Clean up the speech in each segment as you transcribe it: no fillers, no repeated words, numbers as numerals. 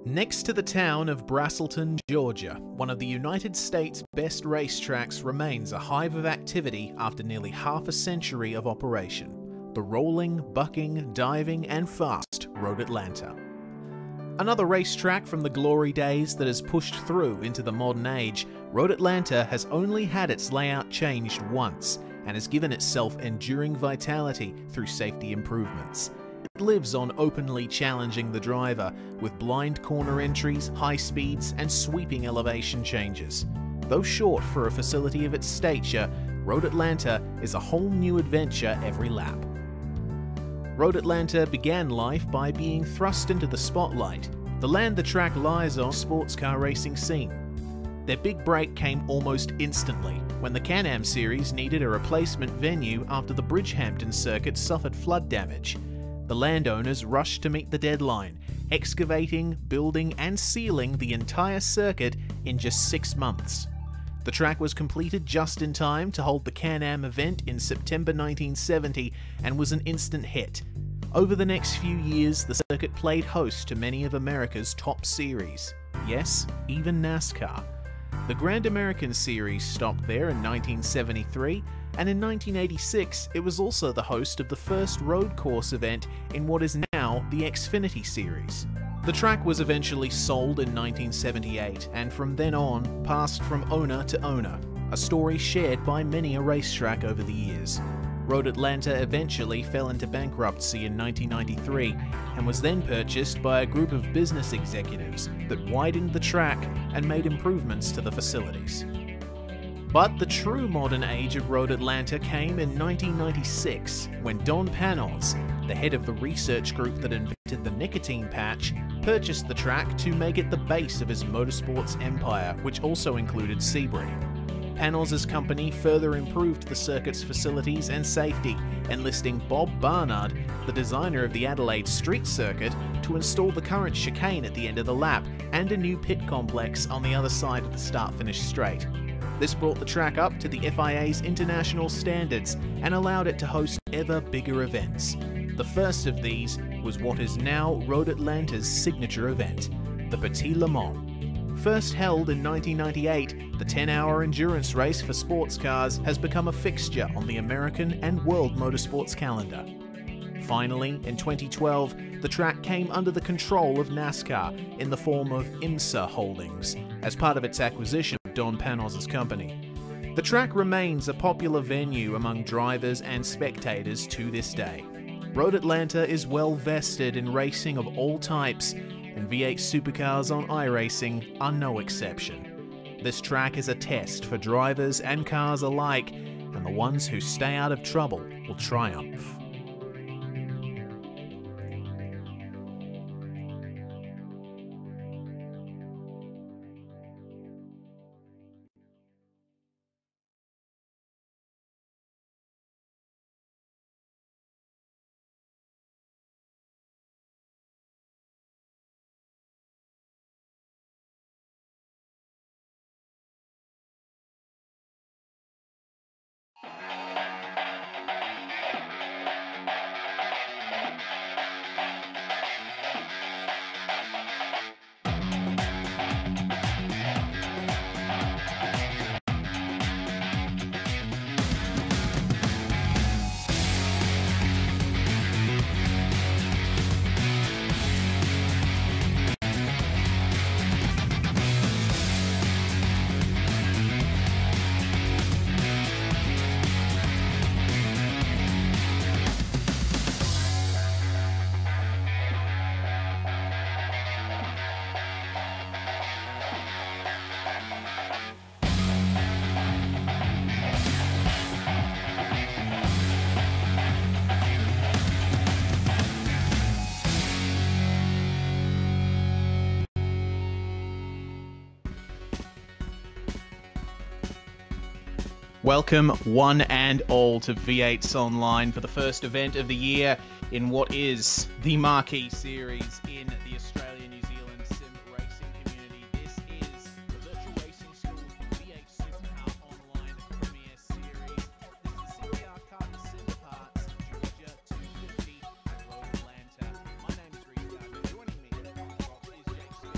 Next to the town of Braselton, Georgia, one of the United States' best racetracks remains a hive of activity after nearly half a century of operation. The rolling, bucking, diving, and fast Road Atlanta. Another racetrack from the glory days that has pushed through into the modern age, Road Atlanta has only had its layout changed once and has given itself enduring vitality through safety improvements. It lives on openly challenging the driver with blind corner entries, high speeds, and sweeping elevation changes. Though short for a facility of its stature, Road Atlanta is a whole new adventure every lap. Road Atlanta began life by being thrust into the spotlight, the land the track lies on sports car racing scene. Their big break came almost instantly when the Can-Am series needed a replacement venue after the Bridgehampton circuit suffered flood damage. The landowners rushed to meet the deadline, excavating, building, and sealing the entire circuit in just 6 months. The track was completed just in time to hold the Can-Am event in September 1970 and was an instant hit. Over the next few years, the circuit played host to many of America's top series. Yes, even NASCAR. The Grand American Series stopped there in 1973, and in 1986 it was also the host of the first road course event in what is now the Xfinity Series. The track was eventually sold in 1978, and from then on passed from owner to owner, a story shared by many a racetrack over the years. Road Atlanta eventually fell into bankruptcy in 1993 and was then purchased by a group of business executives that widened the track and made improvements to the facilities. But the true modern age of Road Atlanta came in 1996 when Don Panos, the head of the research group that invented the nicotine patch, purchased the track to make it the base of his motorsports empire, which also included Sebring. Panos' company further improved the circuit's facilities and safety, enlisting Bob Barnard, the designer of the Adelaide Street Circuit, to install the current chicane at the end of the lap and a new pit complex on the other side of the start-finish straight. This brought the track up to the FIA's international standards and allowed it to host ever bigger events. The first of these was what is now Road Atlanta's signature event, the Petit Le Mans. First held in 1998, the 10-hour endurance race for sports cars has become a fixture on the American and world motorsports calendar. Finally, in 2012, the track came under the control of NASCAR in the form of IMSA Holdings, as part of its acquisition of Don Panos' company. The track remains a popular venue among drivers and spectators to this day. Road Atlanta is well vested in racing of all types, and V8 supercars on iRacing are no exception. This track is a test for drivers and cars alike, and the ones who stay out of trouble will triumph. Welcome one and all to V8s Online for the first event of the year in what is the marquee series in the Australia-New Zealand sim racing community. This is the Virtual Racing School's V8 SuperCar Online Premier Series. This is the CPR Kart Sim Parts, Georgia 250 at Road Atlanta. My name is Reece Gardner. Joining me in the box is Jake Smith.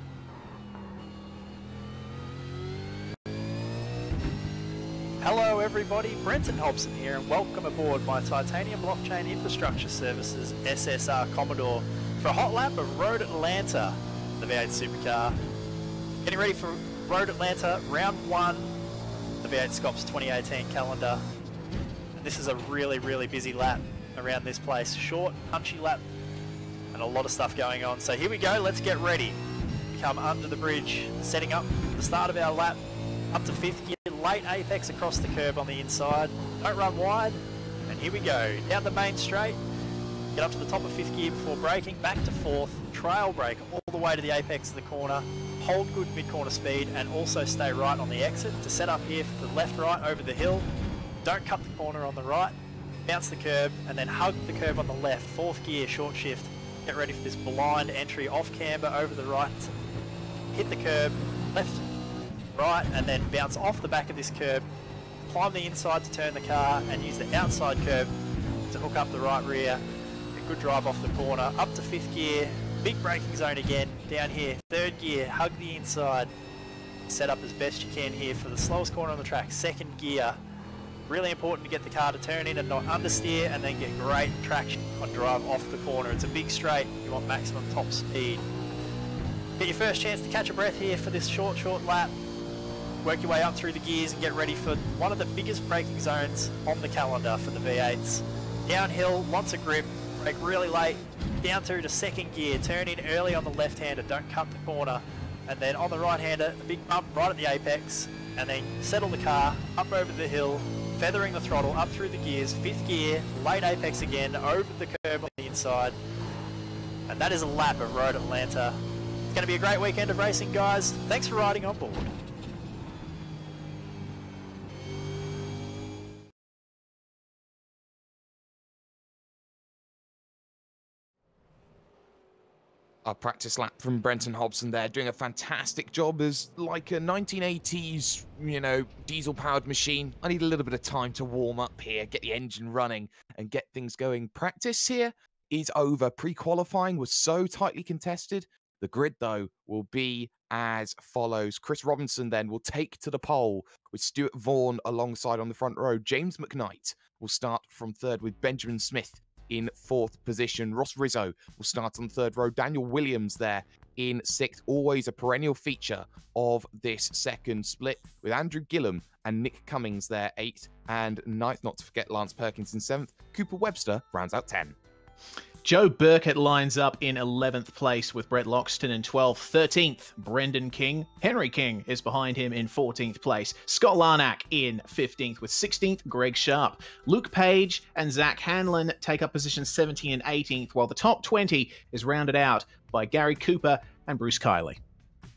Hello everybody, Brenton Hobson here and welcome aboard my Titanium Blockchain Infrastructure Services SSR Commodore for a hot lap of Road Atlanta, the V8 Supercar. Getting ready for Road Atlanta Round 1, the V8SCOPS 2018 calendar. And this is a really busy lap around this place. Short, punchy lap and a lot of stuff going on. So here we go, let's get ready. We come under the bridge, setting up the start of our lap, up to 5th gear. Late apex across the curb on the inside, don't run wide, and here we go, down the main straight, get up to the top of 5th gear before braking, back to 4th, trail brake all the way to the apex of the corner, hold good mid-corner speed, and also stay right on the exit to set up here for the left-right over the hill, don't cut the corner on the right, bounce the curb, and then hug the curb on the left, 4th gear, short shift, get ready for this blind entry off camber over the right, hit the curb, left, right, and then bounce off the back of this curb, climb the inside to turn the car and use the outside curb to hook up the right rear. A good drive off the corner, up to 5th gear, big braking zone again, down here, 3rd gear, hug the inside, set up as best you can here for the slowest corner on the track, 2nd gear. Really important to get the car to turn in and not understeer and then get great traction on drive off the corner. It's a big straight, you want maximum top speed. Get your first chance to catch a breath here for this short lap. Work your way up through the gears and get ready for one of the biggest braking zones on the calendar for the V8s. Downhill, lots of grip, brake really late, down through to 2nd gear, turn in early on the left-hander, don't cut the corner, and then on the right-hander, a big bump right at the apex, and then settle the car, up over the hill, feathering the throttle, up through the gears, 5th gear, late apex again, over the curb on the inside, and that is a lap of Road Atlanta. It's going to be a great weekend of racing, guys. Thanks for riding on board. A practice lap from Brenton Hobson there, doing a fantastic job as like a 1980s, diesel-powered machine. I need a little bit of time to warm up here, get the engine running, and get things going. Practice here is over. Pre-qualifying was so tightly contested. The grid, though, will be as follows. Chris Robinson then will take to the pole with Stuart Vaughan alongside on the front row. James McKnight will start from 3rd with Benjamin Smith in 4th position. Ross Rizzo will start on 3rd row. Daniel Williams there in 6th. Always a perennial feature of this second split with Andrew Gillum and Nick Cummings there 8th and 9th. Not to forget Lance Perkins in 7th. Cooper Webster rounds out 10. Joe Burkett lines up in 11th place with Brett Loxton in 12th. 13th, Brendan King. Henry King is behind him in 14th place. Scott Larnack in 15th with 16th, Greg Sharp. Luke Page and Zach Hanlon take up positions 17 and 18th, while the top 20 is rounded out by Gary Cooper and Bruce Kiley.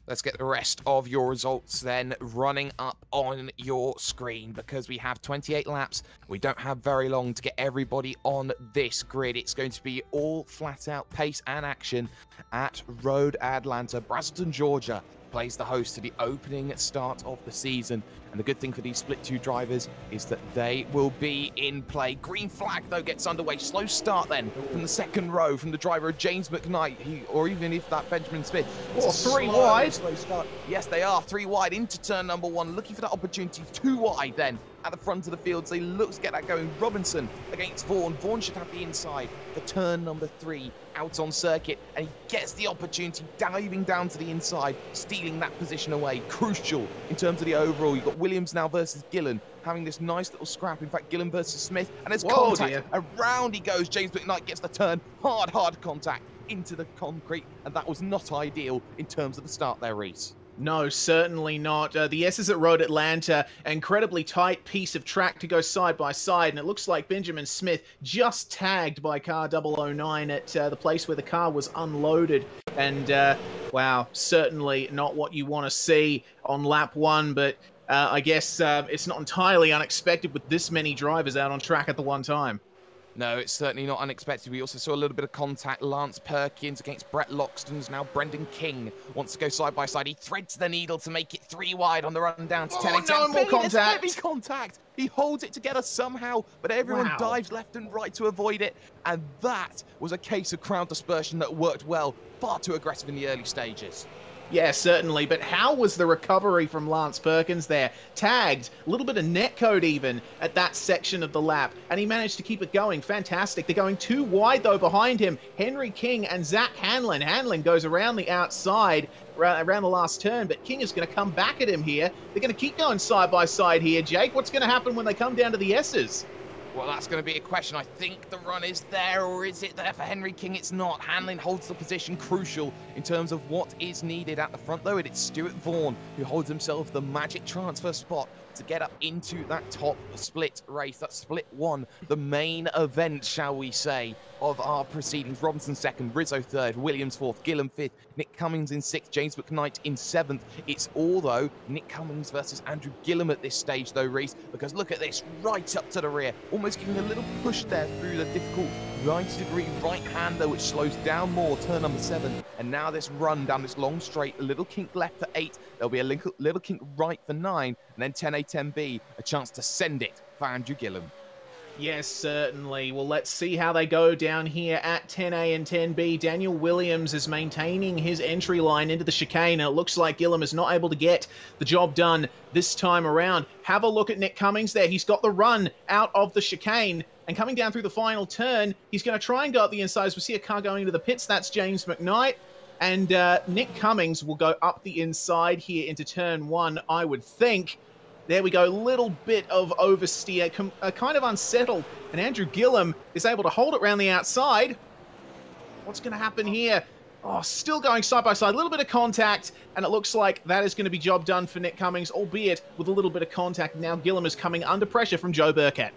Let's get the rest of your results then running up on your screen because we have 28 laps. We don't have very long to get everybody on this grid. It's going to be all flat out pace and action at Road Atlanta. Braselton, Georgia plays the host to the opening start of the season. And the good thing for these split 2 drivers is that they will be in play. Green flag, though, gets underway. Slow start then from the 2nd row from the driver James McKnight, or even if that Benjamin Smith. Oh, 3 wide. Slow start. Yes, they are 3 wide into turn number 1. Looking for that opportunity. 2 wide then at the front of the field. So they look to get that going. Robinson against Vaughan. Vaughan should have the inside for turn number 3 out on circuit. And he gets the opportunity, diving down to the inside, stealing that position away. Crucial in terms of the overall. You've got Williams now versus Gillen, having this nice little scrap. In fact, Gillen versus Smith. And there's contact. Dear. Around he goes. James McKnight gets the turn. Hard contact into the concrete. And that was not ideal in terms of the start there, Reese. No, certainly not. The S's at Road Atlanta, incredibly tight piece of track to go side by side, and it looks like Benjamin Smith just tagged by car 009 at the place where the car was unloaded. And, wow, certainly not what you want to see on lap 1, but I guess it's not entirely unexpected with this many drivers out on track at the one time. No, it's certainly not unexpected. We also saw a little bit of contact. Lance Perkins against Brett Loxton's. Now Brendan King wants to go side by side. He threads the needle to make it 3 wide on the run down to 10. No, more contact. Heavy contact. He holds it together somehow, but everyone dives left and right to avoid it. And that was a case of crowd dispersion that worked well. Far too aggressive in the early stages. Yeah, certainly, but how was the recovery from Lance Perkins there? Tagged, a little bit of netcode even at that section of the lap, and he managed to keep it going. Fantastic. They're going too wide, though, behind him. Henry King and Zach Hanlon. Hanlon goes around the outside, around the last turn, but King is going to come back at him here. They're going to keep going side by side here, Jake. What's going to happen when they come down to the S's? Well, that's going to be a question. I think the run is there, or is it there for Henry King? It's not. Hanlon holds the position, crucial in terms of what is needed at the front, though. It's Stuart Vaughan who holds himself the magic transfer spot to get up into that top split race, that split one, the main event, shall we say, of our proceedings. Robinson second, Rizzo third, Williams fourth, Gillam fifth, Nick Cummings in sixth, James McKnight in seventh. It's all, though, Nick Cummings versus Andrew Gillam at this stage, though, Reese, because look at this, right up to the rear, almost giving a little push there through the difficult 90-degree right-hander, which slows down more, turn number 7. And now this run down this long straight, a little kink left for 8, there'll be a little kink right for 9, and then 10A, 10B, a chance to send it for Andrew Gillam. Yes, certainly. Well, let's see how they go down here at 10A and 10B. Daniel Williams is maintaining his entry line into the chicane, and it looks like Gillam is not able to get the job done this time around. Have a look at Nick Cummings there. He's got the run out of the chicane, and coming down through the final turn, he's going to try and go up the inside. As we see a car going into the pits, that's James McKnight. And Nick Cummings will go up the inside here into turn 1, I would think. There we go, little bit of oversteer, kind of unsettled, and Andrew Gillam is able to hold it around the outside. What's going to happen here? Oh, still going side by side, a little bit of contact, and it looks like that is going to be job done for Nick Cummings, albeit with a little bit of contact. Now Gillam is coming under pressure from Joe Burkett.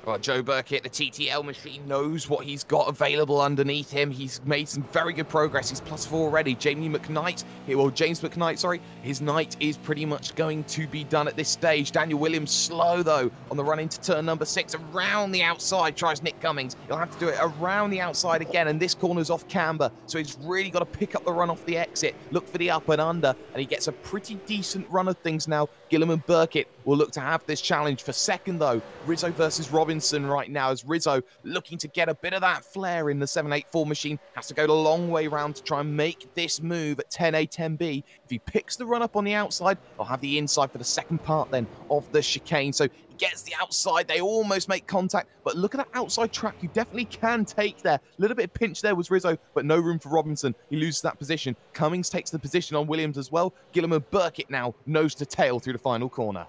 Well, Joe Burkett, the TTL machine, knows what he's got available underneath him. He's made some very good progress. He's +4 already. James McKnight, sorry. His night is pretty much going to be done at this stage. Daniel Williams slow, though, on the run into turn number 6. Around the outside tries Nick Cummings. He'll have to do it around the outside again, and this corner's off camber, so he's really got to pick up the run off the exit, look for the up and under, and he gets a pretty decent run of things now. Gillam and Burkett will look to have this challenge for second, though. Rizzo versus Robinson right now, as Rizzo looking to get a bit of that flair in the 784 machine, has to go the long way round to try and make this move at 10A, 10B. If he picks the run up on the outside, he'll have the inside for the second part then of the chicane. So he gets the outside, they almost make contact, but look at that outside track you definitely can take there. A little bit of pinch there was Rizzo, but no room for Robinson. He loses that position. Cummings takes the position on Williams as well. Gillam and Burkett now nose to tail through the final corner.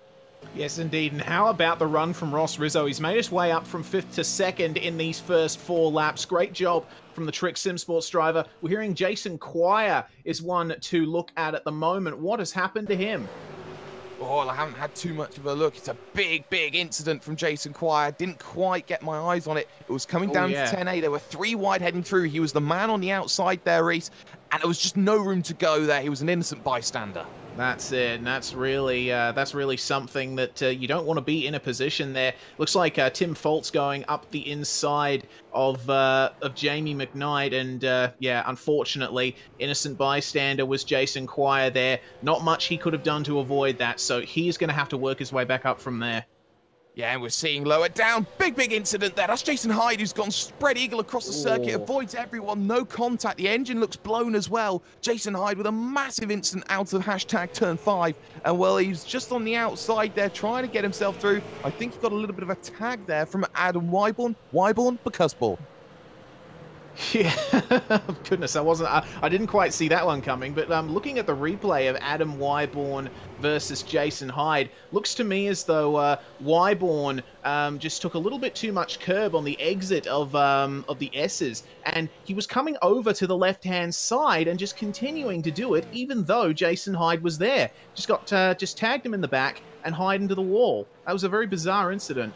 Yes, indeed. And how about the run from Ross Rizzo? He's made his way up from 5th to 2nd in these first 4 laps. Great job from the Trick Sim Sports driver. We're hearing Jason Quire is one to look at the moment. What has happened to him? Oh, I haven't had too much of a look. It's a big, big incident from Jason Quire. Didn't quite get my eyes on it. It was coming down to 10A. There were 3 wide heading through. He was the man on the outside there, Reese, and there was just no room to go there. He was an innocent bystander. That's it, and that's really something that you don't want to be in a position there. Looks like Tim Foltz going up the inside of Jamie McKnight, and yeah, unfortunately, innocent bystander was Jason Quire there. Not much he could have done to avoid that, so he's going to have to work his way back up from there. Yeah, and we're seeing lower down. Big, big incident there. That's Jason Hyde, who's gone spread eagle across the circuit, avoids everyone, no contact. The engine looks blown as well. Jason Hyde with a massive incident out of hashtag turn 5. And, well, he's just on the outside there trying to get himself through. I think he got a little bit of a tag there from Adam Wyborn. Because Yeah, goodness, I didn't quite see that one coming, but looking at the replay of Adam Wyborn versus Jason Hyde, looks to me as though Wyborn just took a little bit too much curb on the exit of the S's, and he was coming over to the left-hand side and just continuing to do it, even though Jason Hyde was there. Just tagged him in the back and Hyde into the wall. That was a very bizarre incident.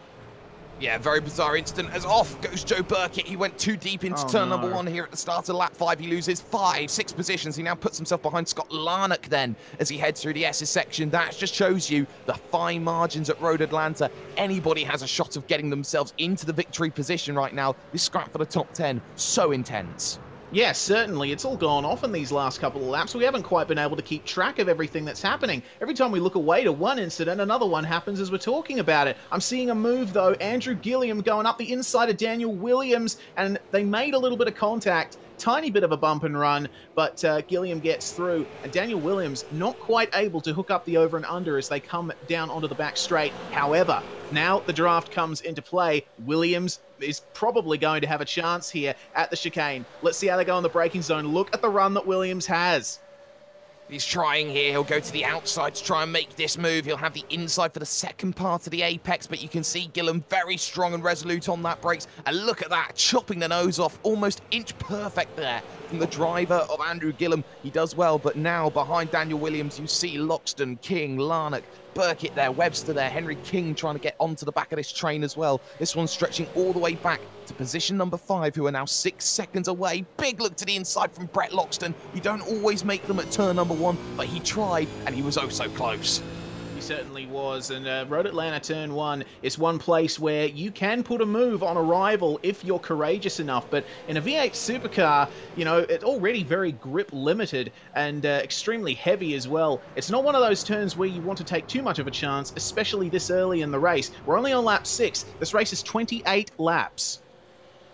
Yeah, very bizarre incident, as off goes Joe Burkett. He went too deep into turn number 1 here at the start of lap 5. He loses 6 positions. He now puts himself behind Scott Larnock then as he heads through the S's section. That just shows you the fine margins at Road Atlanta. Anybody has a shot of getting themselves into the victory position right now. This scrap for the top 10, so intense. Yeah, certainly. It's all gone off in these last couple of laps. We haven't quite been able to keep track of everything that's happening. Every time we look away to one incident, another one happens as we're talking about it. I'm seeing a move, though. Andrew Gilliam going up the inside of Daniel Williams, and they made a little bit of contact. tiny bit of a bump and run, but Gilliam gets through, and Daniel Williams not quite able to hook up the over and under as they come down onto the back straight. However, now the draft comes into play. Williams is probably going to have a chance here at the chicane. Let's see how they go in the braking zone. Look at the run that Williams has. He's trying here. He'll go to the outside to try and make this move. He'll have the inside for the second part of the apex, but you can see Gilliam very strong and resolute on that brakes. And look at that, chopping the nose off, almost inch perfect there from the driver of Andrew Gilliam. He does well, but now behind Daniel Williams, you see Loxton, King, Larnock, Burkitt there, Webster there, Henry King trying to get onto the back of this train as well. This one's stretching all the way back to position number 5, who are now 6 seconds away. Big look to the inside from Brett Loxton. You don't always make them at turn number 1, but he tried, and he was oh so close. He certainly was, and Road Atlanta Turn 1 is one place where you can put a move on a rival if you're courageous enough, but in a V8 supercar, you know, it's already very grip limited and extremely heavy as well. It's not one of those turns where you want to take too much of a chance, especially this early in the race. We're only on lap 6. This race is 28 laps.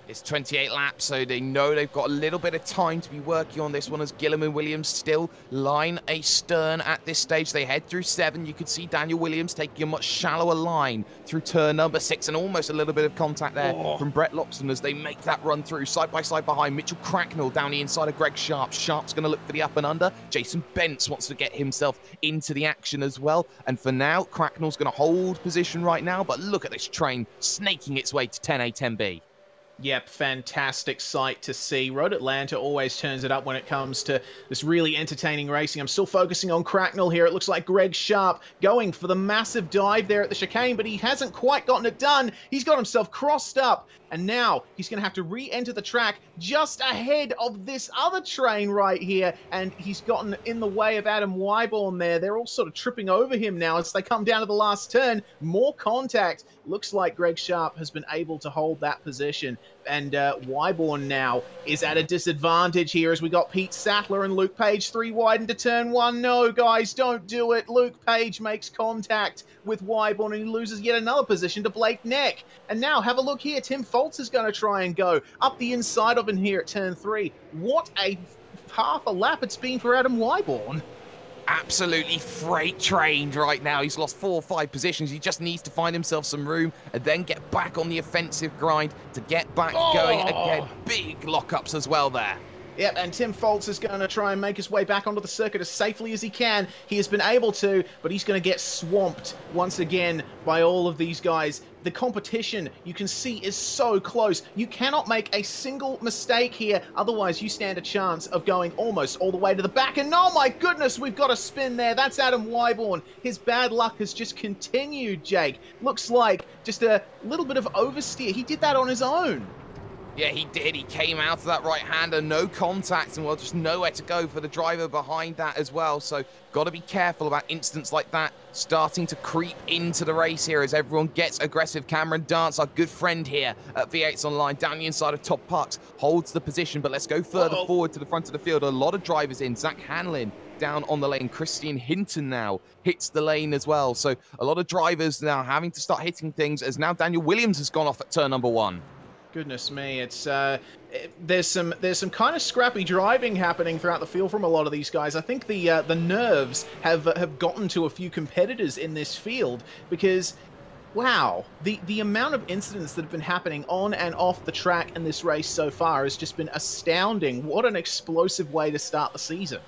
It's 28 laps, so they know they've got a little bit of time to be working on this one as Gilliam and Williams still line astern at this stage. They head through 7. You could see Daniel Williams taking a much shallower line through turn number 6, and almost a little bit of contact there from Brett Loxton as they make that run through. Side by side behind, Mitchell Cracknell down the inside of Greg Sharp. Sharp's going to look for the up and under. Jason Bentz wants to get himself into the action as well. And for now, Cracknell's going to hold position right now, but look at this train snaking its way to 10A, 10B. Yep, fantastic sight to see. Road Atlanta always turns it up when it comes to this really entertaining racing. I'm still focusing on Cracknell here. It looks like Greg Sharp going for the massive dive there at the chicane, but he hasn't quite gotten it done. He's got himself crossed up, and now he's going to have to re-enter the track just ahead of this other train right here, and he's gotten in the way of Adam Wyborn there. They're all sort of tripping over him now as they come down to the last turn. More contact. Looks like Greg Sharp has been able to hold that position, and Wyborn now is at a disadvantage here as we got Pete Sattler and Luke Page 3 wide into turn 1. No, guys, don't do it. Luke Page makes contact with Wyborn and he loses yet another position to Blake Neck. And now have a look here. Tim Foltz is going to try and go up the inside of him here at turn 3. What a half a lap it's been for Adam Wyborn. Absolutely freight trained right now. He's lost 4 or 5 positions. He just needs to find himself some room and then get back on the offensive grind to get back going again. Big lockups as well there. Yep, and Tim Foltz is going to try and make his way back onto the circuit as safely as he can. He has been able to, but he's going to get swamped once again by all of these guys. The competition, you can see, is so close. You cannot make a single mistake here, otherwise you stand a chance of going almost all the way to the back. And oh my goodness, we've got a spin there. That's Adam Wyborn. His bad luck has just continued, Jake. Looks like just a little bit of oversteer. He did that on his own. Yeah, he did. He came out of that right-hander, no contact, and well, just nowhere to go for the driver behind that as well. So got to be careful about incidents like that starting to creep into the race here as everyone gets aggressive. Cameron Dance, our good friend here at V8's Online, down the inside of Top Parks, holds the position, but let's go further forward to the front of the field. A lot of drivers in. Zach Hanlon down on the lane. Christian Hinton now hits the lane as well. So a lot of drivers now having to start hitting things as now Daniel Williams has gone off at turn number 1. Goodness me, it's there's some kind of scrappy driving happening throughout the field from a lot of these guys. I think the nerves have gotten to a few competitors in this field because, wow, the amount of incidents that have been happening on and off the track in this race so far has just been astounding. What an explosive way to start the season.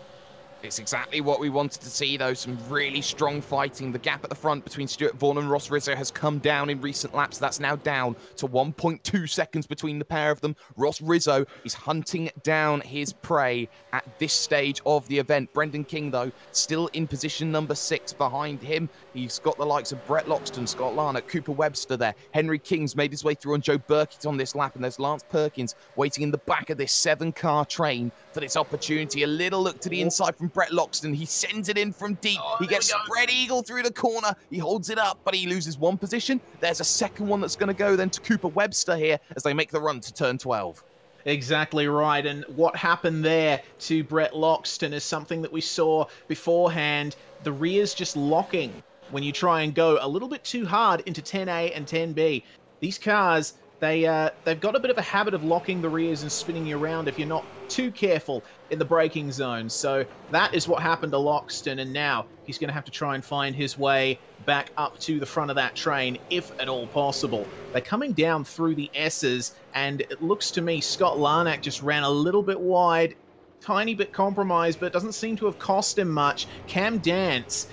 It's exactly what we wanted to see, though. Some really strong fighting. The gap at the front between Stuart Vaughan and Ross Rizzo has come down in recent laps. That's now down to 1.2 seconds between the pair of them. Ross Rizzo is hunting down his prey at this stage of the event. Brendan King, though, still in position number 6 behind him. He's got the likes of Brett Loxton, Scott Larnock, Cooper Webster there. Henry King's made his way through on Joe Burkitt on this lap, and there's Lance Perkins waiting in the back of this 7-car train for this opportunity. A little look to the inside from Brett Loxton. He sends it in from deep. He gets spread eagle through the corner. He holds it up, but he loses 1 position. There's a second one that's going to go then to Cooper Webster here as they make the run to turn 12. Exactly right, and what happened there to Brett Loxton is something that we saw beforehand. The rears just locking when you try and go a little bit too hard into 10A and 10B. These cars they've got a bit of a habit of locking the rears and spinning you around if you're not too careful in the braking zone. So that is what happened to Loxton, and now he's going to have to try and find his way back up to the front of that train, if at all possible. They're coming down through the S's, and it looks to me Scott Larnack just ran a little bit wide, tiny bit compromised, but it doesn't seem to have cost him much. Cam Dance,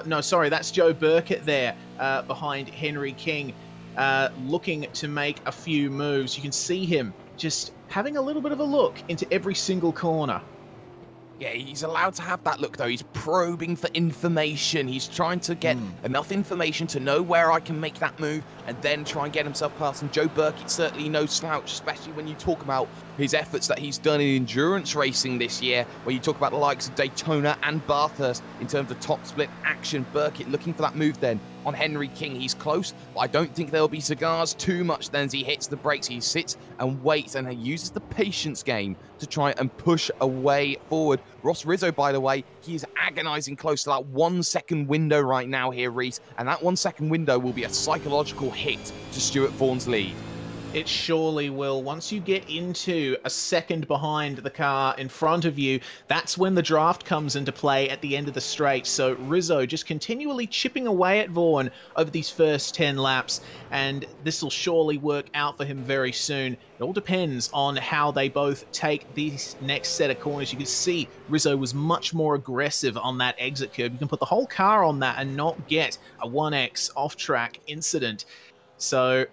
no, sorry, that's Joe Burkett there behind Henry King, looking to make a few moves. You can see him just having a little bit of a look into every single corner. Yeah, he's allowed to have that look, though. He's probing for information. He's trying to get enough information to know where I can make that move and then try and get himself past. And Joe Burkett's certainly no slouch, especially when you talk about his efforts that he's done in endurance racing this year, where you talk about the likes of Daytona and Bathurst in terms of top split action. Burkett looking for that move then on Henry King. He's close, but I don't think there'll be cigars too much then as he hits the brakes. He sits and waits, and he uses the patience game to try and push a way forward. Ross Rizzo, by the way, he is agonizing close to that 1 second window right now here, Reese, and that 1 second window will be a psychological hit to Stuart Vaughan's lead. It surely will. Once you get into a second behind the car in front of you, that's when the draft comes into play at the end of the straight. So Rizzo just continually chipping away at Vaughan over these first 10 laps, and this will surely work out for him very soon. It all depends on how they both take these next set of corners. You can see Rizzo was much more aggressive on that exit curve. You can put the whole car on that and not get a 1X off-track incident. So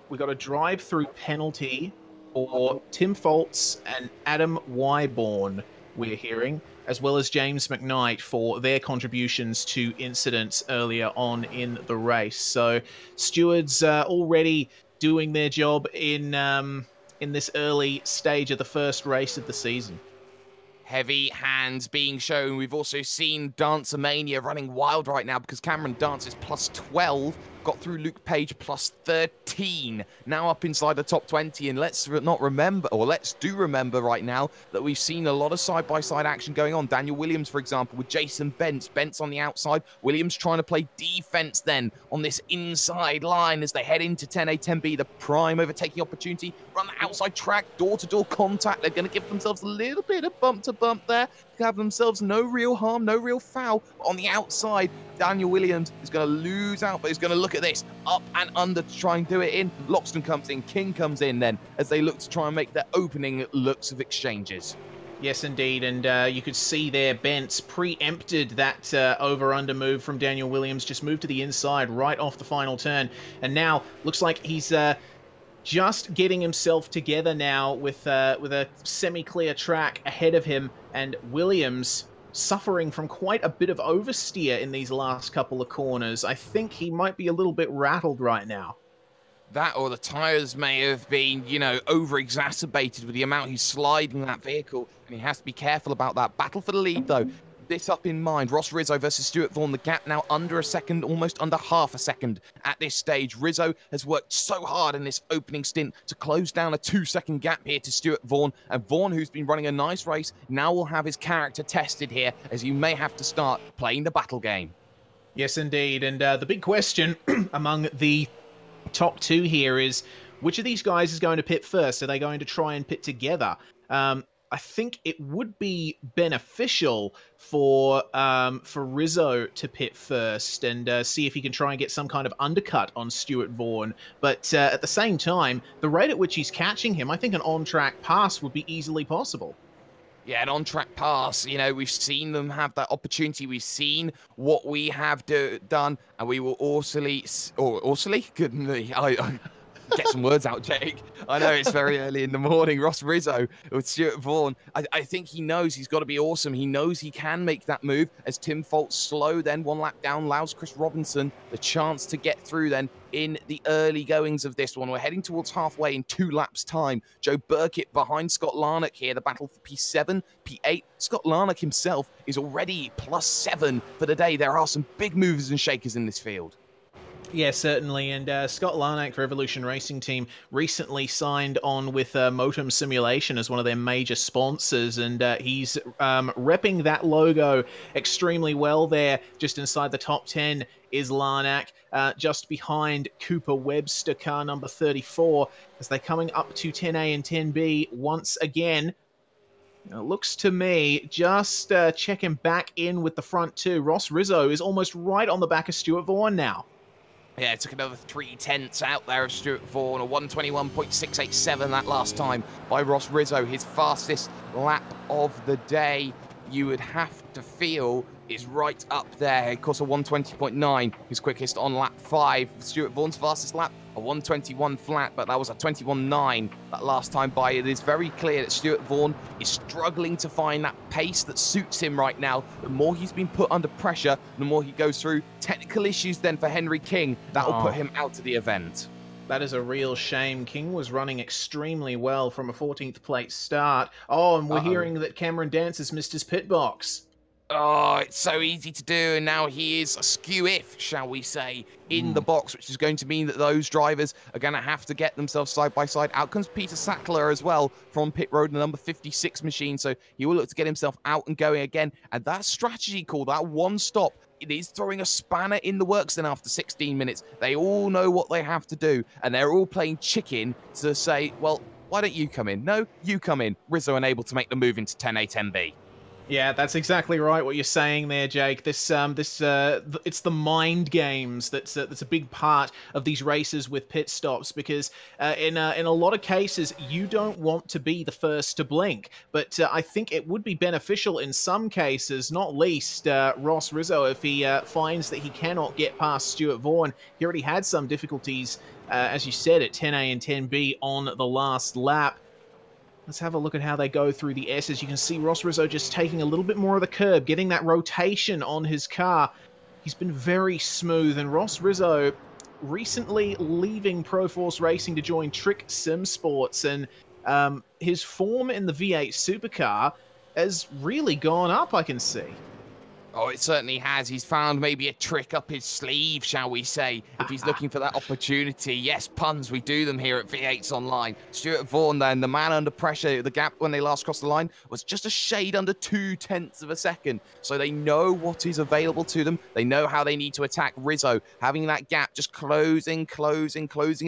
we got a drive-through penalty for Tim Foltz and Adam Wyborn, we're hearing, as well as James McKnight for their contributions to incidents earlier on in the race. So stewards already doing their job in this early stage of the first race of the season. Heavy hands being shown. We've also seen Dancer Mania running wild right now because Cameron Dance is plus 12, got through Luke Page plus 13, now up inside the top 20. And let's do remember right now that we've seen a lot of side-by-side action going on. Daniel Williams, for example, with Jason Bentz on the outside. Williams trying to play defense then on this inside line as they head into 10A, 10B, the prime overtaking opportunity. Run the outside track, door-to-door contact. They're going to give themselves a little bit of bump-to-bump there to have themselves no real harm, no real foul. But on the outside, Daniel Williams is going to lose out, but he's going to look at this up and under to try and do it in. Loxton comes in, King comes in then as they look to try and make their opening looks of exchanges. Yes, indeed, and you could see there Bentz preempted that over-under move from Daniel Williams, just moved to the inside right off the final turn, and now looks like he's just getting himself together now with a semi-clear track ahead of him, and Williams suffering from quite a bit of oversteer in these last couple of corners. I think he might be a little bit rattled right now. That or the tyres may have been, over-exacerbated with the amount he's sliding that vehicle, and he has to be careful about that. Battle for the lead, though. This up in mind. Ross Rizzo versus Stuart Vaughan. The gap now under a second, almost under half a second at this stage. Rizzo has worked so hard in this opening stint to close down a 2-second gap here to Stuart Vaughan. And Vaughan, who's been running a nice race, now will have his character tested here as you may have to start playing the battle game. Yes, indeed. And the big question among the top two here is which of these guys is going to pit first? Are they going to try and pit together? I think it would be beneficial for Rizzo to pit first and see if he can try and get some kind of undercut on Stuart Vaughan. But at the same time, the rate at which he's catching him, I think an on-track pass would be easily possible. Yeah, an on-track pass. We've seen them have that opportunity. We've seen what we have done, and we will Good me. Get some words out, Jake. I know it's very early in the morning. Ross Rizzo with Stuart Vaughan. I think he knows he's got to be awesome. He knows he can make that move as Tim Foltz slow then 1 lap down allows Chris Robinson the chance to get through then in the early goings of this one. We're heading towards halfway in 2 laps time. Joe Burkett behind Scott Larnack here. The battle for P7, P8. Scott Larnack himself is already +7 for the day. There are some big movers and shakers in this field. Yeah, certainly. And Scott Larnack for Evolution Racing Team recently signed on with Motum Simulation as one of their major sponsors, and he's repping that logo extremely well there. Just inside the top 10 is Larnack, just behind Cooper Webster, car number 34, as they're coming up to 10A and 10B once again. It looks to me, just checking back in with the front two, Ross Rizzo is almost right on the back of Stuart Vaughan now. Yeah, it took another 3/10 out there of Stuart Vaughan, a 1:21.687 that last time by Ross Rizzo, his fastest lap of the day. You would have to feel is right up there. Of course, a 1:20.9, his quickest on lap 5. Stuart Vaughan's fastest lap, a 1:21 flat, but that was a 21.9 that last time by. It is very clear that Stuart Vaughan is struggling to find that pace that suits him right now. The more he's been put under pressure, the more he goes through. Technical issues then for Henry King. That will put him out of the event. That is a real shame. King was running extremely well from a 14th place start. Oh, and we're hearing that Cameron Dance has missed his pit box. Oh, it's so easy to do, and now he is askew-if, shall we say, in the box, which is going to mean that those drivers are going to have to get themselves side by side. Out comes Peter Sackler as well from pit road, the number 56 machine, so he will look to get himself out and going again. And that strategy call, that one stop, it is throwing a spanner in the works then after 16 minutes. They all know what they have to do, and they're all playing chicken to say, well, why don't you come in? No, you come in. Rizzo unable to make the move into 10A, 10B. Yeah, that's exactly right. What you're saying there, Jake. It's the mind games that's a big part of these races with pit stops, because in a lot of cases you don't want to be the first to blink, but I think it would be beneficial in some cases, not least Ross Rizzo, if he finds that he cannot get past Stuart Vaughan. He already had some difficulties, as you said, at 10A and 10B on the last lap. Let's have a look at how they go through the S's. You can see Ross Rizzo just taking a little bit more of the curb, getting that rotation on his car. He's been very smooth, and Ross Rizzo recently leaving Proforce Racing to join Trick Sim Sports, and his form in the V8 Supercar has really gone up, I can see. Oh, it certainly has. He's found maybe a trick up his sleeve, shall we say, if he's looking for that opportunity. Yes, puns, we do them here at V8s Online. Stuart Vaughan then, the man under pressure, the gap when they last crossed the line was just a shade under 0.2 of a second. So they know what is available to them. They know how they need to attack Rizzo. Having that gap just closing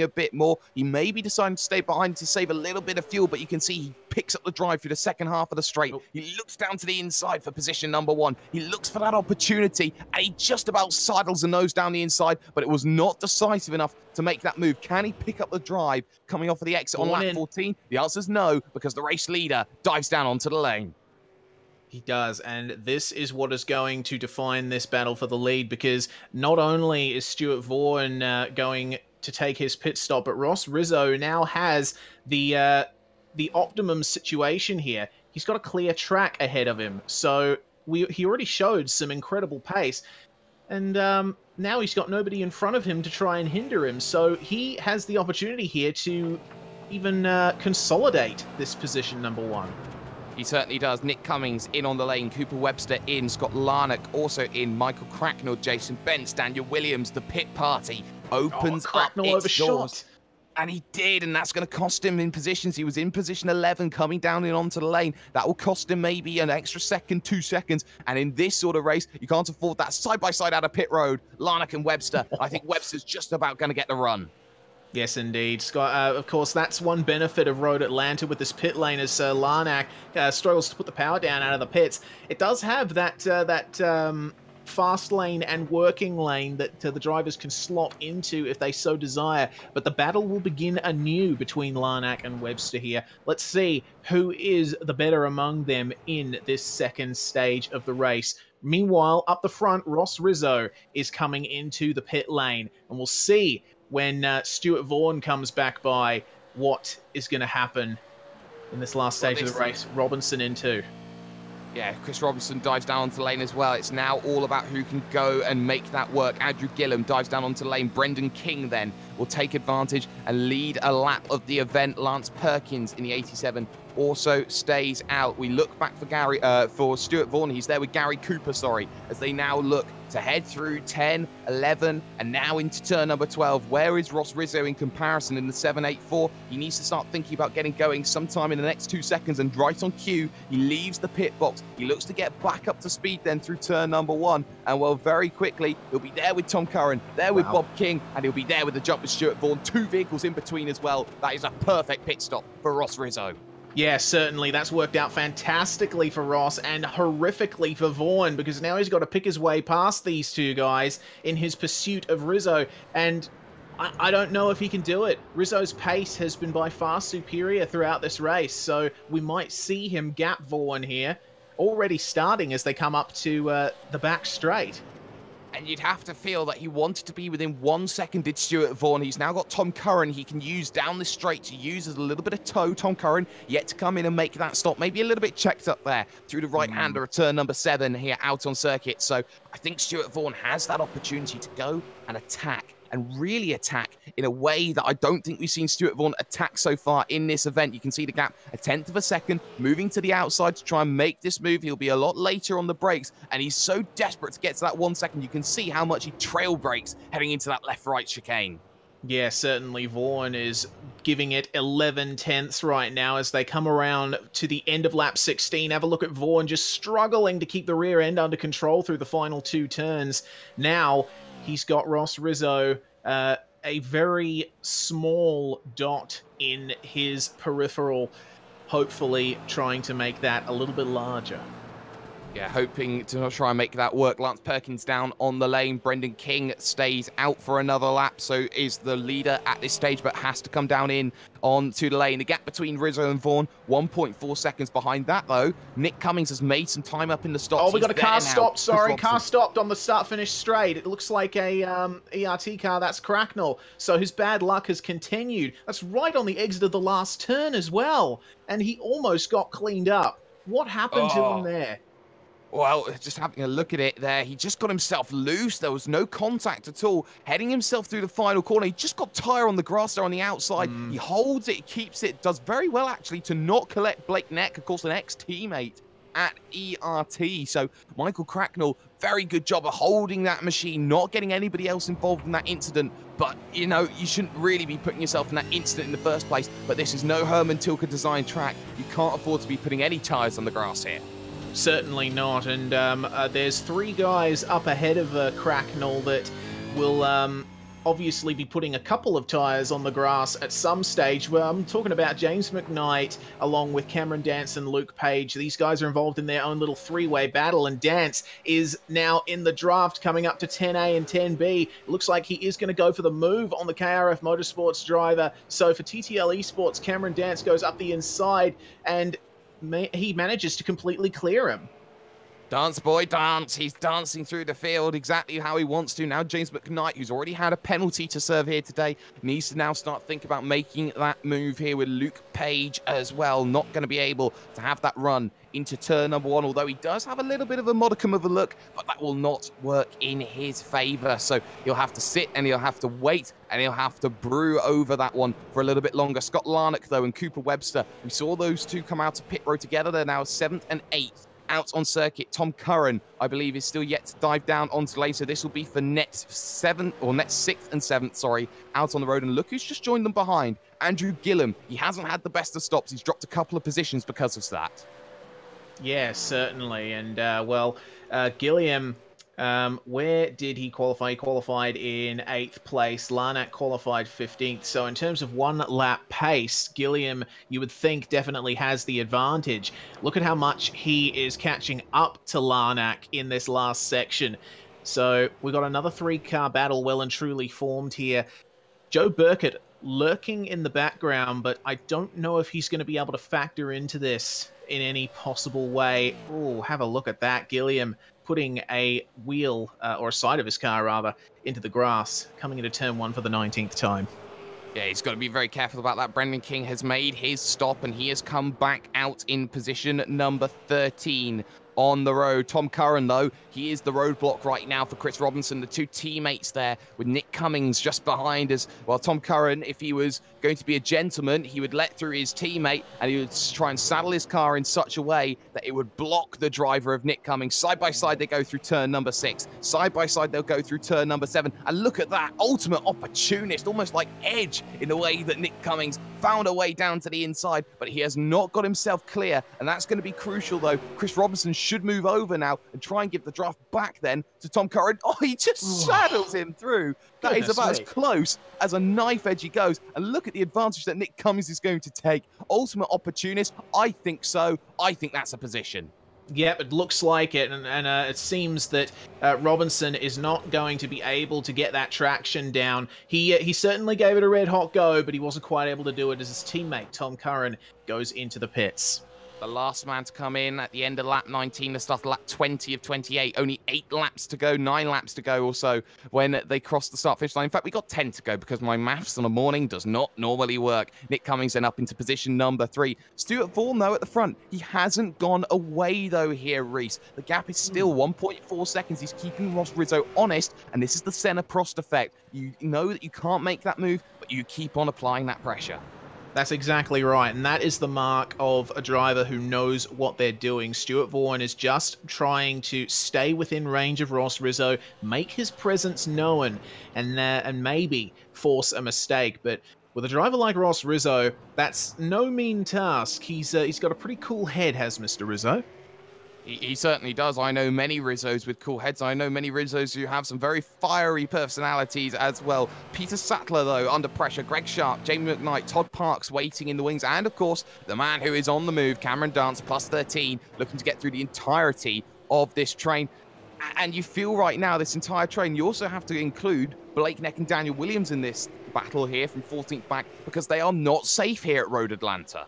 a bit more. He may be deciding to stay behind to save a little bit of fuel, but you can see he picks up the drive through the second half of the straight. He looks down to the inside for position number 1. He looks for that opportunity, and he just about sidles the nose down the inside, but it was not decisive enough to make that move. Can he pick up the drive coming off of the exit on lap 14? The answer is no, because the race leader dives down onto the lane. He does, and this is what is going to define this battle for the lead, because not only is Stuart Vaughan going to take his pit stop, but Ross Rizzo now has the optimum situation here. He's got a clear track ahead of him, so he already showed some incredible pace, and now he's got nobody in front of him to try and hinder him, so he has the opportunity here to even consolidate this position number 1. He certainly does. Nick Cummings in on the lane, Cooper Webster in, Scott Larnack also in, Michael Cracknell, Jason Bentz, Daniel Williams. The pit party opens up its doors. And he did, and that's going to cost him in positions. He was in position 11 coming down and onto the lane. That will cost him maybe an extra second, 2 seconds. And in this sort of race, you can't afford that side-by-side out of pit road. Larnack and Webster. I think Webster's just about going to get the run. Yes, indeed. Scott, of course, that's one benefit of Road Atlanta with this pit lane, as Larnack struggles to put the power down out of the pits. It does have that fast lane and working lane that the drivers can slot into if they so desire, but the battle will begin anew between Larnack and Webster here. Let's see who is the better among them in this second stage of the race. Meanwhile, up the front, Ross Rizzo is coming into the pit lane, and we'll see when Stuart Vaughan comes back by what is going to happen in this last stage of the race. Robinson in too. Yeah, Chris Robinson dives down onto the lane as well. It's now all about who can go and make that work. Andrew Gillum dives down onto the lane. Brendan King then will take advantage and lead a lap of the event. Lance Perkins in the 87 also stays out. We look back for Stuart Vaughan. He's there with Gary Cooper, as they now look to head through 10, 11, and now into turn number 12. Where is Ross Rizzo in comparison in the 784? He needs to start thinking about getting going sometime in the next 2 seconds, and right on cue, he leaves the pit box. He looks to get back up to speed then through turn number 1, and well, very quickly, he'll be there with Tom Curran, there with Bob King, and he'll be there with the jump with Stuart Vaughan. 2 vehicles in between as well. That is a perfect pit stop for Ross Rizzo. Yeah, certainly. That's worked out fantastically for Ross and horrifically for Vaughan, because now he's got to pick his way past these two guys in his pursuit of Rizzo. And I don't know if he can do it. Rizzo's pace has been by far superior throughout this race, so we might see him gap Vaughan here, already starting as they come up to the back straight. And you'd have to feel that he wanted to be within 1 second did Stuart Vaughan. He's now got Tom Curran he can use down the straight to use as a little bit of toe. Tom Curran yet to come in and make that stop. Maybe a little bit checked up there through the right-hander of turn number 7 here out on circuit. So I think Stuart Vaughan has that opportunity to go and attack, and really attack in a way that I don't think we've seen Stuart Vaughan attack so far in this event. You can see the gap, a 1/10 of a second, moving to the outside to try and make this move. He'll be a lot later on the brakes, and he's so desperate to get to that 1 second. You can see how much he trail brakes heading into that left-right chicane. Yeah, certainly Vaughan is giving it 11/10 right now as they come around to the end of lap 16. Have a look at Vaughan just struggling to keep the rear end under control through the final 2 turns. Now, he's got Ross Rizzo, a very small dot in his peripheral, hopefully trying to make that a little bit larger. Yeah, hoping to try and make that work. Lance Perkins down on the lane. Brendan King stays out for another lap, so is the leader at this stage, but has to come down in onto the lane. The gap between Rizzo and Vaughan, 1.4 seconds behind that, though. Nick Cummings has made some time up in the stops. Oh, we got a car stop, sorry. Car stopped on the start-finish straight. It looks like a ERT car. That's Cracknell. So his bad luck has continued. That's right on the exit of the last turn as well. And he almost got cleaned up. What happened to him there? Well, just having a look at it there, he just got himself loose. There was no contact at all. Heading himself through the final corner. He just got tyre on the grass there on the outside. He holds it, keeps it, does very well actually to not collect Blake Neck, of course, an ex-teammate at ERT. So Michael Cracknell, very good job of holding that machine, not getting anybody else involved in that incident. But, you know, you shouldn't really be putting yourself in that incident in the first place. But this is no Herman Tilke design track. You can't afford to be putting any tyres on the grass here. Certainly not, and there's 3 guys up ahead of Cracknell that will obviously be putting a couple of tyres on the grass at some stage. Well, I'm talking about James McKnight along with Cameron Dance and Luke Page. These guys are involved in their own little 3-way battle, and Dance is now in the draft coming up to 10A and 10B. It looks like he is going to go for the move on the KRF Motorsports driver. So for TTL Esports, Cameron Dance goes up the inside, and he manages to completely clear him. Dance, boy, dance. He's dancing through the field exactly how he wants to. Now James McKnight, who's already had a penalty to serve here today, needs to now start thinking about making that move here with Luke Page as well. Not going to be able to have that run into turn number 1, although he does have a little bit of a modicum of a look, but that will not work in his favour. So he'll have to sit and he'll have to wait and he'll have to brew over that one for a little bit longer. Scott Larnock, though, and Cooper Webster, we saw those two come out of pit road together. They're now 7th and 8th. Out on circuit. Tom Curran, I believe, is still yet to dive down onto the lane, so this will be for next 6th and 7th, sorry, out on the road. And look who's just joined them behind. Andrew Gillum. He hasn't had the best of stops. He's dropped a couple of positions because of that. Yeah, certainly. And, well, Gilliam, where did he qualify? He qualified in 8th place. Larnack qualified 15th. So in terms of 1 lap pace, Gilliam, you would think, definitely has the advantage. Look at how much he is catching up to Larnack in this last section. So we've got another 3-car battle well and truly formed here. Joe Burkett lurking in the background, but I don't know if he's going to be able to factor into this in any possible way. Oh, have a look at that. Gilliam putting a wheel, or a side of his car rather, into the grass, coming into turn 1 for the 19th time. Yeah, he's got to be very careful about that. Brendan King has made his stop, and he has come back out in position number 13 on the road. Tom Curran, though, he is the roadblock right now for Chris Robinson. The two teammates there with Nick Cummings just behind us. Well, Tom Curran, if he was going to be a gentleman, he would let through his teammate and he would try and saddle his car in such a way that it would block the driver of Nick Cummings. Side by side, they go through turn number 6. Side by side, they'll go through turn number 7. And look at that, ultimate opportunist, almost like Edge in the way that Nick Cummings found a way down to the inside, but he has not got himself clear, and that's going to be crucial, though. Chris Robinson should move over now and try and give the draft back then to Tom Curran. Oh, he just saddles him through. That is about as close as a knife edge he goes. And look at the advantage that Nick Cummings is going to take. Ultimate opportunist? I think so. I think that's a position. Yep, it looks like it, and it seems that Robinson is not going to be able to get that traction down. He certainly gave it a red-hot go, but he wasn't quite able to do it as his teammate, Tom Curran, goes into the pits. The last man to come in at the end of lap 19, the start of lap 20 of 28. Only 8 laps to go, 9 laps to go or so when they cross the start-finish line. In fact, we got 10 to go because my maths on a morning does not normally work. Nick Cummings then up into position number 3. Stuart Vaughan, though, at the front. He hasn't gone away, though, here, Reese. The gap is still 1.4 seconds. He's keeping Ross Rizzo honest, and this is the Senna Prost effect. You know that you can't make that move, but you keep on applying that pressure. That's exactly right, and that is the mark of a driver who knows what they're doing. Stuart Vaughan is just trying to stay within range of Ross Rizzo, make his presence known, and maybe force a mistake. But with a driver like Ross Rizzo, that's no mean task. He's got a pretty cool head, has Mr. Rizzo. He certainly does. I know many Rizzos with cool heads. I know many Rizzos who have some very fiery personalities as well. Peter Sattler, though, under pressure. Greg Sharp, Jamie McKnight, Todd Parks waiting in the wings. And, of course, the man who is on the move, Cameron Dance, plus 13, looking to get through the entirety of this train. And you feel right now, this entire train, you also have to include Blake Neck and Daniel Williams in this battle here from 14th back, because they are not safe here at Road Atlanta.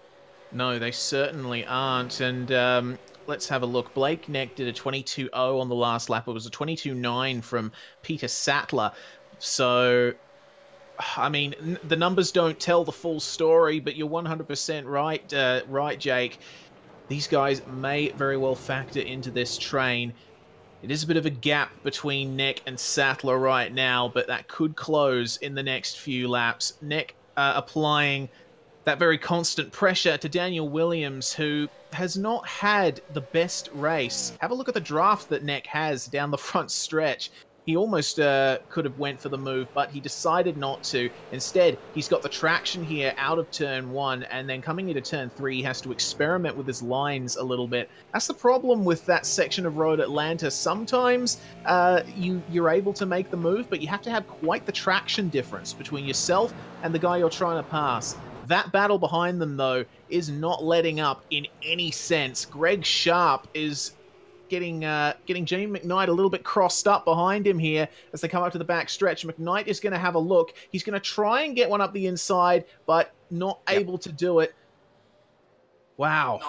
No, they certainly aren't. And let's have a look. Blake Neck did a 22.0 on the last lap. It was a 22.9 from Peter Sattler. So, I mean, the numbers don't tell the full story, but you're 100% right, right, Jake. These guys may very well factor into this train. It is a bit of a gap between Neck and Sattler right now, but that could close in the next few laps. Neck applying that very constant pressure to Daniel Williams, who has not had the best race. Have a look at the draft that Neck has down the front stretch. He almost could have went for the move, but he decided not to. Instead, he's got the traction here out of turn 1, and then coming into turn 3, he has to experiment with his lines a little bit. That's the problem with that section of Road Atlanta. Sometimes you're able to make the move, but you have to have quite the traction difference between yourself and the guy you're trying to pass. That battle behind them, though, is not letting up in any sense. Greg Sharp is getting Jamie McKnight a little bit crossed up behind him here as they come up to the back stretch. McKnight is going to have a look. He's going to try and get one up the inside, but not able to do it. Wow.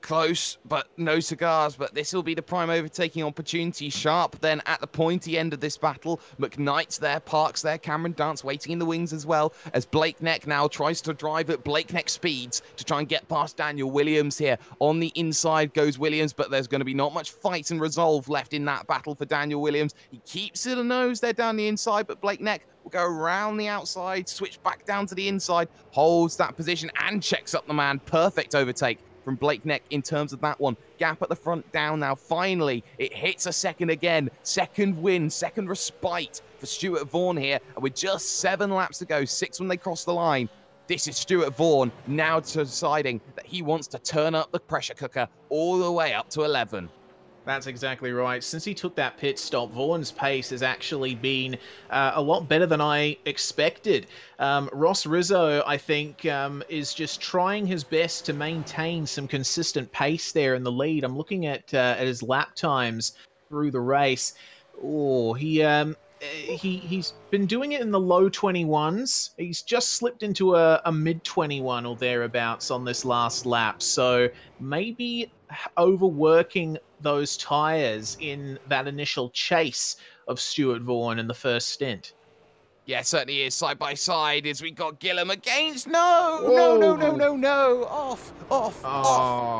Close, but no cigars. But this will be the prime overtaking opportunity. Sharp then at the pointy end of this battle. McKnight's there, Parks there, Cameron Dance waiting in the wings as well, as Blake Neck now tries to drive at Blake Neck speeds to try and get past Daniel Williams here. On the inside goes Williams, but there's going to be not much fight and resolve left in that battle for Daniel Williams. He keeps it a nose there down the inside, but Blake Neck will go around the outside, switch back down to the inside, holds that position and checks up the man. Perfect overtake from Blake Neck in terms of that one. Gap at the front down now. Finally, it hits a second again. Second win, second respite for Stuart Vaughan here. And with just 7 laps to go, 6 when they cross the line, this is Stuart Vaughan now deciding that he wants to turn up the pressure cooker all the way up to 11. That's exactly right. Since he took that pit stop, Vaughan's pace has actually been a lot better than I expected. Ross Rizzo, I think, is just trying his best to maintain some consistent pace there in the lead. I'm looking at his lap times through the race. Oh, he's been doing it in the low 21s. He's just slipped into a mid 21 or thereabouts on this last lap. So maybe overworking those tires in that initial chase of Stuart Vaughan in the first stint. Yeah, certainly is. Side by side as we got Gilliam against. No. Off.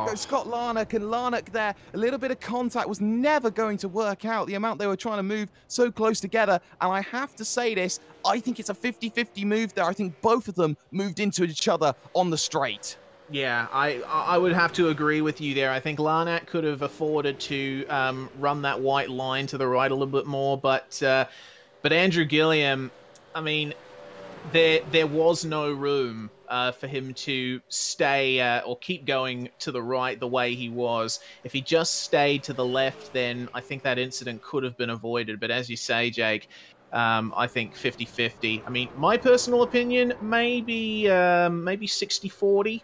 Goes Scott Larnock, and Larnock there. A little bit of contact was never going to work out. The amount they were trying to move so close together. And I have to say this, I think it's a 50-50 move there. I think both of them moved into each other on the straight. Yeah, I would have to agree with you there. I think Larnack could have afforded to run that white line to the right a little bit more, but Andrew Gilliam, I mean, there was no room for him to stay or keep going to the right the way he was. If he just stayed to the left, then I think that incident could have been avoided. But as you say, Jake, I think 50-50. I mean, my personal opinion, maybe 60-40.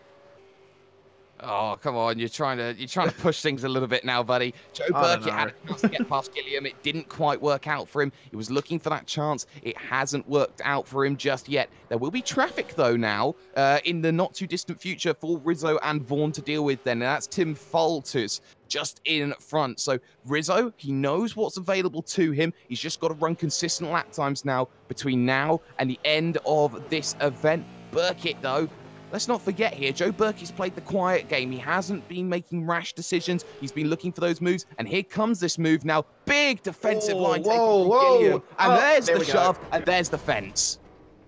Oh, come on. You're trying to push things a little bit now, buddy. Joe Burkett had a chance to get past Gilliam. It didn't quite work out for him. He was looking for that chance. It hasn't worked out for him just yet. There will be traffic, though, now in the not-too-distant future for Rizzo and Vaughan to deal with then. And that's Tim Falters just in front. So Rizzo, he knows what's available to him. He's just got to run consistent lap times now between now and the end of this event. Burkett, though, let's not forget here, Joe Burkett's played the quiet game. He hasn't been making rash decisions. He's been looking for those moves, and here comes this move now. Big defensive line taken from Gilliam. And there's the shove, and there's the fence.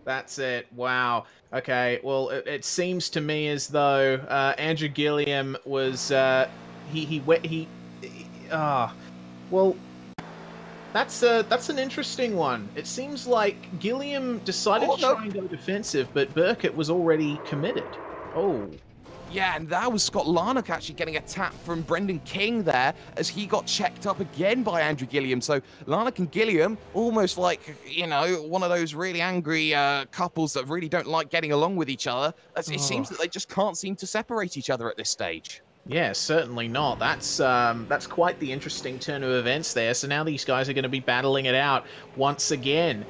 That's it. Wow. Okay, well, it seems to me as though Andrew Gilliam was... well... That's an interesting one. It seems like Gilliam decided to try and go defensive, but Burkett was already committed. Oh. Yeah, and that was Scott Larnock actually getting a tap from Brendan King there as he got checked up again by Andrew Gilliam. So Larnock and Gilliam, almost like, you know, one of those really angry couples that really don't like getting along with each other. It seems that they just can't seem to separate each other at this stage. Yeah, certainly not. That's quite the interesting turn of events there. So now these guys are going to be battling it out once again.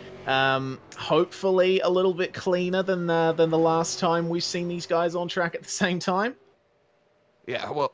Hopefully a little bit cleaner than the last time we've seen these guys on track at the same time. Yeah, well,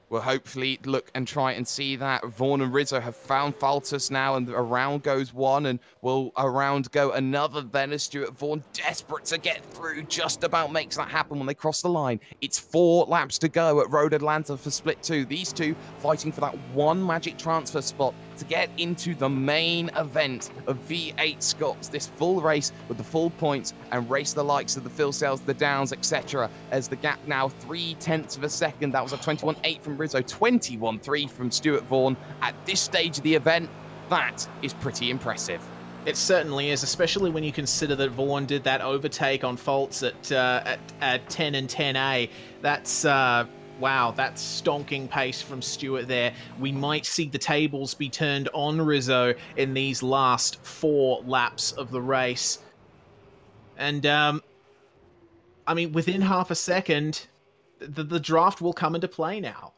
we'll hopefully look and try and see that. Vaughan and Rizzo have found Faltus now, and around goes one, and will around go another then as Stuart Vaughan, desperate to get through, just about makes that happen when they cross the line. It's 4 laps to go at Road Atlanta for Split 2. These two fighting for that one magic transfer spot to get into the main event of V8 Scops, this full race with the full points, and race the likes of the Phil Sales, the Downs, etc. As the gap now 0.3 of a second. That was a 21.8 from Rizzo, 21.3 from Stuart Vaughan. At this stage of the event, that is pretty impressive. It certainly is, especially when you consider that Vaughan did that overtake on faults at 10 and 10A. That's wow, that's stonking pace from Stuart there. We might see the tables be turned on Rizzo in these last 4 laps of the race. And I mean, within half a second, the draft will come into play now.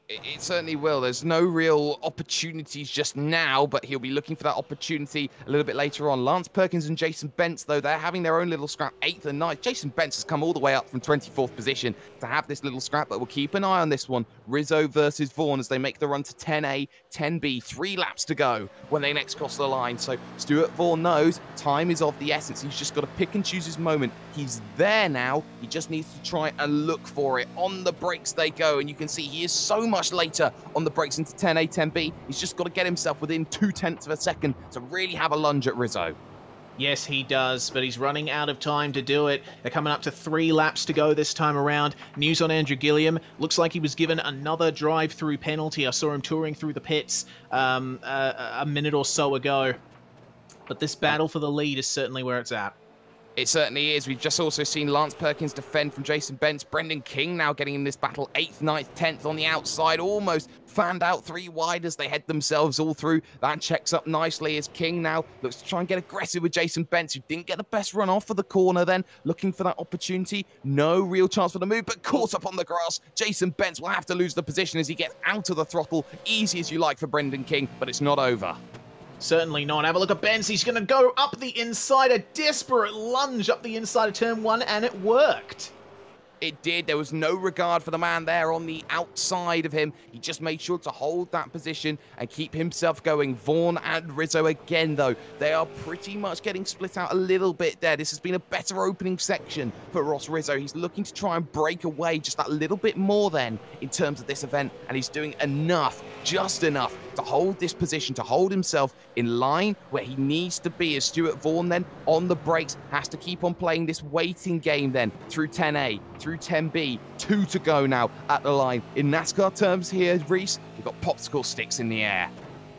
It certainly will. There's no real opportunities just now, but he'll be looking for that opportunity a little bit later on. Lance Perkins and Jason Bentz, though, they're having their own little scrap, 8th and 9th. Jason Bentz has come all the way up from 24th position to have this little scrap, but we'll keep an eye on this one. Rizzo versus Vaughan as they make the run to 10A, 10B, 3 laps to go when they next cross the line. So Stuart Vaughan knows time is of the essence. He's just got to pick and choose his moment. He's there now. He just needs to try and look for it. On the brakes they go, and you can see he is so much later on the brakes into 10A, 10B. He's just got to get himself within 0.2 of a second to really have a lunge at Rizzo. Yes, he does, but he's running out of time to do it. They're coming up to 3 laps to go this time around. News on Andrew Gilliam. Looks like he was given another drive-through penalty. I saw him touring through the pits a minute or so ago. But this battle for the lead is certainly where it's at. It certainly is. We've just also seen Lance Perkins defend from Jason Bentz. Brendan King now getting in this battle 8th, 9th, 10th on the outside. Almost fanned out 3 wide as they head themselves all through. That checks up nicely as King now looks to try and get aggressive with Jason Bentz, who didn't get the best run off of the corner then. Looking for that opportunity. No real chance for the move, but caught up on the grass. Jason Bentz will have to lose the position as he gets out of the throttle. Easy as you like for Brendan King, but it's not over. Certainly not. Have a look at Benz. He's going to go up the inside, a desperate lunge up the inside of turn 1, and it worked. It did. There was no regard for the man there on the outside of him. He just made sure to hold that position and keep himself going. Vaughn and Rizzo again, though. They are pretty much getting split out a little bit there. This has been a better opening section for Ross Rizzo. He's looking to try and break away just that little bit more then in terms of this event. And he's doing enough, just enough, to hold this position, to hold himself in line where he needs to be, as Stuart Vaughn then on the brakes has to keep on playing this waiting game then through 10A, through 10B, 2 to go now at the line. In NASCAR terms here, Reese, we've got popsicle sticks in the air.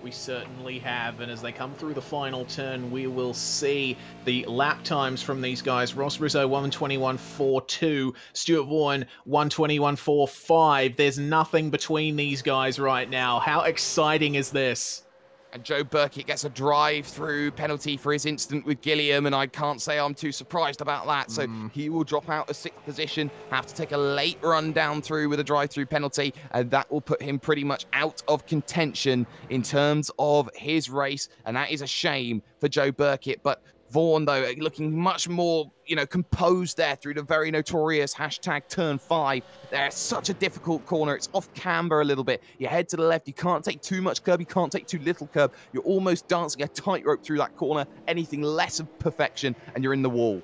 We certainly have, and as they come through the final turn, we will see the lap times from these guys. Ross Rizzo, 1:21.42. Stuart Vaughn, 1:21.45. There's nothing between these guys right now. How exciting is this? And Joe Burkett gets a drive-through penalty for his incident with Gilliam, and I can't say I'm too surprised about that. So he will drop out of 6th position, have to take a late run down through with a drive-through penalty, and that will put him pretty much out of contention in terms of his race, and that is a shame for Joe Burkett. But Vaughn, though, looking much more, composed there through the very notorious hashtag turn 5. There's such a difficult corner. It's off camber a little bit. You head to the left. You can't take too much curb. You can't take too little curb. You're almost dancing a tightrope through that corner. Anything less of perfection, and you're in the wall.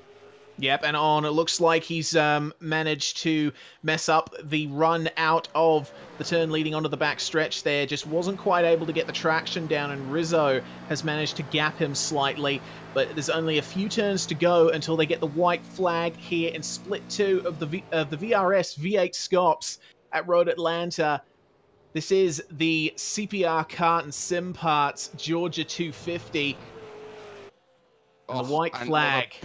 Yep, and on, it looks like he's managed to mess up the run out of the turn leading onto the back stretch there. Just wasn't quite able to get the traction down, and Rizzo has managed to gap him slightly. But there's only a few turns to go until they get the white flag here in split 2 of the VRS V8SCOPS at Road Atlanta. This is the CPR Kart and Sim Parts Georgia 250. And the white flag.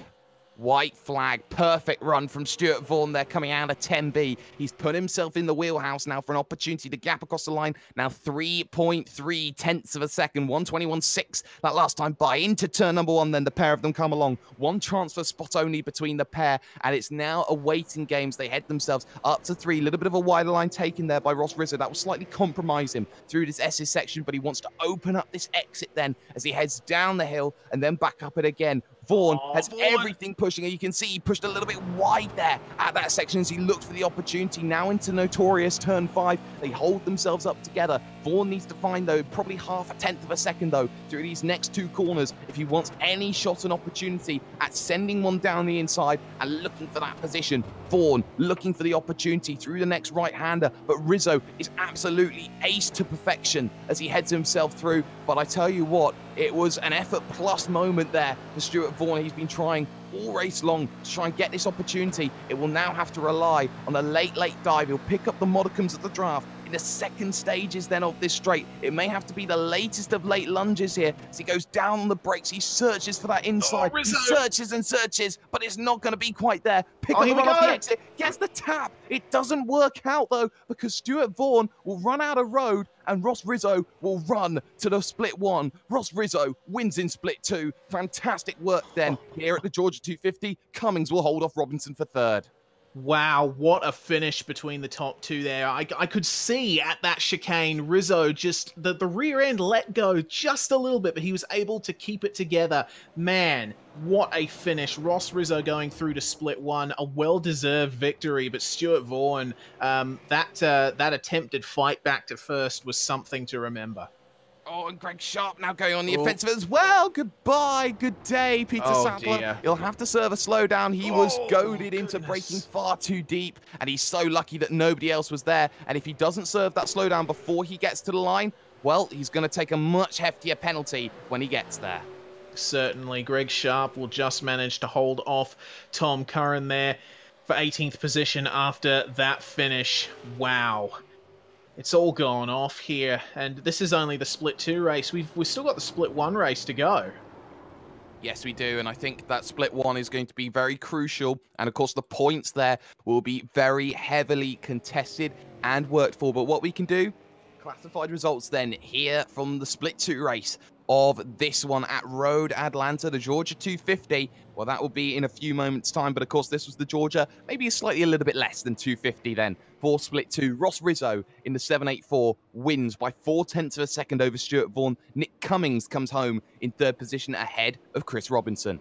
White flag, perfect run from Stuart Vaughn there coming out of 10B. He's put himself in the wheelhouse now for an opportunity to gap across the line. Now 3.3 tenths of a second, 1:21.6 that last time by into turn number 1. Then the pair of them come along. One transfer spot only between the pair, and it's now a waiting game as they head themselves up to 3. A little bit of a wider line taken there by Ross Rizzo. That will slightly compromise him through this S's section, but he wants to open up this exit then as he heads down the hill and then back up it again. Vaughn has everything pushing, and you can see he pushed a little bit wide there at that section as he looked for the opportunity. Now into notorious turn 5. They hold themselves up together. Vaughn needs to find, though, probably half a tenth of a second, though, through these next 2 corners if he wants any shot and opportunity at sending one down the inside and looking for that position. Vaughn looking for the opportunity through the next right-hander, but Rizzo is absolutely ace to perfection as he heads himself through. But I tell you what, it was an effort plus moment there for Stuart Vaughn. He's been trying all race long to try and get this opportunity. It will now have to rely on a late dive. He'll pick up the modicums of the draft in the second stages then of this straight. It may have to be the latest of late lunges here as he goes down on the brakes. He searches for that inside. He searches and searches, but it's not going to be quite there. Pick up the one off the exit. Gets the tap. It doesn't work out, though, because Stuart Vaughn will run out of road and Ross Rizzo will run to the split 1. Ross Rizzo wins in split 2. Fantastic work then here at the Georgia 250. Cummings will hold off Robinson for 3rd. Wow, what a finish between the top 2 there. I could see at that chicane, Rizzo just, the rear end let go just a little bit, but he was able to keep it together. Man, what a finish. Ross Rizzo going through to split 1, a well-deserved victory, but Stuart Vaughn, that attempted fight back to first was something to remember. Oh, and Greg Sharp now going on the offensive as well. Goodbye. Good day, Peter Sattler. Dear. He'll have to serve a slowdown. He was goaded into braking far too deep, and he's so lucky that nobody else was there. And if he doesn't serve that slowdown before he gets to the line, well, he's going to take a much heftier penalty when he gets there. Certainly, Greg Sharp will just manage to hold off Tom Curran there for 18th position after that finish. Wow. It's all gone off here, and this is only the split 2 race. We've still got the split 1 race to go. Yes, we do, and I think that split 1 is going to be very crucial, and of course the points there will be very heavily contested and worked for. But what we can do, classified results then here from the split 2 race of this one at Road Atlanta, the Georgia 250. Well, that will be in a few moments' time, but of course this was the Georgia, maybe slightly a little bit less than 250 then. For split 2, Ross Rizzo in the 784 wins by 0.4 of a second over Stuart Vaughn. Nick Cummings comes home in 3rd position ahead of Chris Robinson.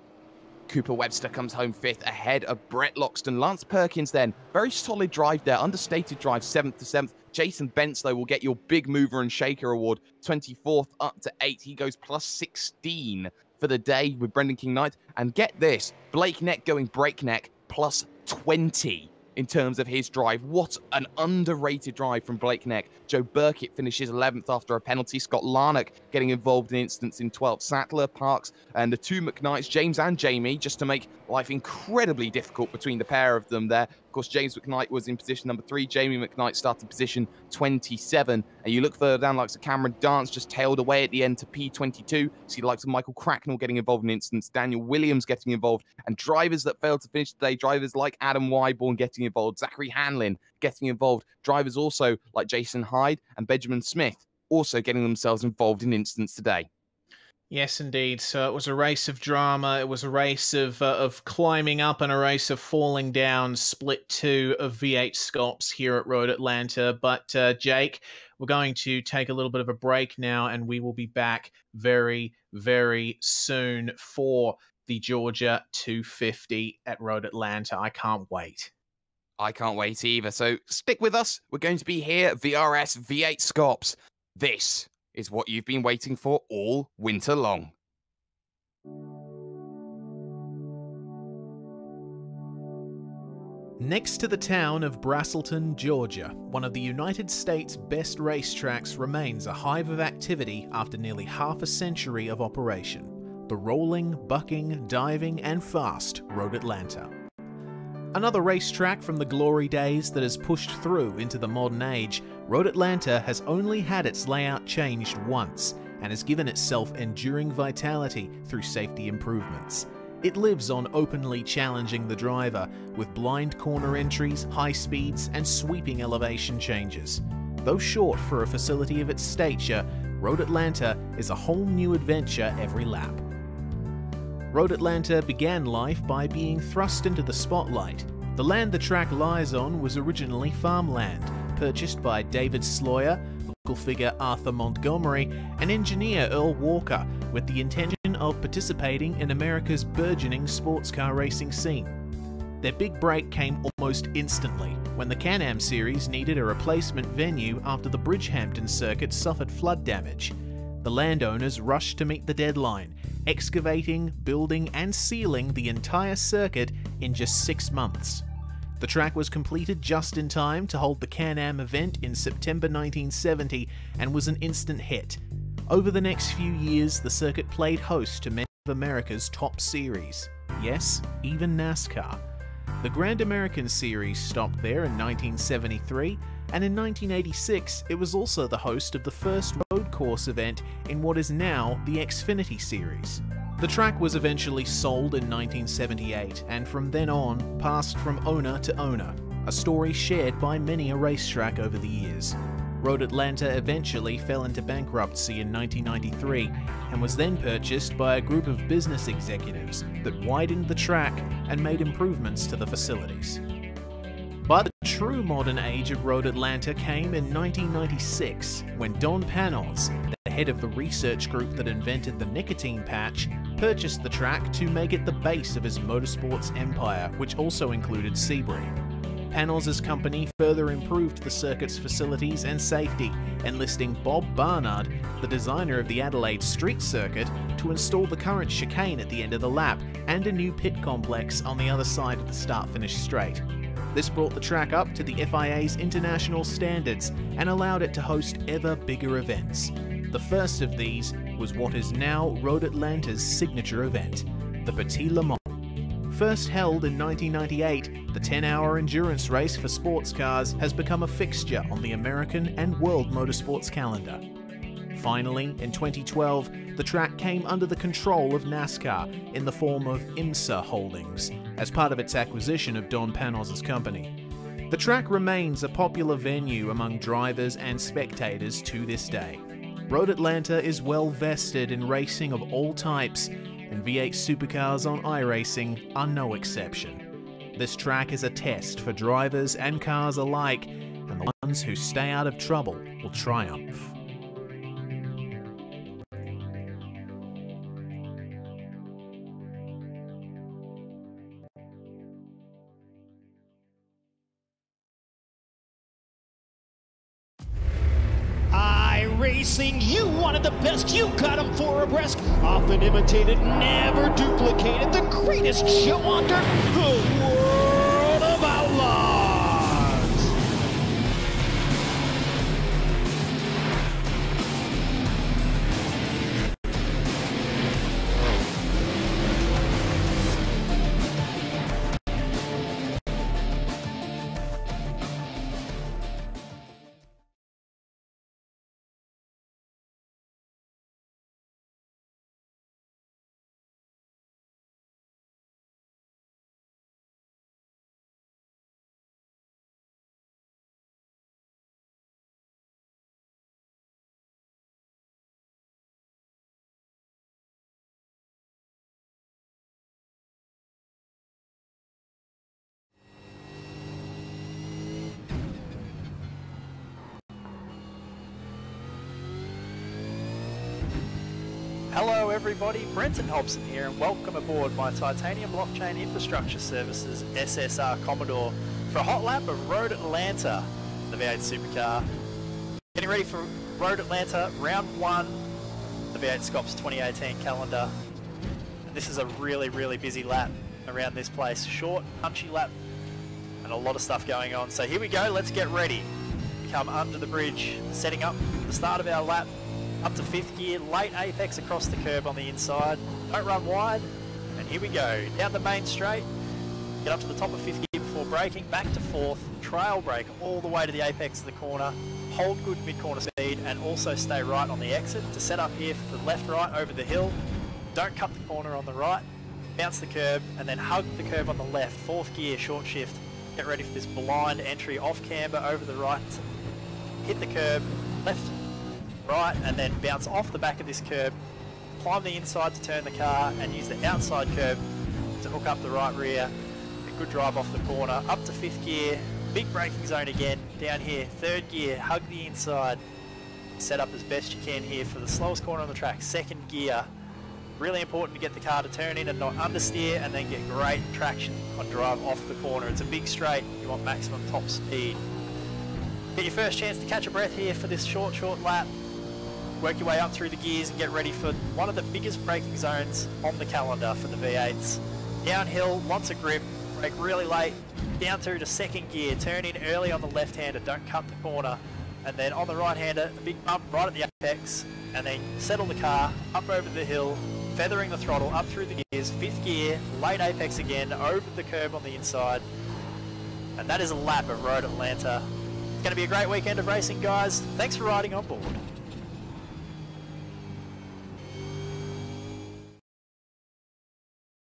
Cooper Webster comes home 5th ahead of Brett Loxton. Lance Perkins then, very solid drive there, understated drive, 7th to 7th. Jason Bentz, though, will get your big mover and shaker award, 24th up to 8th. He goes plus 16 for the day with Brendan King Knight. And get this, Blake Neck going breakneck, plus 20 in terms of his drive. What an underrated drive from Blake Neck. Joe Burkitt finishes 11th after a penalty. Scott Larnock getting involved in instance in 12th. Sattler, Parks, and the two McKnights, James and Jamie, just to make life incredibly difficult between the pair of them there. Of course, James McKnight was in position number 3. Jamie McKnight started position 27. And you look further down, likes of Cameron Dance just tailed away at the end to P22. See the likes of Michael Cracknell getting involved in instance, Daniel Williams getting involved, and drivers that failed to finish today, drivers like Adam Wyborn getting involved, Zachary Hanlin getting involved, drivers also like Jason Hyde and Benjamin Smith also getting themselves involved in instance today. Yes, indeed. So it was a race of drama. It was a race of climbing up and a race of falling down, split 2 of V8SCOPS here at Road Atlanta. But Jake, we're going to take a little bit of a break now, and we will be back very, very soon for the Georgia 250 at Road Atlanta. I can't wait. I can't wait either. So stick with us. We're going to be here at VRS V8SCOPS. This is what you've been waiting for all winter long. Next to the town of Braselton, Georgia, one of the United States' best racetracks remains a hive of activity after nearly half a century of operation. The rolling, bucking, diving, and fast Road Atlanta. Another racetrack from the glory days that has pushed through into the modern age, Road Atlanta has only had its layout changed once and has given itself enduring vitality through safety improvements. It lives on openly challenging the driver with blind corner entries, high speeds, and sweeping elevation changes. Though short for a facility of its stature, Road Atlanta is a whole new adventure every lap. Road Atlanta began life by being thrust into the spotlight. The land the track lies on was originally farmland, purchased by David Sloyer, local figure Arthur Montgomery, and engineer Earl Walker, with the intention of participating in America's burgeoning sports car racing scene. Their big break came almost instantly, when the Can-Am Series needed a replacement venue after the Bridgehampton circuit suffered flood damage. The landowners rushed to meet the deadline, excavating, building, and sealing the entire circuit in just 6 months. The track was completed just in time to hold the Can-Am event in September 1970 and was an instant hit. Over the next few years, the circuit played host to many of America's top series. Yes, even NASCAR. The Grand American Series stopped there in 1973, and in 1986 it was also the host of the first road course event in what is now the Xfinity Series. The track was eventually sold in 1978, and from then on passed from owner to owner, a story shared by many a racetrack over the years. Road Atlanta eventually fell into bankruptcy in 1993 and was then purchased by a group of business executives that widened the track and made improvements to the facilities. But the true modern age of Road Atlanta came in 1996 when Don Panos, the head of the research group that invented the nicotine patch, purchased the track to make it the base of his motorsports empire, which also included Sebring. Panos' company further improved the circuit's facilities and safety, enlisting Bob Barnard, the designer of the Adelaide Street Circuit, to install the current chicane at the end of the lap and a new pit complex on the other side of the start-finish straight. This brought the track up to the FIA's international standards and allowed it to host ever bigger events. The first of these was what is now Road Atlanta's signature event, the Petit Le Mans. First held in 1998, the 10-hour endurance race for sports cars has become a fixture on the American and world motorsports calendar. Finally, in 2012, the track came under the control of NASCAR in the form of IMSA Holdings, as part of its acquisition of Don Panos' company. The track remains a popular venue among drivers and spectators to this day. Road Atlanta is well vested in racing of all types, and V8 supercars on iRacing are no exception. This track is a test for drivers and cars alike, and the ones who stay out of trouble will triumph. Racing, you wanted the best, you got them for abreast. Often imitated, never duplicated. The greatest show on dirt, the World of Outlaws. Hello everybody, Brenton Hobson here and welcome aboard my Titanium Blockchain Infrastructure Services SSR Commodore for a hot lap of Road Atlanta, the V8 Supercar. Getting ready for Road Atlanta Round 1, the V8SCOPS 2018 calendar. And this is a really busy lap around this place. Short, punchy lap and a lot of stuff going on. So here we go, let's get ready. We come under the bridge, setting up the start of our lap. Up to 5th gear, late apex across the curb on the inside. Don't run wide. And here we go. Down the main straight. Get up to the top of 5th gear before braking. Back to 4th. Trail brake all the way to the apex of the corner. Hold good mid-corner speed and also stay right on the exit to set up here for the left-right over the hill. Don't cut the corner on the right. Bounce the curb and then hug the curb on the left. 4th gear, short shift. Get ready for this blind entry off camber over the right. Hit the curb, left, right, and then bounce off the back of this curb, climb the inside to turn the car and use the outside curb to hook up the right rear. A good drive off the corner, up to 5th gear, big braking zone again, down here, 3rd gear, hug the inside, set up as best you can here for the slowest corner on the track, 2nd gear. Really important to get the car to turn in and not understeer and then get great traction on drive off the corner. It's a big straight, you want maximum top speed. Get your first chance to catch a breath here for this short lap. Work your way up through the gears and get ready for one of the biggest braking zones on the calendar for the V8s. Downhill, lots of grip, brake really late, down through to 2nd gear, turn in early on the left-hander, don't cut the corner, and then on the right-hander, a big bump right at the apex, and then settle the car, up over the hill, feathering the throttle, up through the gears, 5th gear, late apex again, over the curb on the inside, and that is a lap of Road Atlanta. It's going to be a great weekend of racing, guys. Thanks for riding on board.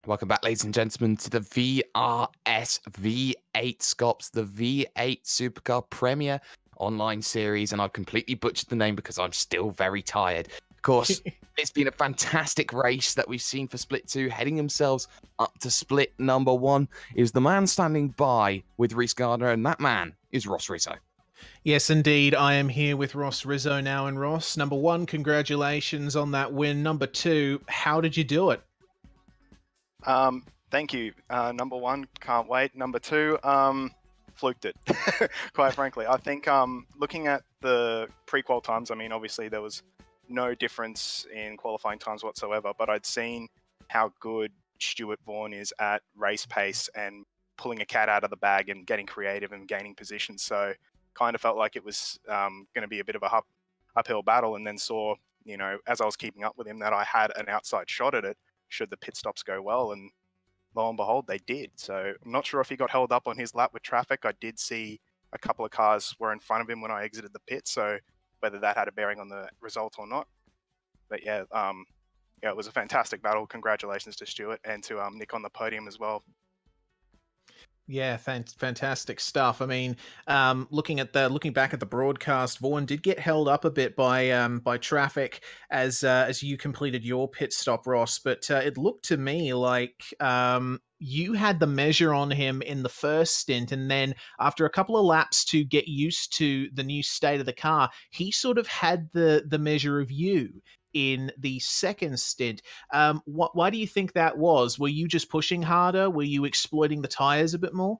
Welcome back, ladies and gentlemen, to the VRS V8 SCOPS, the V8 Supercar Premier online series. And I've completely butchered the name because I'm still very tired. Of course, it's been a fantastic race that we've seen for Split 2. Heading themselves up to Split number 1 is the man standing by with Reese Gardner, and that man is Ross Rizzo. Yes, indeed. I am here with Ross Rizzo now. And Ross, number 1, congratulations on that win. Number 2, how did you do it? Thank you. Number 1, can't wait. Number 2, fluked it, quite frankly. I think looking at the pre-qual times, I mean, obviously there was no difference in qualifying times whatsoever, but I'd seen how good Stuart Vaughan is at race pace and pulling a cat out of the bag and getting creative and gaining position. So kind of felt like it was going to be a bit of a uphill battle, and then saw, you know, as I was keeping up with him, that I had an outside shot at it should the pit stops go well, and lo and behold, they did. So I'm not sure if he got held up on his lap with traffic. I did see a couple of cars were in front of him when I exited the pit, so whether that had a bearing on the result or not. But yeah, it was a fantastic battle. Congratulations to Stuart and to Nick on the podium as well. Yeah, fantastic stuff. I mean, looking back at the broadcast, Vaughan did get held up a bit by traffic as you completed your pit stop, Ross. But it looked to me like you had the measure on him in the first stint, and then after a couple of laps to get used to the new state of the car, he sort of had the measure of you in the second stint. Why do you think that was? Were you just pushing harder? Were you exploiting the tires a bit more?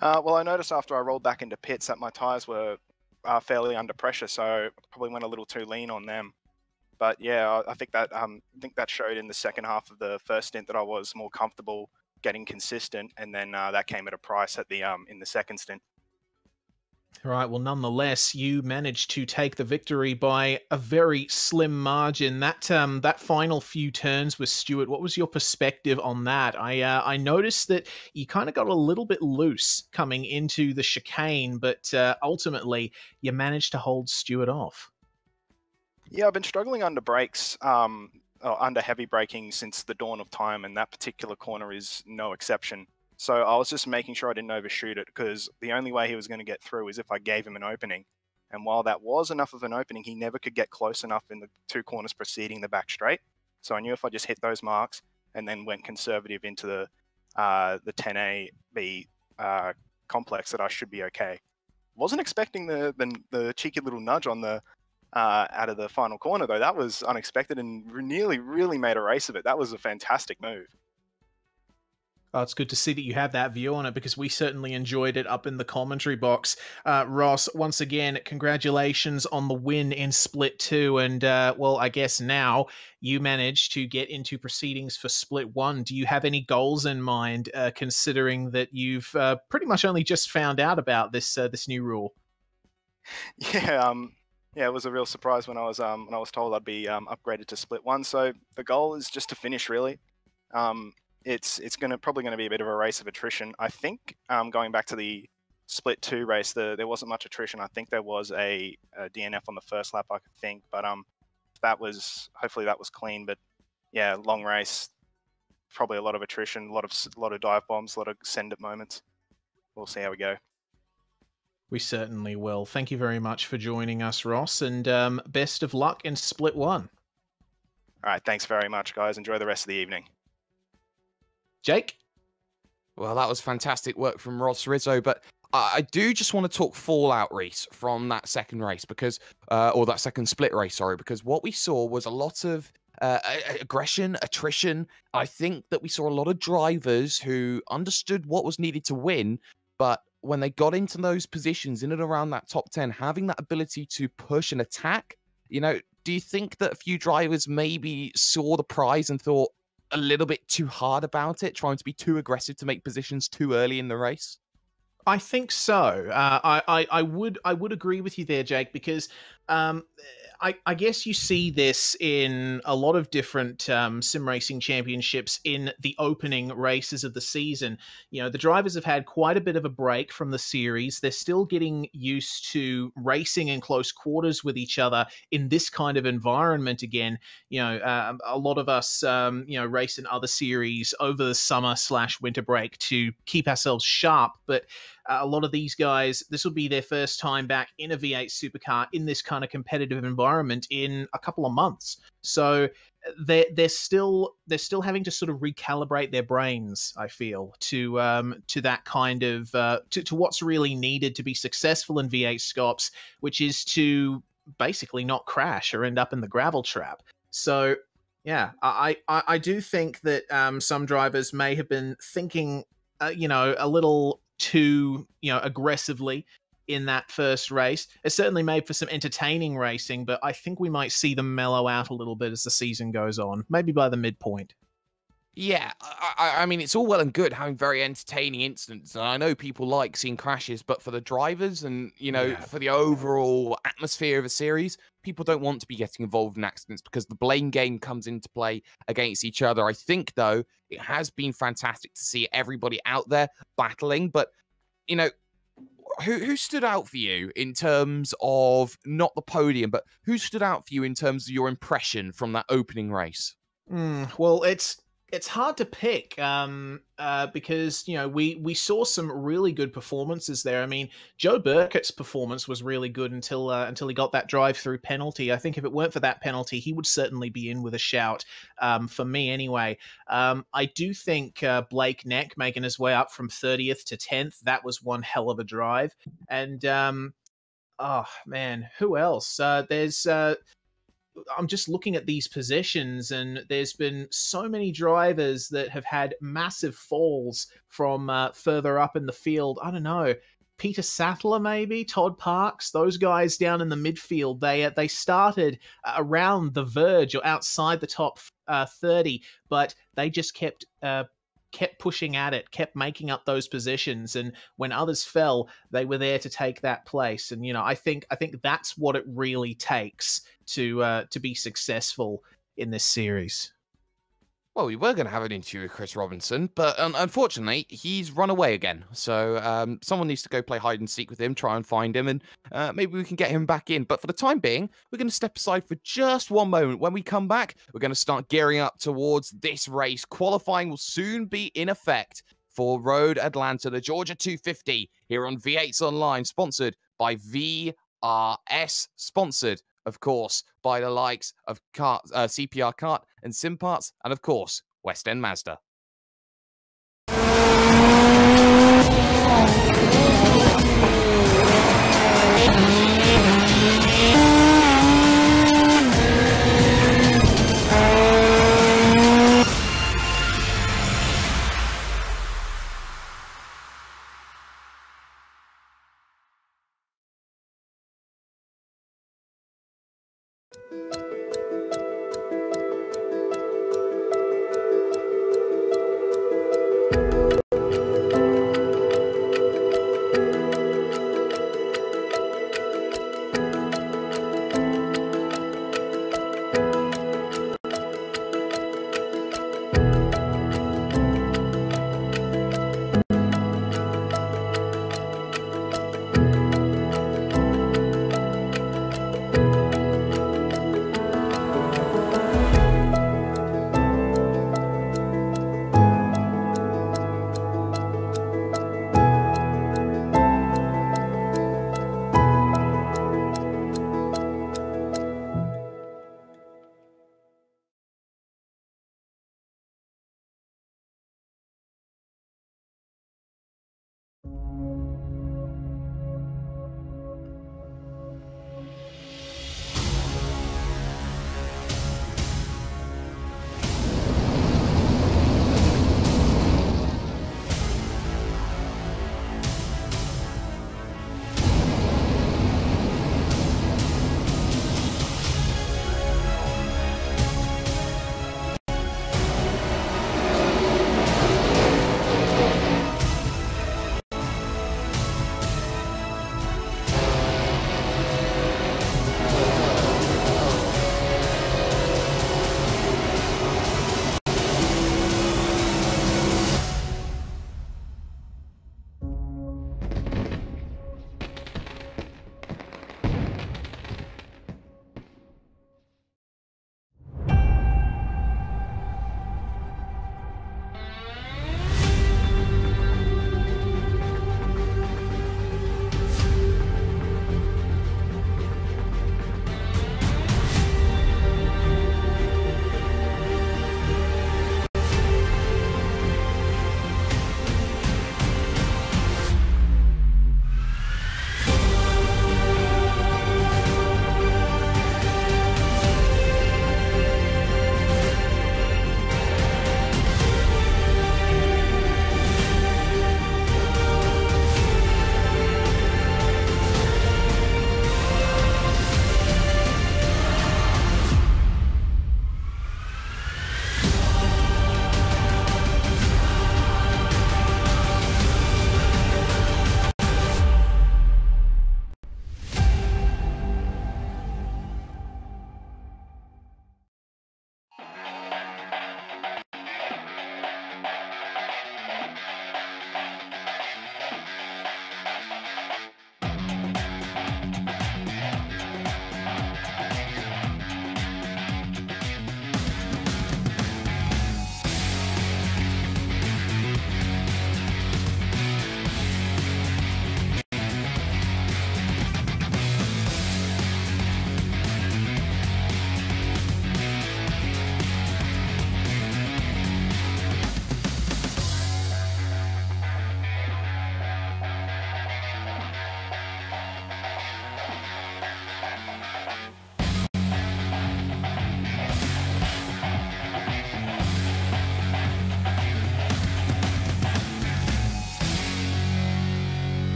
Well, I noticed after I rolled back into pits that my tires were fairly under pressure, so probably went a little too lean on them. But yeah, I think that showed in the second half of the first stint that I was more comfortable getting consistent, and then that came at a price at the in the second stint. Right, well, nonetheless, you managed to take the victory by a very slim margin. That final few turns with Stewart, what was your perspective on that? I noticed that you kind of got a little bit loose coming into the chicane, but ultimately you managed to hold Stewart off. Yeah, I've been struggling under brakes, or under heavy braking since the dawn of time, and that particular corner is no exception. So I was just making sure I didn't overshoot it, because the only way he was going to get through is if I gave him an opening. And while that was enough of an opening, he never could get close enough in the two corners preceding the back straight. So I knew if I just hit those marks and then went conservative into the 10A-B complex, that I should be okay. Wasn't expecting the cheeky little nudge on the out of the final corner, though. That was unexpected and nearly really made a race of it. That was a fantastic move. Oh, it's good to see that you have that view on it, because we certainly enjoyed it up in the commentary box. Ross, once again, congratulations on the win in Split 2. And, well, I guess now you managed to get into proceedings for Split 1. Do you have any goals in mind, considering that you've pretty much only just found out about this new rule? Yeah, yeah, it was a real surprise when I was told I'd be upgraded to Split 1. So the goal is just to finish, really. It's probably gonna be a bit of a race of attrition. I think going back to the Split 2 race, there wasn't much attrition. I think there was a DNF on the first lap, I think, but hopefully that was clean. But yeah, long race, probably a lot of attrition, a lot of dive bombs, a lot of send it moments. We'll see how we go. We certainly will. Thank you very much for joining us, Ross, and best of luck in Split 1. All right, thanks very much, guys. Enjoy the rest of the evening. Jake? Well, that was fantastic work from Ross Rizzo, but I do just want to talk fallout, Reese, from that second race, because, or that second split race, sorry, because what we saw was a lot of aggression, attrition. I think that we saw a lot of drivers who understood what was needed to win, but when they got into those positions in and around that top 10, having that ability to push and attack, do you think that a few drivers maybe saw the prize and thought a little bit too hard about it, trying to be too aggressive to make positions too early in the race? I think so. I would agree with you there, Jake, because I guess you see this in a lot of different sim racing championships in the opening races of the season. The drivers have had quite a bit of a break from the series. They're still getting used to racing in close quarters with each other in this kind of environment again. A lot of us, race in other series over the summer/winter break to keep ourselves sharp, but a lot of these guys, this will be their first time back in a V8 supercar in this kind of competitive environment in a couple of months. So they're still having to sort of recalibrate their brains, I feel, to that kind of to what's really needed to be successful in V8 SCOPS, which is to basically not crash or end up in the gravel trap. So yeah, I do think that some drivers may have been thinking, a little too, aggressively in that first race. It certainly made for some entertaining racing, but I think we might see them mellow out a little bit as the season goes on, maybe by the midpoint. Yeah, I mean, it's all well and good having very entertaining incidents, and I know people like seeing crashes, but for the drivers and, for the overall atmosphere of a series, people don't want to be getting involved in accidents because the blame game comes into play against each other. I think, though, it has been fantastic to see everybody out there battling, but, who stood out for you in terms of, not the podium, but who stood out for you in terms of your impression from that opening race? Well, it's hard to pick because, we saw some really good performances there. I mean, Joe Burkett's performance was really good until he got that drive-through penalty. I think if it weren't for that penalty, he would certainly be in with a shout, for me anyway. I do think Blake Neck making his way up from 30th to 10th, that was one hell of a drive. And, oh, man, who else? I'm just looking at these positions, and there's been so many drivers that have had massive falls from further up in the field. I don't know. Peter Sattler, maybe Todd Parks, those guys down in the midfield. They started around the verge or outside the top 30, but they just kept pushing at it, kept making up those positions, and when others fell, they were there to take that place. And I think that's what it really takes to be successful in this series. Well, we were going to have an interview with Chris Robinson, but unfortunately, he's run away again. So someone needs to go play hide and seek with him, try and find him, and maybe we can get him back in. But for the time being, we're going to step aside for just one moment. When we come back, we're going to start gearing up towards this race. Qualifying will soon be in effect for Road Atlanta, the Georgia 250, here on V8's Online, sponsored by VRS, sponsored, of course, by the likes of CPR Kart and SimParts, and of course, West End Mazda.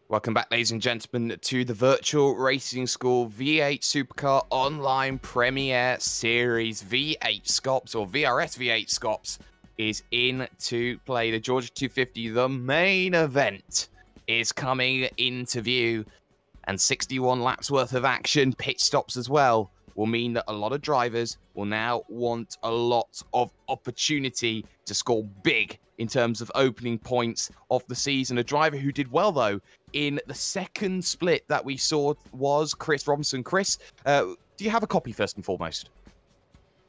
Welcome back, ladies and gentlemen, to the Virtual Racing School V8 Supercar Online Premier Series. V8 SCOPS, or VRS V8 SCOPS, is in to play. The Georgia 250, the main event, is coming into view. And 61 laps worth of action, pit stops as well, will mean that a lot of drivers will now want a lot of opportunity to score big in terms of opening points of the season. A driver who did well, though, in the second split that we saw was Chris Robinson. Chris, do you have a copy first and foremost?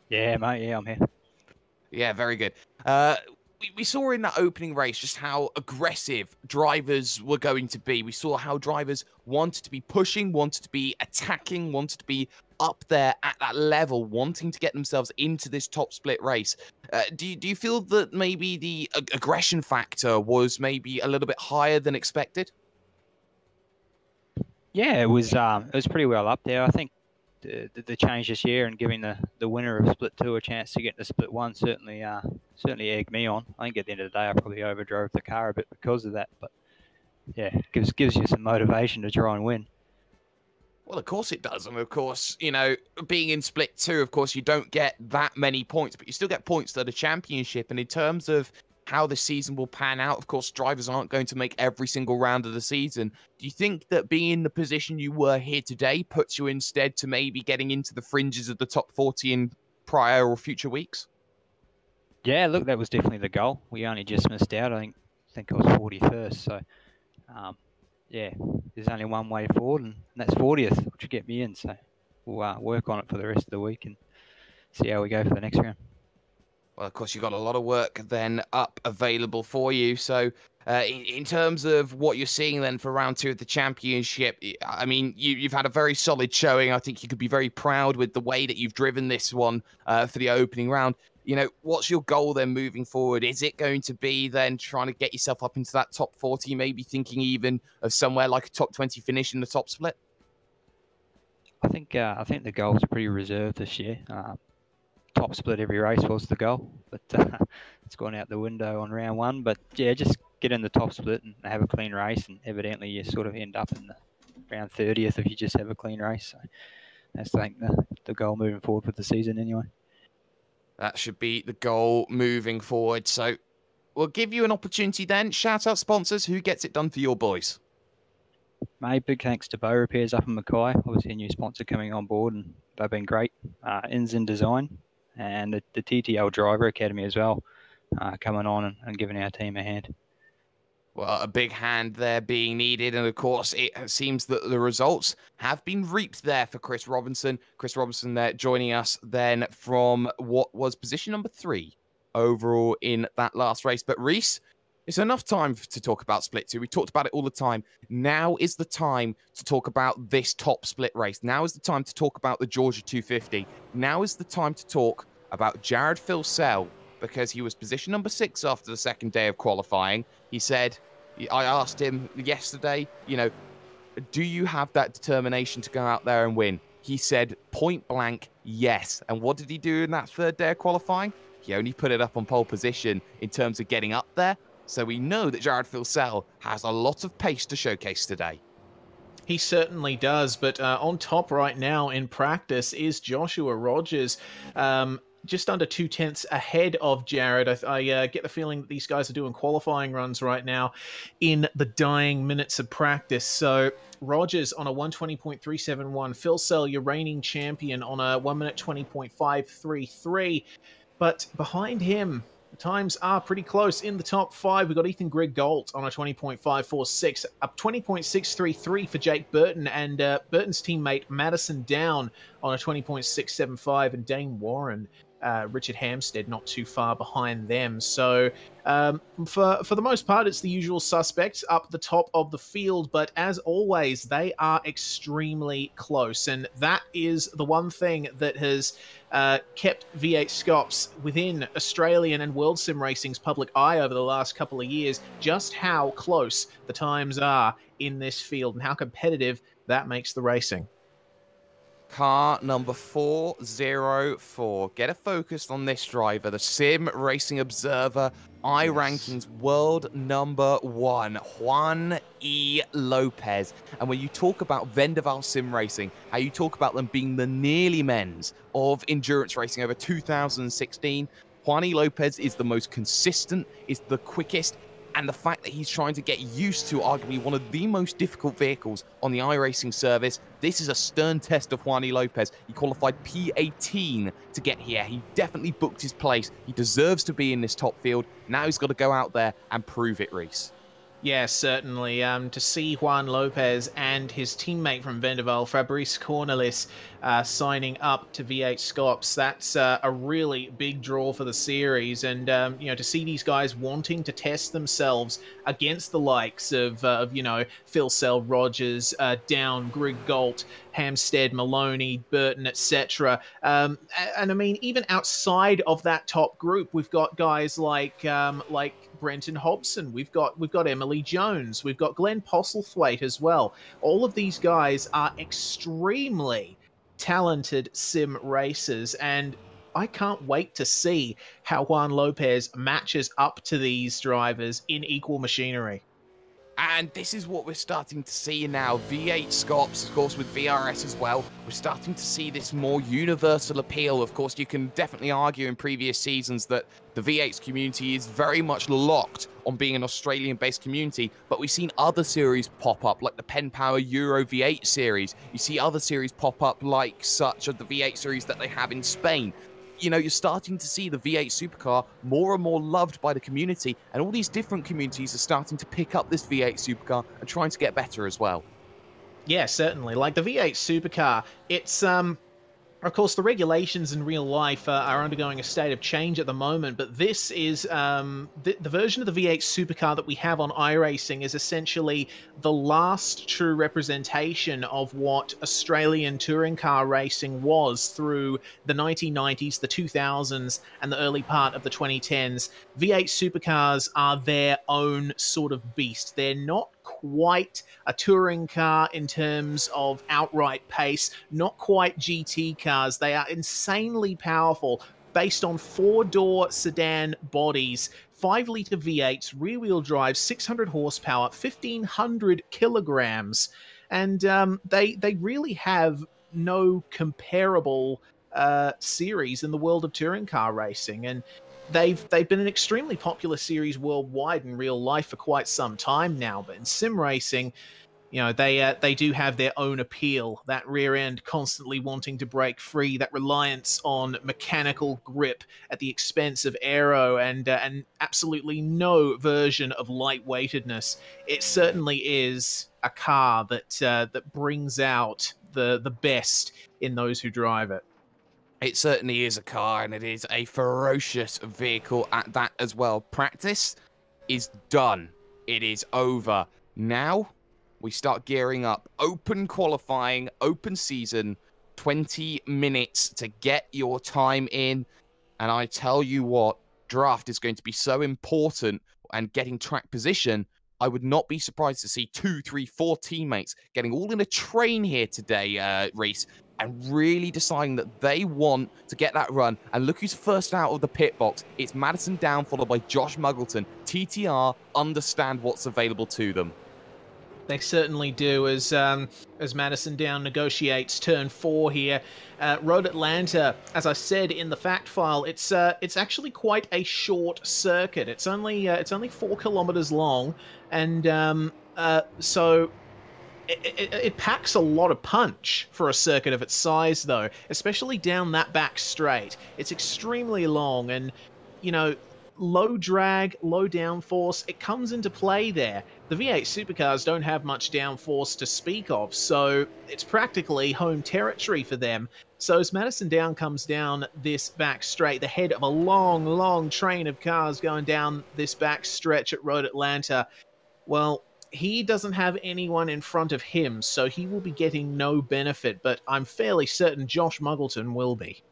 Yeah, mate. Yeah, I'm here. Yeah, very good. We saw in that opening race just how aggressive drivers were going to be. We saw how drivers wanted to be pushing, wanted to be attacking, wanted to be up there at that level, wanting to get themselves into this top split race. Do you feel that maybe the aggression factor was maybe a little bit higher than expected? Yeah, it was pretty well up there. I think the change this year and giving the winner of Split 2 a chance to get into Split 1 certainly egged me on. I think at the end of the day I probably overdrove the car a bit because of that, but yeah, it gives you some motivation to try and win. Well, of course it does. And of course, you know, being in Split 2, of course, you don't get that many points, but you still get points to the championship. And in terms of how the season will pan out, of course, drivers aren't going to make every single round of the season. Do you think that being in the position you were here today puts you instead to maybe getting into the fringes of the top 40 in prior or future weeks? Yeah, look, that was definitely the goal. We only just missed out. I think I was 41st. So, yeah, there's only one way forward, and that's 40th, which will get me in. So we'll work on it for the rest of the week and see how we go for the next round. Well, of course, you've got a lot of work then up available for you. So in terms of what you're seeing then for round 2 of the championship, I mean, you've had a very solid showing. I think you could be very proud with the way that you've driven this one for the opening round. You know, what's your goal then moving forward? Is it going to be then trying to get yourself up into that top 40, maybe thinking even of somewhere like a top 20 finish in the top split? I think the goals are pretty reserved this year. Top split every race was the goal, but it's gone out the window on round 1. But yeah, just get in the top split and have a clean race, and evidently you sort of end up in the round 30th if you just have a clean race. So that's, I think, the goal moving forward for the season anyway. That should be the goal moving forward. So we'll give you an opportunity then. Shout out sponsors. Who gets it done for your boys? Mate, big thanks to Bow Repairs up in Mackay. Obviously a new sponsor coming on board, and they've been great. Ins in Design and the TTL Driver Academy as well, coming on and giving our team a hand. Well, a big hand there being needed. And, of course, it seems that the results have been reaped there for Chris Robinson. Chris Robinson there joining us then from what was position number 3 overall in that last race. But, Reese, it's enough time to talk about Split 2. We talked about it all the time. Now is the time to talk about this top split race. Now is the time to talk about the Georgia 250. Now is the time to talk about Jared Filsell, because he was position number 6 after the second day of qualifying. He said, I asked him yesterday, you know, do you have that determination to go out there and win? He said point blank, yes. And what did he do in that third day of qualifying? He only put it up on pole position in terms of getting up there. So we know that Jared Filsell has a lot of pace to showcase today. He certainly does, but on top right now in practice is Joshua Rogers. Just under 2/10 ahead of Jared. I get the feeling that these guys are doing qualifying runs right now in the dying minutes of practice. So Rogers on a 1:20.371. Filsell, your reigning champion, on a 1 minute 20.533. But behind him, the times are pretty close. In the top 5, we've got Ethan Grigg-Gault on a 20.546, up 20.633 for Jake Burton, and Burton's teammate Madison Down on a 20.675, and Dane Warren, Richard Hampstead, not too far behind them. So for the most part, it's the usual suspects up the top of the field, but as always, they are extremely close, and that is the one thing that has kept V8 SCOPS within Australian and World Sim Racing's public eye over the last couple of years, just how close the times are in this field and how competitive that makes the racing. Car number 404. Get a focus on this driver, the Sim Racing Observer, iRankings world number 1, Juan E. Lopez. And when you talk about Vendaval Sim Racing, how you talk about them being the nearly men's of endurance racing over 2016, Juan E. Lopez is the most consistent, is the quickest, and the fact that he's trying to get used to arguably one of the most difficult vehicles on the iRacing service. This is a stern test of Juan E. Lopez. He qualified P18 to get here. He definitely booked his place. He deserves to be in this top field. Now he's got to go out there and prove it, Reese. Yeah, certainly. To see Juan Lopez and his teammate from Vendaval, Fabrice Cornelis, signing up to V8SCOPS, that's a really big draw for the series. And, you know, to see these guys wanting to test themselves against the likes of you know, Phil Sell, Rogers, Down, Greg Galt, Hampstead, Maloney, Burton, etc. And I mean, even outside of that top group, we've got guys like Brenton Hobson, we've got Emily Jones, we've got Glenn Postlethwaite as well. All of these guys are extremely talented sim racers, and I can't wait to see how Juan Lopez matches up to these drivers in equal machinery. And this is what we're starting to see now. V8SCOPS, of course, with VRS as well. We're starting to see this more universal appeal. Of course, you can definitely argue in previous seasons that the V8s community is very much locked on being an Australian-based community, but we've seen other series pop up, like the Pen Power Euro V8 series. You see other series pop up, like such of the V8 series that they have in Spain. You know, you're starting to see the V8 supercar more and more loved by the community, and all these different communities are starting to pick up this V8 supercar and trying to get better as well. Yeah, certainly. Like the V8 supercar, it's of course, the regulations in real life are undergoing a state of change at the moment, but this is the version of the V8 supercar that we have on iRacing is essentially the last true representation of what Australian touring car racing was through the 1990s, the 2000s, and the early part of the 2010s. V8 supercars are their own sort of beast. They're not quite a touring car in terms of outright pace, not quite GT cars. They are insanely powerful, based on 4-door sedan bodies, 5-litre V8s, rear-wheel drive, 600 horsepower, 1,500 kilograms, and they really have no comparable series in the world of touring car racing. And they've been an extremely popular series worldwide in real life for quite some time now, but in sim racing, you know, they do have their own appeal. That rear end constantly wanting to break free, that reliance on mechanical grip at the expense of aero, and absolutely no version of lightweightedness. It certainly is a car that brings out the best in those who drive it. It certainly is a car, and it is a ferocious vehicle at that as well. Practice is done. It is over. Now, we start gearing up. Open qualifying, open season, 20 minutes to get your time in. And I tell you what, draft is going to be so important, and getting track position. I would not be surprised to see 2, 3, 4 teammates getting all in a train here today, Reese, and really deciding that they want to get that run. And look who's first out of the pit box. It's Madison Down, followed by Josh Muggleton. TTR understand what's available to them. They certainly do, as Madison Down negotiates turn 4 here. Road Atlanta, as I said in the fact file, it's actually quite a short circuit. It's only 4 kilometers long, and so it packs a lot of punch for a circuit of its size, though, especially down that back straight. It's extremely long, and, you know, low drag, low downforce, it comes into play there. The V8 supercars don't have much downforce to speak of, so it's practically home territory for them. So as Madison Down comes down this back straight, the head of a long, long train of cars going down this back stretch at Road Atlanta, well, he doesn't have anyone in front of him, so he will be getting no benefit, but I'm fairly certain Josh Muggleton will be.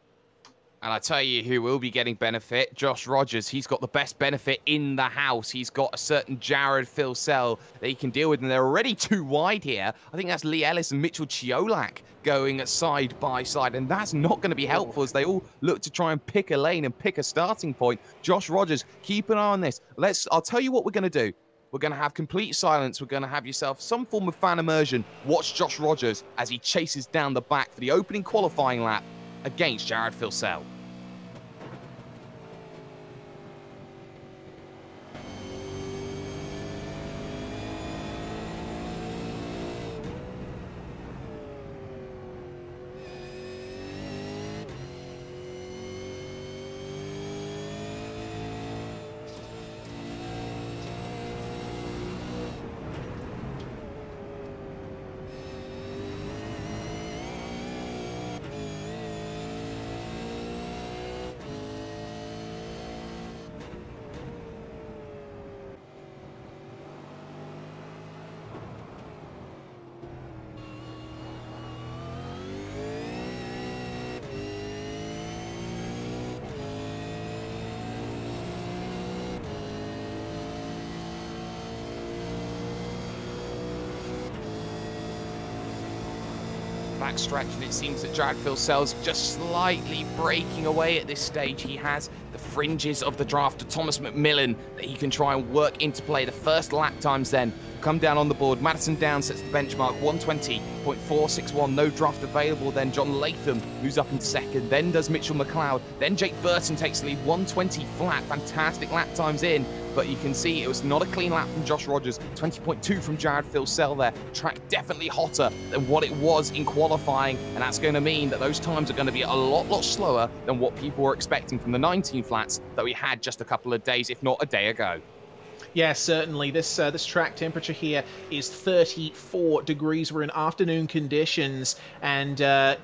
And I tell you who will be getting benefit, Josh Rogers. He's got the best benefit in the house. He's got a certain Jared Filsell that he can deal with, and they're already too wide here. I think that's Lee Ellis and Mitchell Chiolak going side by side, and that's not going to be helpful as they all look to try and pick a lane and pick a starting point. Josh Rogers, keep an eye on this. I'll tell you what we're going to do. We're going to have complete silence. We're going to have yourself some form of fan immersion. Watch Josh Rogers as he chases down the back for the opening qualifying lap against Jared Filsell. Backstretch, and it seems that Jared Filsell's just slightly breaking away at this stage. He has the fringes of the draft to Thomas McMillan that he can try and work into play. The first lap times then come down on the board. Madison Downs sets the benchmark, 120.461. No draft available. Then John Latham moves up in second. Then does Mitchell McLeod. Then Jake Burton takes the lead, 120 flat. Fantastic lap times in. But you can see it was not a clean lap from Josh Rogers. 20.2 from Jared Filsell there. Track definitely hotter than what it was in qualifying, and that's going to mean that those times are going to be a lot slower than what people were expecting from the 19 flats that we had just a couple of days, if not a day ago. Yeah, certainly. This track temperature here is 34 degrees. We're in afternoon conditions and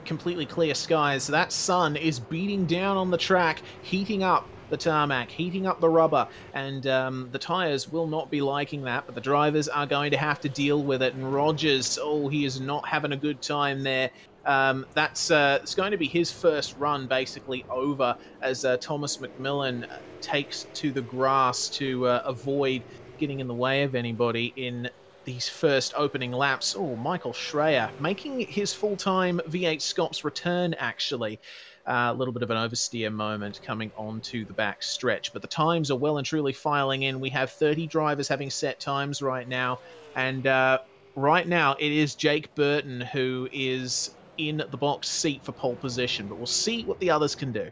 completely clear skies. So that sun is beating down on the track, heating up the tarmac, heating up the rubber, and the tires will not be liking that, but the drivers are going to have to deal with it. And Rogers, oh, he is not having a good time there. It's going to be his first run basically over as Thomas McMillan takes to the grass to avoid getting in the way of anybody in these first opening laps. Oh, Michael Schreier making his full-time V8 SCOPS return, actually. A little bit of an oversteer moment coming onto the back stretch, but the times are well and truly filing in. We have 30 drivers having set times right now, and right now it is Jake Burton who is in the box seat for pole position, but we'll see what the others can do.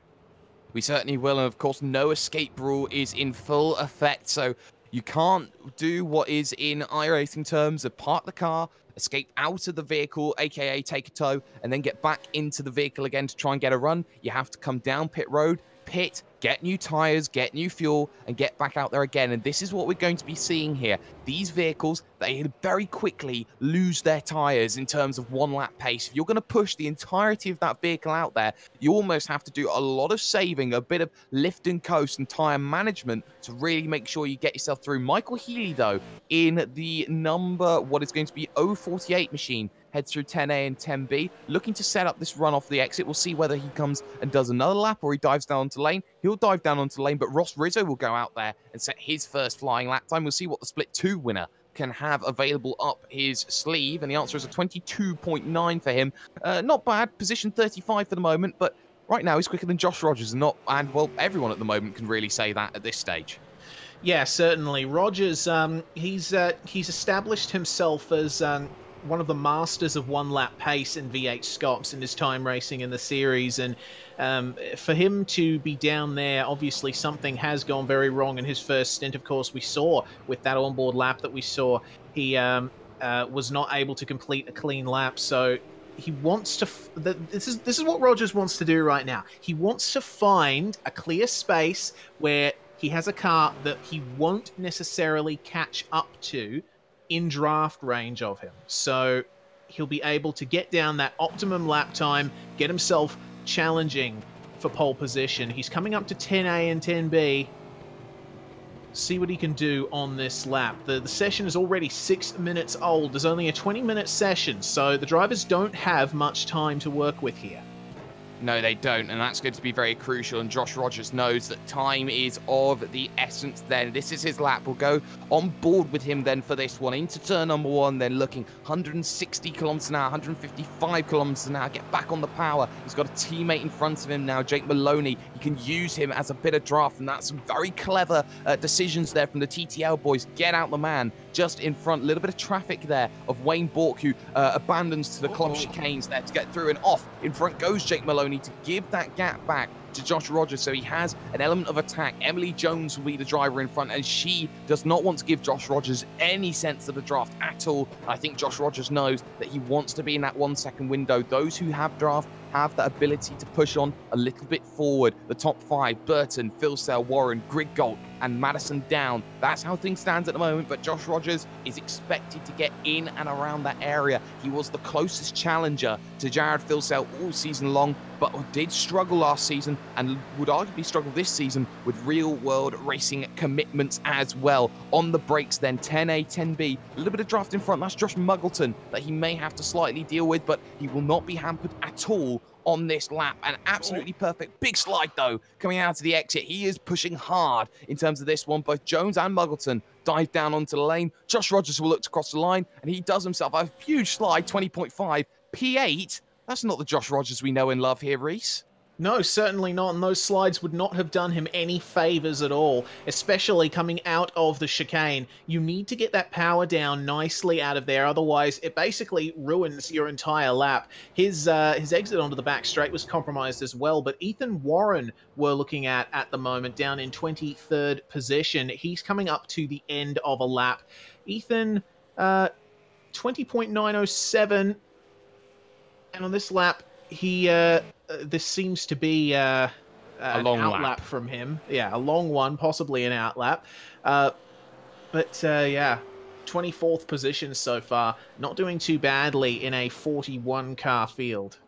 We certainly will, and of course no escape rule is in full effect, so you can't do what is in iRacing terms of park the car, escape out of the vehicle, aka take a tow, and then get back into the vehicle again to try and get a run. You have to come down pit road, pit, get new tires, get new fuel, and get back out there again. And this is what we're going to be seeing here. These vehicles, they very quickly lose their tires in terms of one lap pace. If you're going to push the entirety of that vehicle out there, you almost have to do a lot of saving, a bit of lift and coast and tire management to really make sure you get yourself through. Michael Healy, though, in the what is going to be 048 machine, heads through 10A and 10B, looking to set up this run off the exit. We'll see whether he comes and does another lap or he dives down onto lane. He'll dive down onto lane, but Ross Rizzo will go out there and set his first flying lap time. We'll see what the Split 2 winner can have available up his sleeve, and the answer is a 22.9 for him. Not bad, position 35 for the moment, but right now he's quicker than Josh Rogers, and well, everyone at the moment can really say that at this stage. Yeah, certainly. Rogers, he's established himself as one of the masters of one-lap pace in V8 SCOPS in his time racing in the series, and for him to be down there, obviously something has gone very wrong in his first stint. Of course, we saw with that onboard lap that we saw, he was not able to complete a clean lap, so he wants to... This is what Rogers wants to do right now. He wants to find a clear space where he has a car that he won't necessarily catch up to in draft range of him. So he'll be able to get down that optimum lap time, get himself challenging for pole position. He's coming up to 10A and 10B. See what he can do on this lap. The session is already 6 minutes old. There's only a 20-minute session, so the drivers don't have much time to work with here. No, they don't, and that's going to be very crucial, and Josh Rogers knows that time is of the essence then. This is his lap. We'll go on board with him then for this one. Into turn number 1, then looking 160 kilometers an hour, 155 kilometers an hour, get back on the power. He's got a teammate in front of him now, Jake Maloney. He can use him as a bit of draft, and that's some very clever decisions there from the TTL boys. Get out the man just in front. A little bit of traffic there of Wayne Bork, who abandons to the club chicanes there to get through, and off in front goes Jake Maloney to give that gap back to Josh Rogers, so he has an element of attack. Emily Jones will be the driver in front, and she does not want to give Josh Rogers any sense of the draft at all. I think Josh Rogers knows that he wants to be in that 1 second window. Those who have draft have the ability to push on a little bit forward. The top 5, Burton, Philsell, Warren, Griggold, and Madison down. That's how things stand at the moment, but Josh Rogers is expected to get in and around that area. He was the closest challenger to Jared Philsell all season long, but did struggle last season and would arguably struggle this season with real-world racing commitments as well. On the brakes then, 10A, 10B, a little bit of draft in front. That's Josh Muggleton that he may have to slightly deal with, but he will not be hampered at all on this lap. An absolutely perfect big slide though coming out of the exit. He is pushing hard in terms of this one. Both Jones and Muggleton dive down onto the lane. Josh Rogers will look to cross the line, and he does himself a huge slide, 20.5 P8. That's not the Josh Rogers we know and love here, Reese. No, certainly not, and those slides would not have done him any favours at all, especially coming out of the chicane. You need to get that power down nicely out of there, otherwise it basically ruins your entire lap. His exit onto the back straight was compromised as well, but Ethan Warren we're looking at the moment, down in 23rd position. He's coming up to the end of a lap. Ethan, 20.907, and on this lap, he... this seems to be a long outlap from him. Yeah, a long one, possibly an outlap. Yeah, 24th position so far. Not doing too badly in a 41 car field.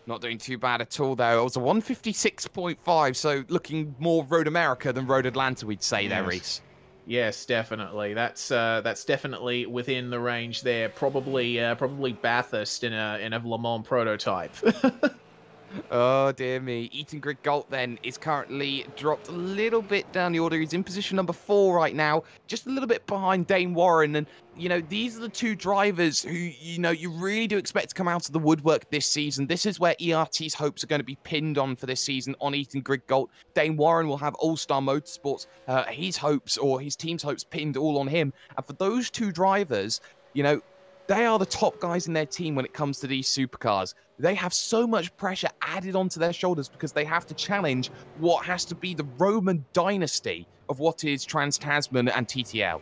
Not doing too bad at all, though. It was a 156.5, so looking more Road America than Road Atlanta, we'd say there, Reese. Yes, definitely. That's definitely within the range there. Probably Bathurst in a Le Mans prototype. Oh, dear me. Ethan Griggold then is currently dropped a little bit down the order. He's in position number 4 right now, just a little bit behind Dane Warren. And, you know, these are the two drivers who, you know, you really do expect to come out of the woodwork this season. This is where ERT's hopes are going to be pinned on for this season, on Ethan Griggold. Dane Warren will have All-Star Motorsports, his hopes, or his team's hopes, pinned all on him. And for those two drivers, you know, they are the top guys in their team when it comes to these supercars. They have so much pressure added onto their shoulders because they have to challenge what has to be the Roman dynasty of what is Trans-Tasman and TTL.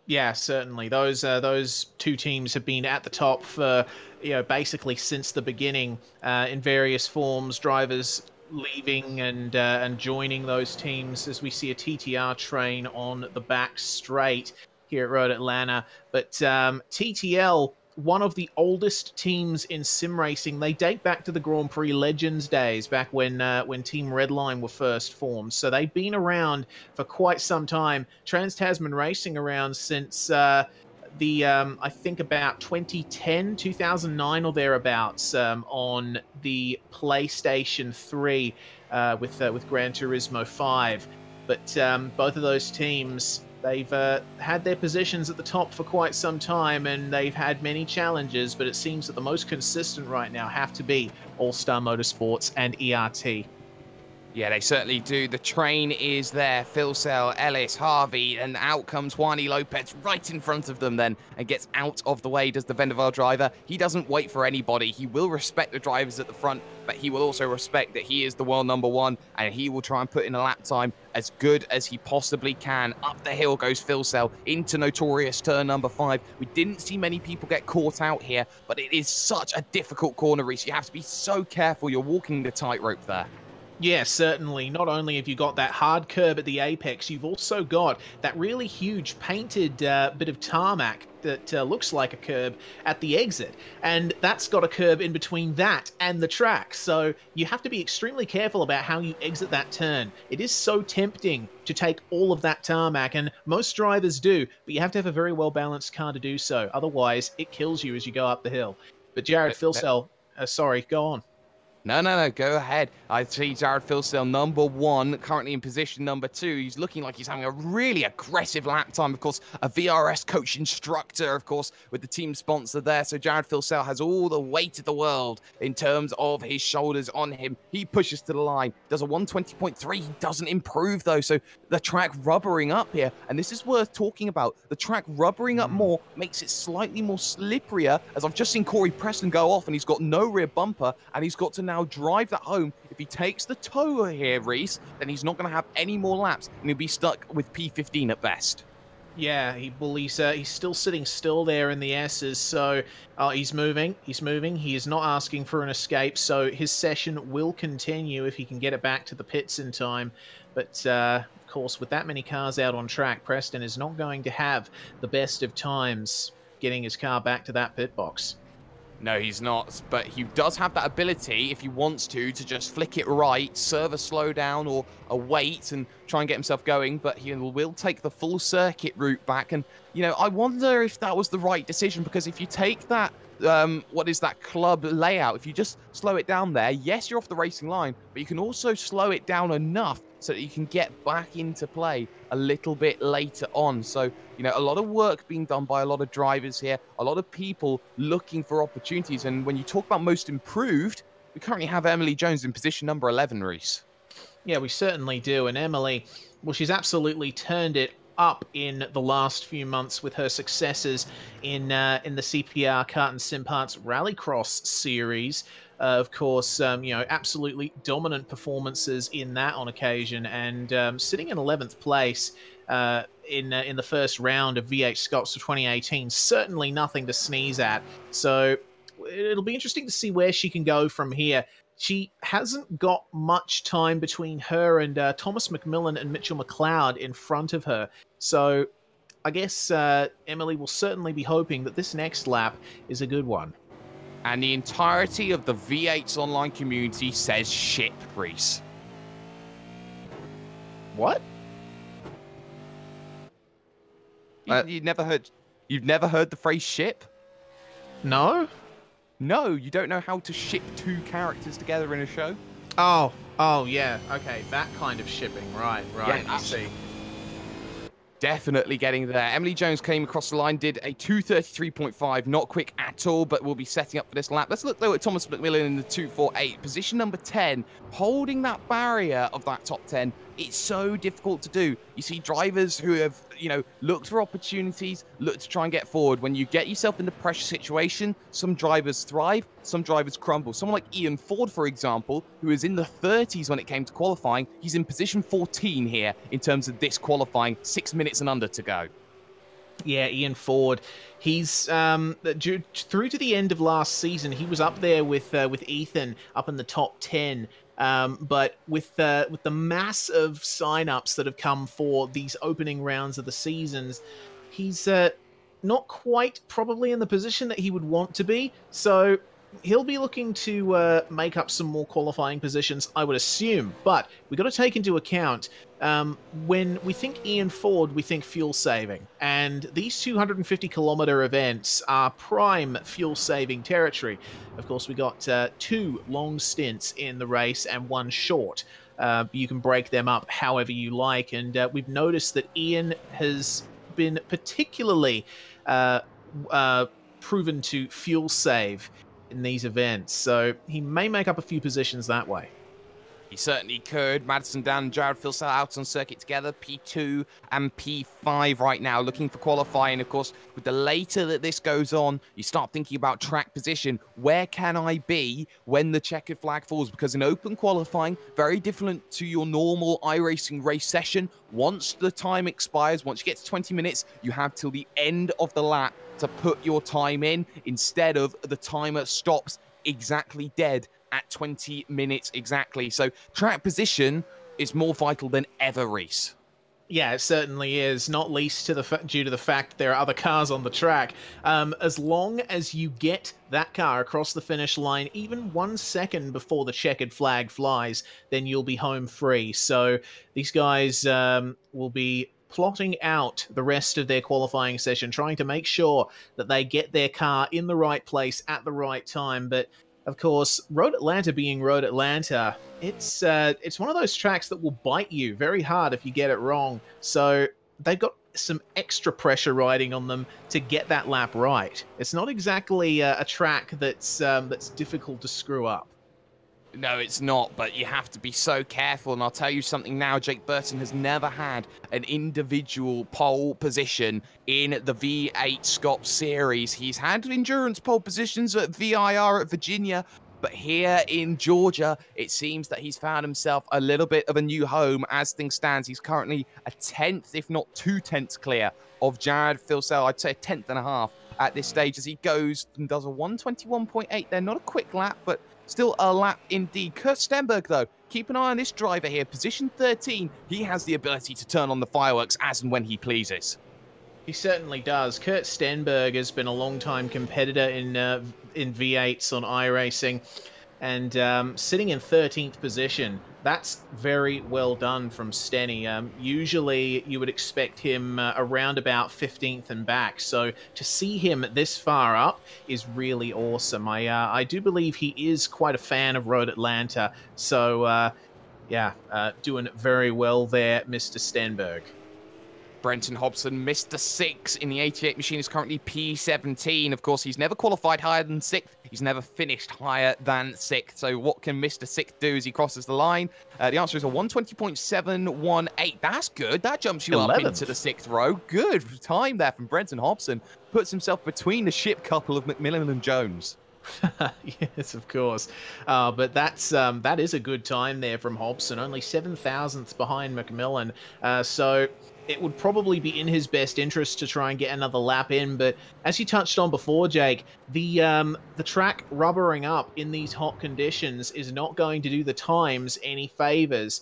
Yeah, certainly. Those two teams have been at the top for, you know, basically since the beginning, in various forms. Drivers leaving and joining those teams, as we see a TTR train on the back straight here at Road Atlanta. But TTL, one of the oldest teams in sim racing. They date back to the Grand Prix Legends days, back when Team Redline were first formed. So they've been around for quite some time. Trans-Tasman Racing around since I think about 2010, 2009 or thereabouts, on the PlayStation 3 with Gran Turismo 5. But both of those teams, they've had their positions at the top for quite some time, and they've had many challenges, but it seems that the most consistent right now have to be All-Star Motorsports and ERT. Yeah, they certainly do. The train is there. Philsell, Ellis, Harvey, and out comes Juan Lopez right in front of them then and gets out of the way, does the Vendaval driver. He doesn't wait for anybody. He will respect the drivers at the front, but he will also respect that he is the world #1, and he will try and put in a lap time as good as he possibly can. Up the hill goes Philsell into notorious turn number 5. We didn't see many people get caught out here, but it is such a difficult corner, Reese. You have to be so careful. You're walking the tightrope there. Yeah, certainly. Not only have you got that hard curb at the apex, you've also got that really huge painted bit of tarmac that looks like a curb at the exit. And that's got a curb in between that and the track. So you have to be extremely careful about how you exit that turn. It is so tempting to take all of that tarmac, and most drivers do, but you have to have a very well-balanced car to do so. Otherwise, it kills you as you go up the hill. But Jared Philsell, sorry, go on. No, go ahead. I see Jared Filsdale, number 1, currently in position number 2. He's looking like he's having a really aggressive lap time. Of course, a VRS coach instructor, of course, with the team sponsor there. So Jared Filsdale has all the weight of the world in terms of his shoulders on him. He pushes to the line, does a 120.3. He doesn't improve, though. So the track rubbering up here, and this is worth talking about. The track rubbering up more makes it slightly more slipperier, as I've just seen Corey Preston go off, and he's got no rear bumper, and he's got to now drive that home. If he takes the tow here, Reese, then he's not going to have any more laps, and he'll be stuck with P15 at best. Yeah, he's still sitting still there in the S's, so he's moving. He is not asking for an escape, so his session will continue if he can get it back to the pits in time. But of course, with that many cars out on track, Preston is not going to have the best of times getting his car back to that pit box. No, he's not, but he does have that ability, if he wants to just flick it right, serve a slowdown or a wait and try and get himself going, but he will take the full circuit route back. And, you know, I wonder if that was the right decision, because if you take that, what is that club layout, if you just slow it down there, yes, you're off the racing line, but you can also slow it down enough so that you can get back into play a little bit later on. So, you know, a lot of work being done by a lot of drivers here, a lot of people looking for opportunities. And when you talk about most improved, we currently have Emily Jones in position number 11, Reese. Yeah, we certainly do. And Emily, well, she's absolutely turned it up in the last few months with her successes in the CPR Kart and Simparts Rallycross series. Of course, you know, absolutely dominant performances in that on occasion, and sitting in 11th place in the first round of V8SCOPS for 2018, certainly nothing to sneeze at. So it'll be interesting to see where she can go from here. She hasn't got much time between her and Thomas McMillan and Mitchell McLeod in front of her. So I guess Emily will certainly be hoping that this next lap is a good one. And the entirety of the V8's online community says ship, Reese. What? You've never heard the phrase ship? No? No, you don't know how to ship 2 characters together in a show? Oh, yeah. Okay, that kind of shipping. Right. Yeah, I see. Definitely getting there. Emily Jones came across the line, did a 2:33.5, not quick at all, but will be setting up for this lap. Let's look, though, at Thomas McMillan in the 2:48, position number 10, holding that barrier of that top 10. It's so difficult to do. You see drivers who have, you know, looked for opportunities, looked to try and get forward. When you get yourself in the pressure situation, some drivers thrive, some drivers crumble. Someone like Ian Ford, for example, who is in the 30s when it came to qualifying, he's in position 14 here in terms of this qualifying, 6 minutes and under to go. Yeah, Ian Ford. He's through to the end of last season. He was up there with Ethan up in the top 10. But with the mass of sign-ups that have come for these opening rounds of the seasons, he's not quite probably in the position that he would want to be. So he'll be looking to make up some more qualifying positions, I would assume. But we've got to take into account, when we think Ian Ford, we think fuel saving. And these 250-kilometer events are prime fuel-saving territory. Of course, we got 2 long stints in the race and 1 short. You can break them up however you like. And we've noticed that Ian has been particularly proven to fuel save in these events, so he may make up a few positions that way. He certainly could. Madison Down and Jared Filsdale out on circuit together, P2 and P5 right now, looking for qualifying. Of course, with the later that this goes on, you start thinking about track position. Where can I be when the checkered flag falls? Because in open qualifying, very different to your normal iRacing race session. Once the time expires, once you get to 20 minutes, you have till the end of the lap to put your time in, instead of the timer stops exactly dead at 20 minutes exactly. So track position is more vital than ever, Reese. Yeah, it certainly is, not least due to the fact there are other cars on the track. As long as you get that car across the finish line even 1 second before the checkered flag flies, then you'll be home free. So these guys will be plotting out the rest of their qualifying session, trying to make sure that they get their car in the right place at the right time. But Of course, Road Atlanta being Road Atlanta, it's one of those tracks that will bite you very hard if you get it wrong. So they've got some extra pressure riding on them to get that lap right. It's not exactly a track that's difficult to screw up. No, it's not, but you have to be so careful. And I'll tell you something now, Jake Burton has never had an individual pole position in the V8 SCOPS series. He's had endurance pole positions at VIR at Virginia, but here in Georgia, it seems that he's found himself a little bit of a new home. As things stand, he's currently a 10th, if not 2/10 clear of Jared Filsell. I'd say a 10th and a half at this stage as he goes and does a 121.8 there. Not a quick lap, but still a lap indeed. Curt Steinberg, though, keep an eye on this driver here. Position 13, he has the ability to turn on the fireworks as and when he pleases. He certainly does. Curt Steinberg has been a long-time competitor in V8s on iRacing, and sitting in 13th position. That's very well done from Stenny. Usually you would expect him around about 15th and back, so to see him this far up is really awesome. I do believe he is quite a fan of Road Atlanta, so yeah, doing very well there, Mr. Steinberg. Brenton Hobson, Mr. 6 in the 88 machine, is currently P17. Of course, he's never qualified higher than 6th. He's never finished higher than 6th. So what can Mr. 6 do as he crosses the line? The answer is a 120.718. That's good. That jumps you 11th. up into the 6th row. Good time there from Brenton Hobson. Puts himself between the ship couple of McMillan and Jones. Yes, of course. But that is a good time there from Hobson. Only 7,000ths behind McMillan. So it would probably be in his best interest to try and get another lap in, but as you touched on before, Jake, the track rubbering up in these hot conditions is not going to do the times any favors.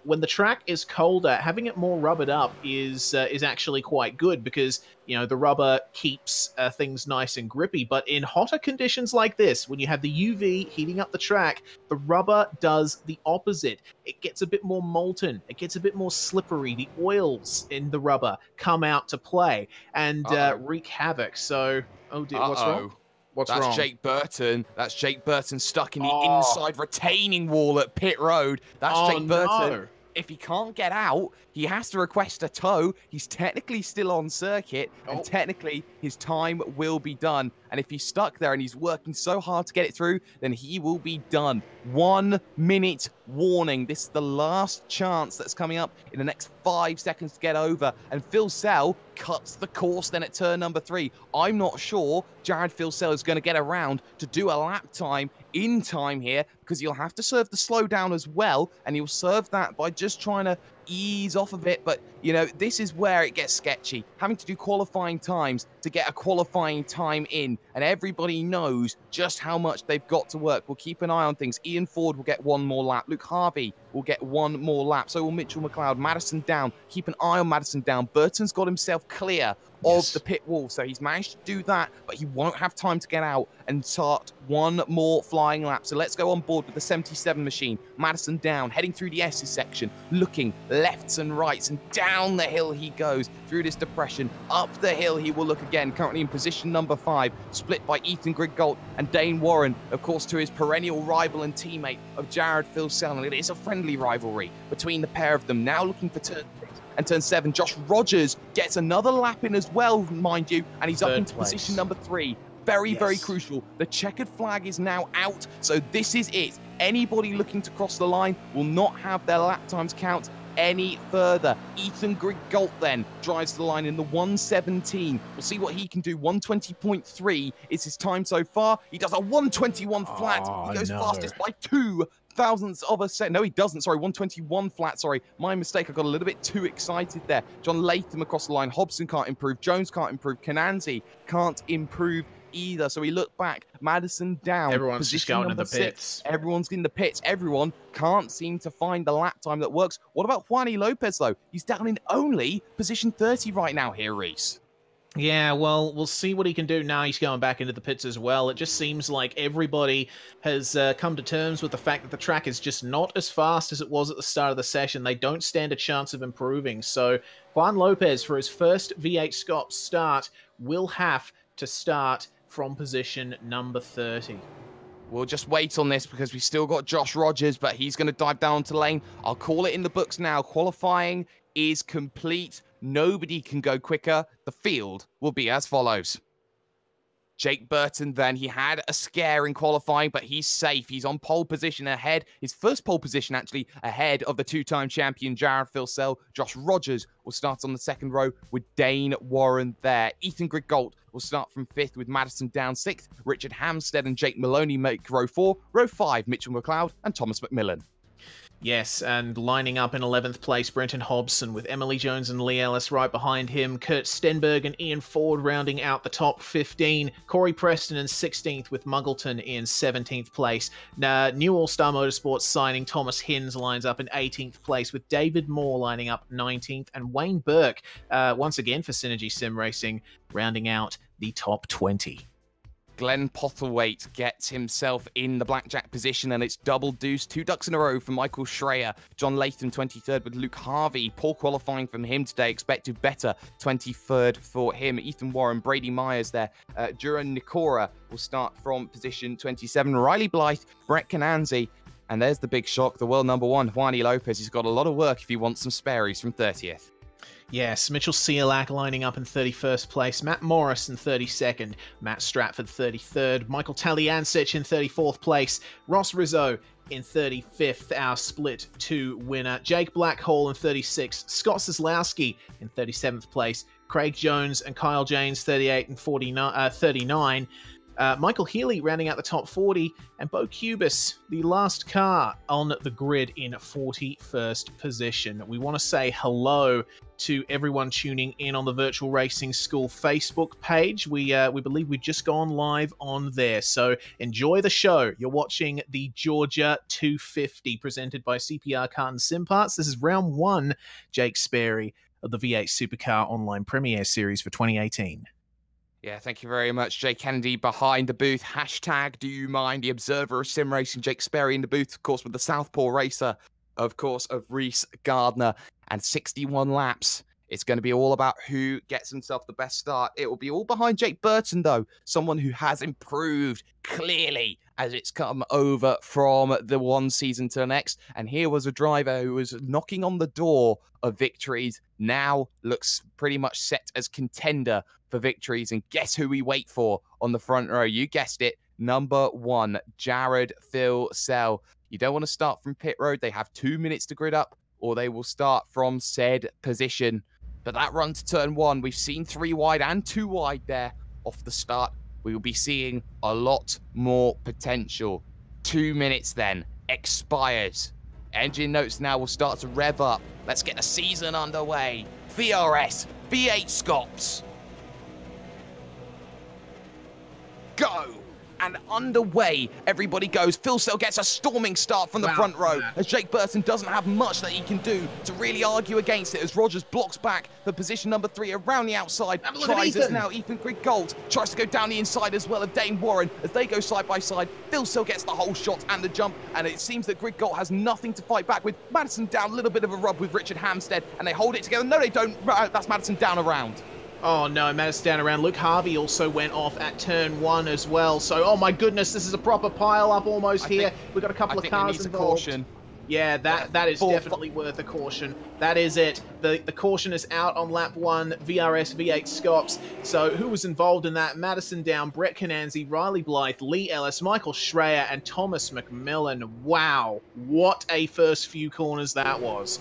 When the track is colder, having it more rubbered up is actually quite good because, you know, the rubber keeps things nice and grippy. But in hotter conditions like this, when you have the UV heating up the track, the rubber does the opposite. It gets a bit more molten. It gets a bit more slippery. The oils in the rubber come out to play and wreak havoc. So, oh dear, what's wrong? What's wrong? That's Jake Burton. That's Jake Burton stuck in the inside retaining wall at pit road. That's Jake Burton. No. If he can't get out, he has to request a tow. He's technically still on circuit, and technically his time will be done. And if he's stuck there and he's working so hard to get it through, then he will be done. 1 minute warning. This is the last chance that's coming up in the next 5 seconds to get over. And Filsell cuts the course then at turn number 3. I'm not sure Jared Filsell is going to get around to do a lap time in time here, because he'll have to serve the slowdown as well, and he'll serve that by just trying to ease off of it. But, you know, this is where it gets sketchy. Having to do qualifying times to get a qualifying time in, and everybody knows just how much they've got to work. We'll keep an eye on things. Ian Ford will get 1 more lap. Luke Harvey will get 1 more lap. So will Mitchell McLeod. Madison down. Keep an eye on Madison down. Burton's got himself clear of the pit wall, so he's managed to do that, but he won't have time to get out and start 1 more flying lap. So let's go on board with the 77 machine. Madison down, heading through the S's section, looking lefts and rights, and down the hill he goes through this depression. Up the hill he will look again, currently in position number 5, split by Ethan Griggold and Dane Warren, of course, to his perennial rival and teammate of Jared Filsell. And it is a friendly rivalry between the pair of them. Now looking for turn 6 and turn 7. Josh Rogers gets another lap in as well, mind you, and he's up into position number 3. Very, very crucial. The checkered flag is now out, so this is it. Anybody looking to cross the line will not have their lap times count any further. Ethan Griggold then drives the line in the 117. We'll see what he can do. 120.3 is his time so far. He does a 121 flat. He goes fastest by 2 thousandths of a second. No, he doesn't. Sorry, 121 flat. Sorry, my mistake. I got a little bit too excited there. John Latham across the line. Hobson can't improve. Jones can't improve. Kananzi can't improve either. So we look back. Madison down. Everyone's just going to the pits. Everyone's in the pits. Everyone can't seem to find the lap time that works. What about Juan Lopez, though? He's down in only position 30 right now here, Reese. Yeah, well, we'll see what he can do now. He's going back into the pits as well. It just seems like everybody has come to terms with the fact that the track is just not as fast as it was at the start of the session. They don't stand a chance of improving. So Juan Lopez, for his first V8 SCOPS start, will have to start from position number 30. We'll just wait on this because we've still got Josh Rogers, but he's going to dive down to lane. I'll call it in the books now. Qualifying is complete. Nobody can go quicker. The field will be as follows. Jake Burton then, he had a scare in qualifying, but he's safe. He's on pole position ahead. His first pole position, actually, ahead of the two-time champion, Jared Filsell. Josh Rogers will start on the second row with Dane Warren there. Ethan Griggolt will start from 5th with Madison down 6th. Richard Hampstead and Jake Maloney make row 4. Row 5, Mitchell McLeod and Thomas McMillan. Yes, and lining up in 11th place, Brenton Hobson, with Emily Jones and Lee Ellis right behind him. Curt Steinberg and Ian Ford rounding out the top 15. Corey Preston in 16th, with Muggleton in 17th place. New All-Star Motorsports signing Thomas Hinz lines up in 18th place, with David Moore lining up 19th. And Wayne Burke, once again for Synergy Sim Racing, rounding out the top 20. Glenn Potherwaite gets himself in the blackjack position, and it's double deuce, 2 ducks in a row from Michael Schreier. John Latham 23rd with Luke Harvey. Poor qualifying from him today, expected better. 23rd for him. Ethan Warren, Brady Myers there. Duran Nikora will start from position 27. Riley Blythe, Brett Cananzi, and there's the big shock, the world number 1, Juan Lopez. He's got a lot of work if he wants some spares from 30th. Yes, Mitchell Cialak lining up in 31st place, Matt Morris in 32nd, Matt Stratford 33rd, Michael Taliancic in 34th place, Ross Rizzo in 35th, our Split 2 winner, Jake Blackhall in 36th, Scott Zaslowski in 37th place, Craig Jones and Kyle Janes 38 and 39, Michael Healy rounding out the top 40, and Bo Cubis, the last car on the grid, in 41st position. We want to say hello to everyone tuning in on the Virtual Racing School Facebook page. We believe we've just gone live on there, so enjoy the show. You're watching the Georgia 250 presented by CPR Kart and Sim Parts. This is round 1, Jake Sperry of the V8 Supercar Online Premiere Series for 2018. Yeah, thank you very much, Jay Kennedy behind the booth. Hashtag do you mind, the observer of sim racing. Jake Sperry in the booth, of course, with the Southpaw racer, of course, of Reese Gardner. And 61 laps. It's going to be all about who gets himself the best start. It will be all behind Jake Burton, though, someone who has improved clearly as it's come over from the one season to the next. And here was a driver who was knocking on the door of victories, now looks pretty much set as contender for victories. And guess who we wait for on the front row? You guessed it, number 1, Jared Filsell. You don't want to start from pit road. They have 2 minutes to grid up, or they will start from said position. But that run to turn 1, we've seen 3 wide and 2 wide there off the start. We will be seeing a lot more potential. 2 minutes then expires. Engine notes now will start to rev up. Let's get the season underway. VRS, V8SCOPS. Go! And underway, everybody goes. Filsell gets a storming start from the front row, as Jake Burton doesn't have much that he can do to really argue against it, as Rogers blocks back for position number 3 around the outside. Tries as now Ethan Griggolt tries to go down the inside as well of Dane Warren as they go side by side. Filsell gets the whole shot and the jump, and it seems that Griggolt has nothing to fight back with. Madison down, a little bit of a rub with Richard Hampstead, and they hold it together. No, they don't. That's Madison down around. Oh no, Madison down around. Luke Harvey also went off at turn 1 as well. So, oh my goodness, this is a proper pile-up almost here. We've got a couple of cars involved. Caution. Yeah, that is definitely worth a caution. That is it. The caution is out on lap 1, VRS V8SCOPS. So who was involved in that? Madison down, Brett Cananzi, Riley Blythe, Lee Ellis, Michael Schreier, and Thomas McMillan. Wow, what a first few corners that was.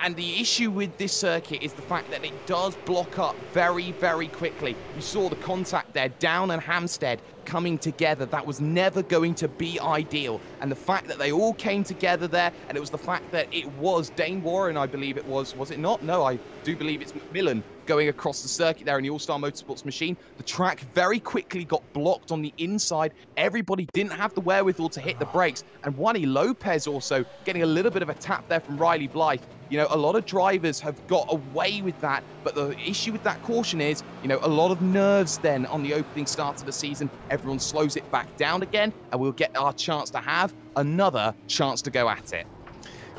And the issue with this circuit is the fact that it does block up very, very quickly. You saw the contact there, Down and Hampstead coming together. That was never going to be ideal. And the fact that they all came together there, and it was the fact that it was Dane Warren, I believe it was it not? No, I do believe it's McMillan going across the circuit there in the All-Star Motorsports machine. The track very quickly got blocked on the inside. Everybody didn't have the wherewithal to hit the brakes. And Juan Lopez also getting a little bit of a tap there from Riley Blythe. You know, a lot of drivers have got away with that, but the issue with that caution is, you know, a lot of nerves then on the opening start of the season. Everyone slows it back down again, and we'll get our chance to have another chance to go at it.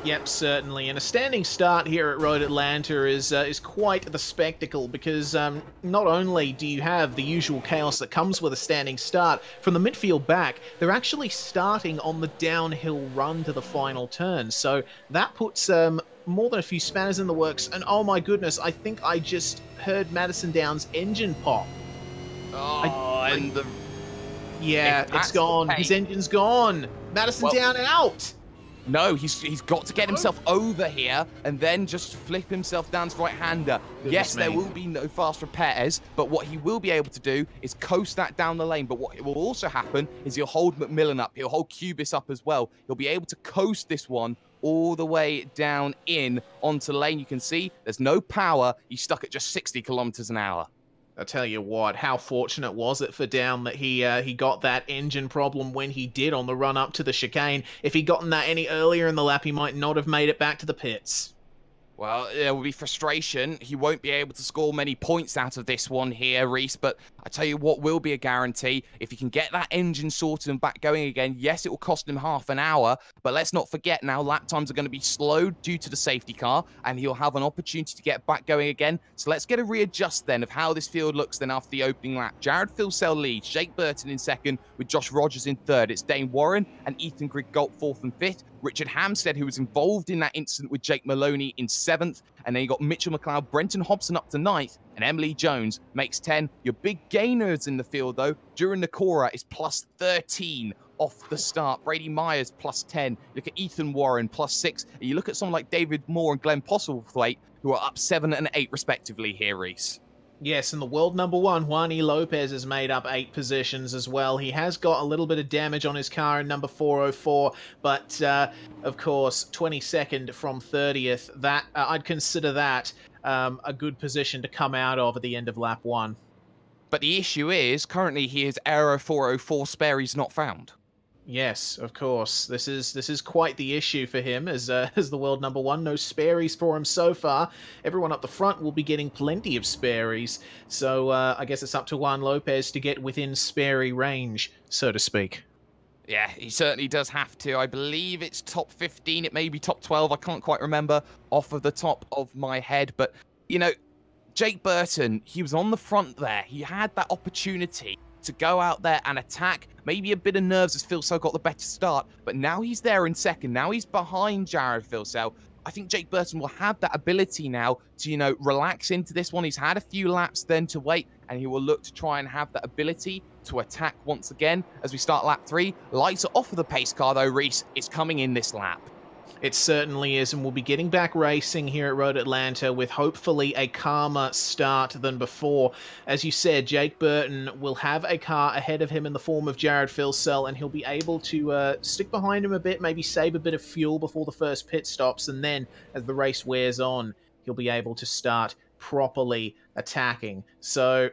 Yep, certainly. And a standing start here at Road Atlanta is quite the spectacle because not only do you have the usual chaos that comes with a standing start, from the midfield back, they're actually starting on the downhill run to the final turn. So that puts more than a few spanners in the works. And oh my goodness, I think I just heard Madison Down's engine pop. Yeah, it's gone. His engine's gone. Madison Down out. No, he's got to get himself over here and then just flip himself down to right-hander. Yes, there will be no fast repairs, but what he will be able to do is coast that down the lane. But what will also happen is he'll hold McMillan up. He'll hold Cubis up as well. He'll be able to coast this one all the way down in onto lane. You can see there's no power. He's stuck at just 60 kilometers an hour. I tell you what, how fortunate was it for Down that he got that engine problem when he did on the run up to the chicane. If he'd gotten that any earlier in the lap, he might not have made it back to the pits. Well, there will be frustration. He won't be able to score many points out of this one here, Reese, but I tell you what will be a guarantee. If he can get that engine sorted and back going again, yes, it will cost him half an hour, but let's not forget now lap times are going to be slowed due to the safety car, and he'll have an opportunity to get back going again. So let's get a readjust then of how this field looks then after the opening lap. Jared Filsell leads, Jake Burton in second, with Josh Rogers in third. It's Dane Warren and Ethan Griggolt fourth and fifth. Richard Hampstead, who was involved in that incident with Jake Maloney, in seventh. And then you got Mitchell McLeod, Brenton Hobson up to ninth, and Emily Jones makes 10. Your big gainers in the field, though, during the Cora is plus 13 off the start. Brady Myers plus 10. Look at Ethan Warren plus 6. And you look at someone like David Moore and Glenn Postlethwaite, who are up 7 and 8 respectively here, Reese. Yes, and the world number one, Juan Lopez, has made up 8 positions as well. He has got a little bit of damage on his car in number 404, but of course, 22nd from 30th. That I'd consider that a good position to come out of at the end of lap 1. But the issue is, currently he is Aero 404 spare he's not found. Yes, of course. This is quite the issue for him as the world number one. No sparies for him so far. Everyone up the front will be getting plenty of sparies. So I guess it's up to Juan Lopez to get within sparey range, so to speak. Yeah, he certainly does have to. I believe it's top 15. It may be top 12. I can't quite remember off of the top of my head. But, you know, Jake Burton, he was on the front there. He had that opportunity to go out there and attack. Maybe a bit of nerves as Filsell got the better start, but now he's there in second. Now he's behind Jared Filsell. I think Jake Burton will have that ability now to, you know, relax into this one. He's had a few laps then to wait, and he will look to try and have that ability to attack once again as we start lap 3. Lights are off of the pace car, though, Reese. It's coming in this lap. It certainly is, and we'll be getting back racing here at Road Atlanta with hopefully a calmer start than before. As you said, Jake Burton will have a car ahead of him in the form of Jared Filsell, and he'll be able to stick behind him a bit, maybe save a bit of fuel before the first pit stops, and then as the race wears on, he'll be able to start properly attacking. So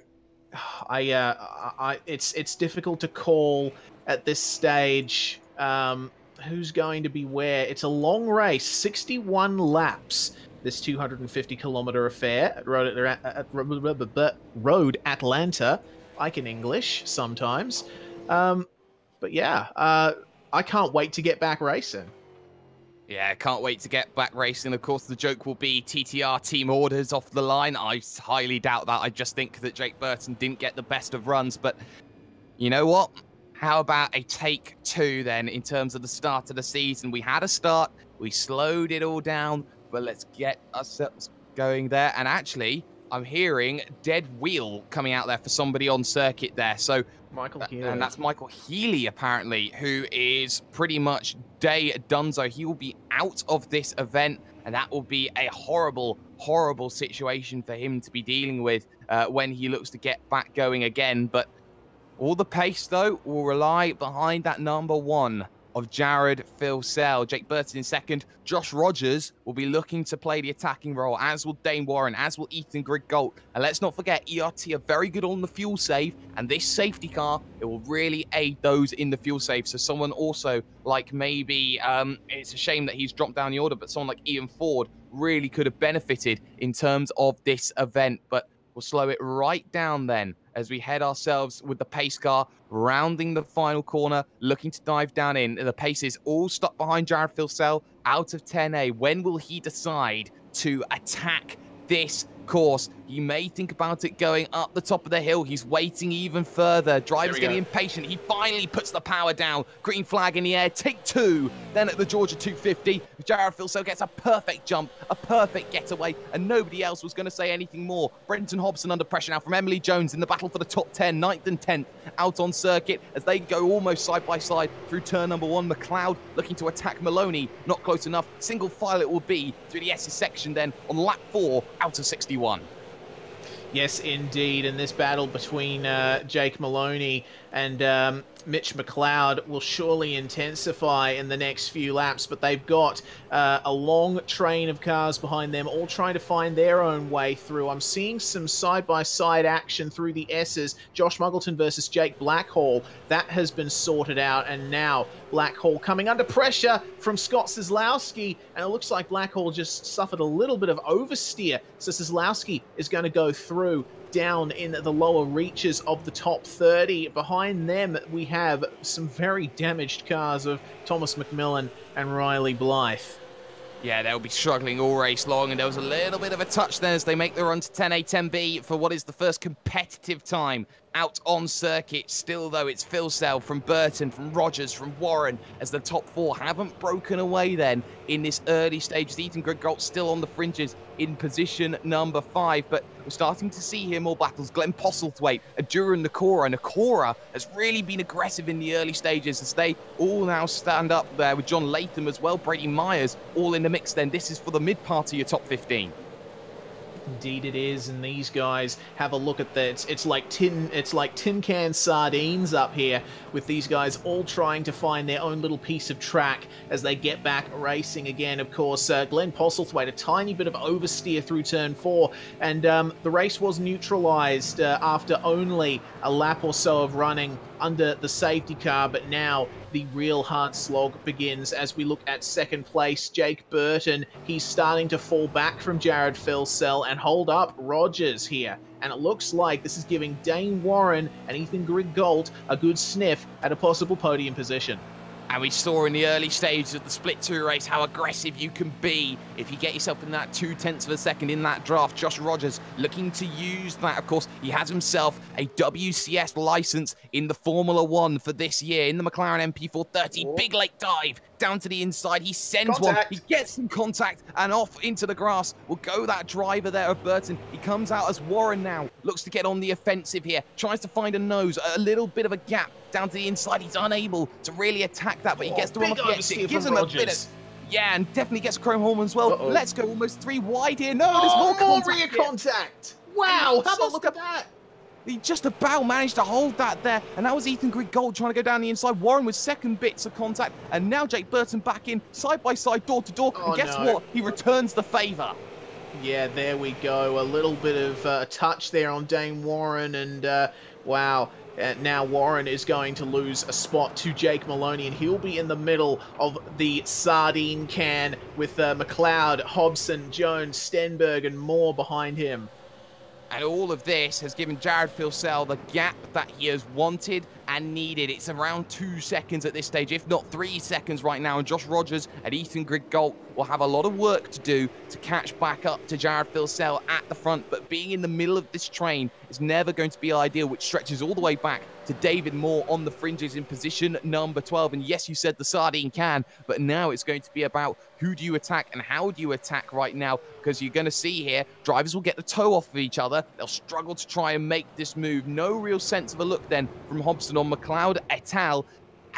it's difficult to call at this stage who's going to be where. It's a long race, 61 laps, this 250-kilometer affair at Road Atlanta. I can English sometimes. But yeah, I can't wait to get back racing. Yeah, can't wait to get back racing. Of course, the joke will be TTR team orders off the line. I highly doubt that. I just think that Jake Burton didn't get the best of runs. But you know what? How about a take 2 then in terms of the start of the season? We had a start, we slowed it all down, but let's get ourselves going there. And actually, I'm hearing dead wheel coming out there for somebody on circuit there. So Michael Healy. And that's Michael Healy, apparently, who is pretty much day donezo. He will be out of this event, and that will be a horrible, horrible situation for him to be dealing with when he looks to get back going again. But all the pace, though, will rely behind that number 1 of Jared Filsell. Jake Burton in second. Josh Rogers will be looking to play the attacking role, as will Dane Warren, as will Ethan Griggolt. And let's not forget, ERT are very good on the fuel save, and this safety car, it will really aid those in the fuel save. So someone also like maybe, it's a shame that he's dropped down the order, but someone like Ian Ford really could have benefited in terms of this event. But We'll slow it right down then as we head ourselves with the pace car, rounding the final corner, looking to dive down in. The pace is all stuck behind Jared Filsell out of 10A. When will he decide to attack this course? You may think about it going up the top of the hill. He's waiting even further. Driver's getting impatient. He finally puts the power down. Green flag in the air. Take two. Then at the Georgia 250, Jared Filsell gets a perfect jump, a perfect getaway, and nobody else was going to say anything more. Brenton Hobson under pressure now from Emily Jones in the battle for the top 10, 9th and 10th out on circuit as they go almost side by side through turn number 1. McLeod looking to attack Maloney. Not close enough. Single file it will be through the S's section then on lap 4 out of 61. Yes, indeed. And this battle between Jake Maloney and Mitch McLeod will surely intensify in the next few laps, but they've got a long train of cars behind them, all trying to find their own way through. I'm seeing some side-by-side action through the S's. Josh Muggleton versus Jake Blackhall. That has been sorted out, and now Blackhall coming under pressure from Scott Kozlowski, and it looks like Blackhall just suffered a little bit of oversteer, so Kozlowski is going to go through down in the lower reaches of the top 30. Behind them, we have some very damaged cars of Thomas McMillan and Riley Blythe. Yeah, they'll be struggling all race long, and there was a little bit of a touch there as they make the run to 10A, 10B for what is the first competitive time out on circuit. Still, though, it's Filsell from Burton, from Rogers, from Warren, as the top 4 haven't broken away then in this early stage. Ethan Griggolt still on the fringes in position number 5, but we're starting to see here more battles. Glenn Postlethwaite, Adura Nakora. Nakora has really been aggressive in the early stages as they all now stand up there with John Latham as well, Brady Myers, all in the mix then. This is for the mid part of your top 15. Indeed it is, and these guys have a look at that. It's like tin can sardines up here, with these guys all trying to find their own little piece of track as they get back racing again. Of course, Glenn Postlethwaite, a tiny bit of oversteer through turn 4, and the race was neutralized after only a lap or so of running under the safety car, but now the real hard slog begins as we look at second place. Jake Burton, he's starting to fall back from Jared Filsell and hold up Rogers here. And it looks like this is giving Dane Warren and Ethan Griggolt a good sniff at a possible podium position. And we saw in the early stages of the Split 2 race how aggressive you can be if you get yourself in that 0.2 of a second in that draft. Josh Rogers looking to use that. Of course, he has himself a WCS license in the Formula 1 for this year in the McLaren MP430. Big lake dive down to the inside. He sends one. He gets some contact and off into the grass will go that driver there of Burton. He comes out as Warren now. Looks to get on the offensive here. Tries to find a nose, a little bit of a gap down to the inside. He's unable to really attack that, but he gets to one off the exit. Gives him a bit of... Yeah, and definitely gets a chrome horn as well. Let's go almost 3 wide here. No, there's more contact. Rear contact. Wow, how about look at that? He just about managed to hold that there, and that was Ethan Griggold trying to go down the inside. Warren with second bits of contact, and now Jake Burton back in, side by side, door to door. And guess what? He returns the favour. Yeah, there we go. A little bit of touch there on Dane Warren, and wow. Now Warren is going to lose a spot to Jake Maloney, and he'll be in the middle of the sardine can with McLeod, Hobson, Jones, Stenberg, and more behind him. And all of this has given Jared Filsell the gap that he has wanted and needed. It's around 2 seconds at this stage, if not 3 seconds right now. And Josh Rogers and Ethan Griggolt will have a lot of work to do to catch back up to Jared Filsell at the front. But being in the middle of this train is never going to be ideal, which stretches all the way back to David Moore on the fringes in position number 12. And yes, you said the sardine can, but now it's going to be about who do you attack and how do you attack right now, because you're going to see here, drivers will get the toe off of each other. They'll struggle to try and make this move. No real sense of a look then from Hobson on McLeod et al.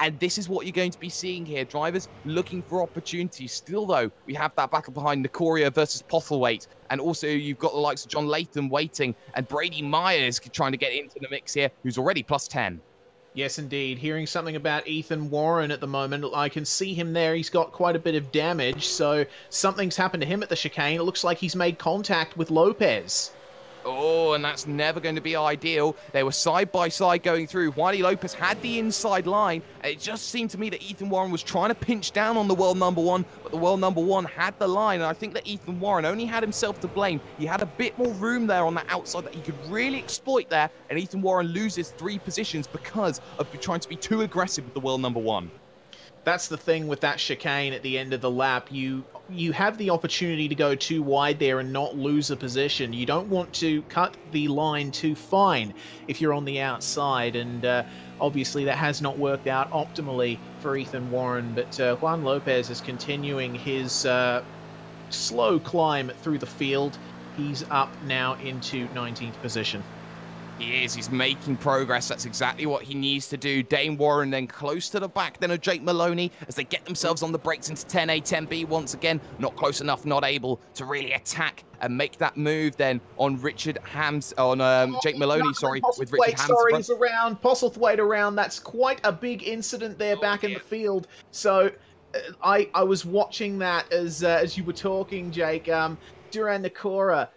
And this is what you're going to be seeing here. Drivers looking for opportunities. Still, though, we have that battle behind Nakoria versus Postlethwaite. And also, you've got the likes of John Latham waiting and Brady Myers trying to get into the mix here, who's already plus 10. Yes, indeed. Hearing something about Ethan Warren at the moment. I can see him there. He's got quite a bit of damage, so something's happened to him at the chicane. It looks like he's made contact with Lopez. Oh, and that's never going to be ideal. They were side by side going through. Juan Lopez had the inside line. And it just seemed to me that Ethan Warren was trying to pinch down on the world number one, but the world number one had the line. And I think that Ethan Warren only had himself to blame. He had a bit more room there on the outside that he could really exploit there. And Ethan Warren loses 3 positions because of trying to be too aggressive with the world number one. That's the thing with that chicane at the end of the lap. You have the opportunity to go too wide there and not lose a position. You don't want to cut the line too fine if you're on the outside, and obviously that has not worked out optimally for Ethan Warren, but Juan Lopez is continuing his slow climb through the field. He's up now into 19th position. He is. He's making progress. That's exactly what he needs to do. Dane Warren then close to the back then of Jake Maloney as they get themselves on the brakes into 10A, 10B once again. Not close enough, not able to really attack and make that move then on Richard Hams, on Jake Maloney, sorry, with Richard Hams. Sorry, he's around. Postlethwaite around. That's quite a big incident there back in the field. So I was watching that as you were talking, Jake. Duran Nakora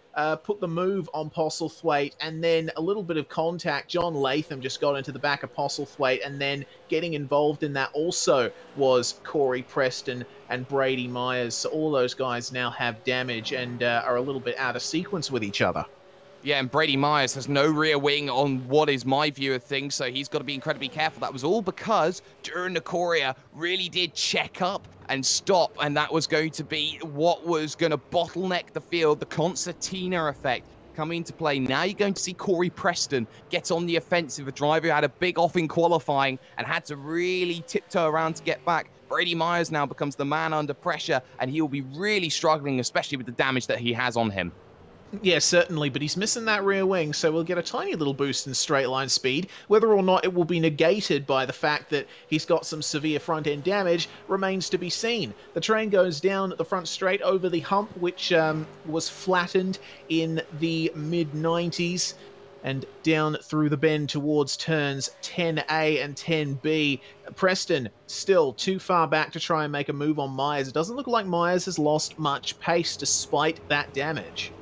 put the move on Postlethwaite, and then a little bit of contact. John Latham just got into the back of Postlethwaite, and then getting involved in that also was Corey Preston and Brady Myers. So all those guys now have damage and are a little bit out of sequence with each other. Yeah, and Brady Myers has no rear wing on what is my view of things, so he's got to be incredibly careful. That was all because Duran Nakora really did check up and stop, and that was going to be what was going to bottleneck the field. The concertina effect coming into play. Now you're going to see Corey Preston get on the offensive, a driver who had a big off in qualifying and had to really tiptoe around to get back. Brady Myers now becomes the man under pressure, and he will be really struggling, especially with the damage that he has on him. Yeah, certainly, but he's missing that rear wing, so we'll get a tiny little boost in straight line speed. Whether or not it will be negated by the fact that he's got some severe front-end damage remains to be seen. The train goes down the front straight over the hump, which was flattened in the mid-90s, and down through the bend towards turns 10A and 10B. Preston still too far back to try and make a move on Myers. It doesn't look like Myers has lost much pace despite that damage.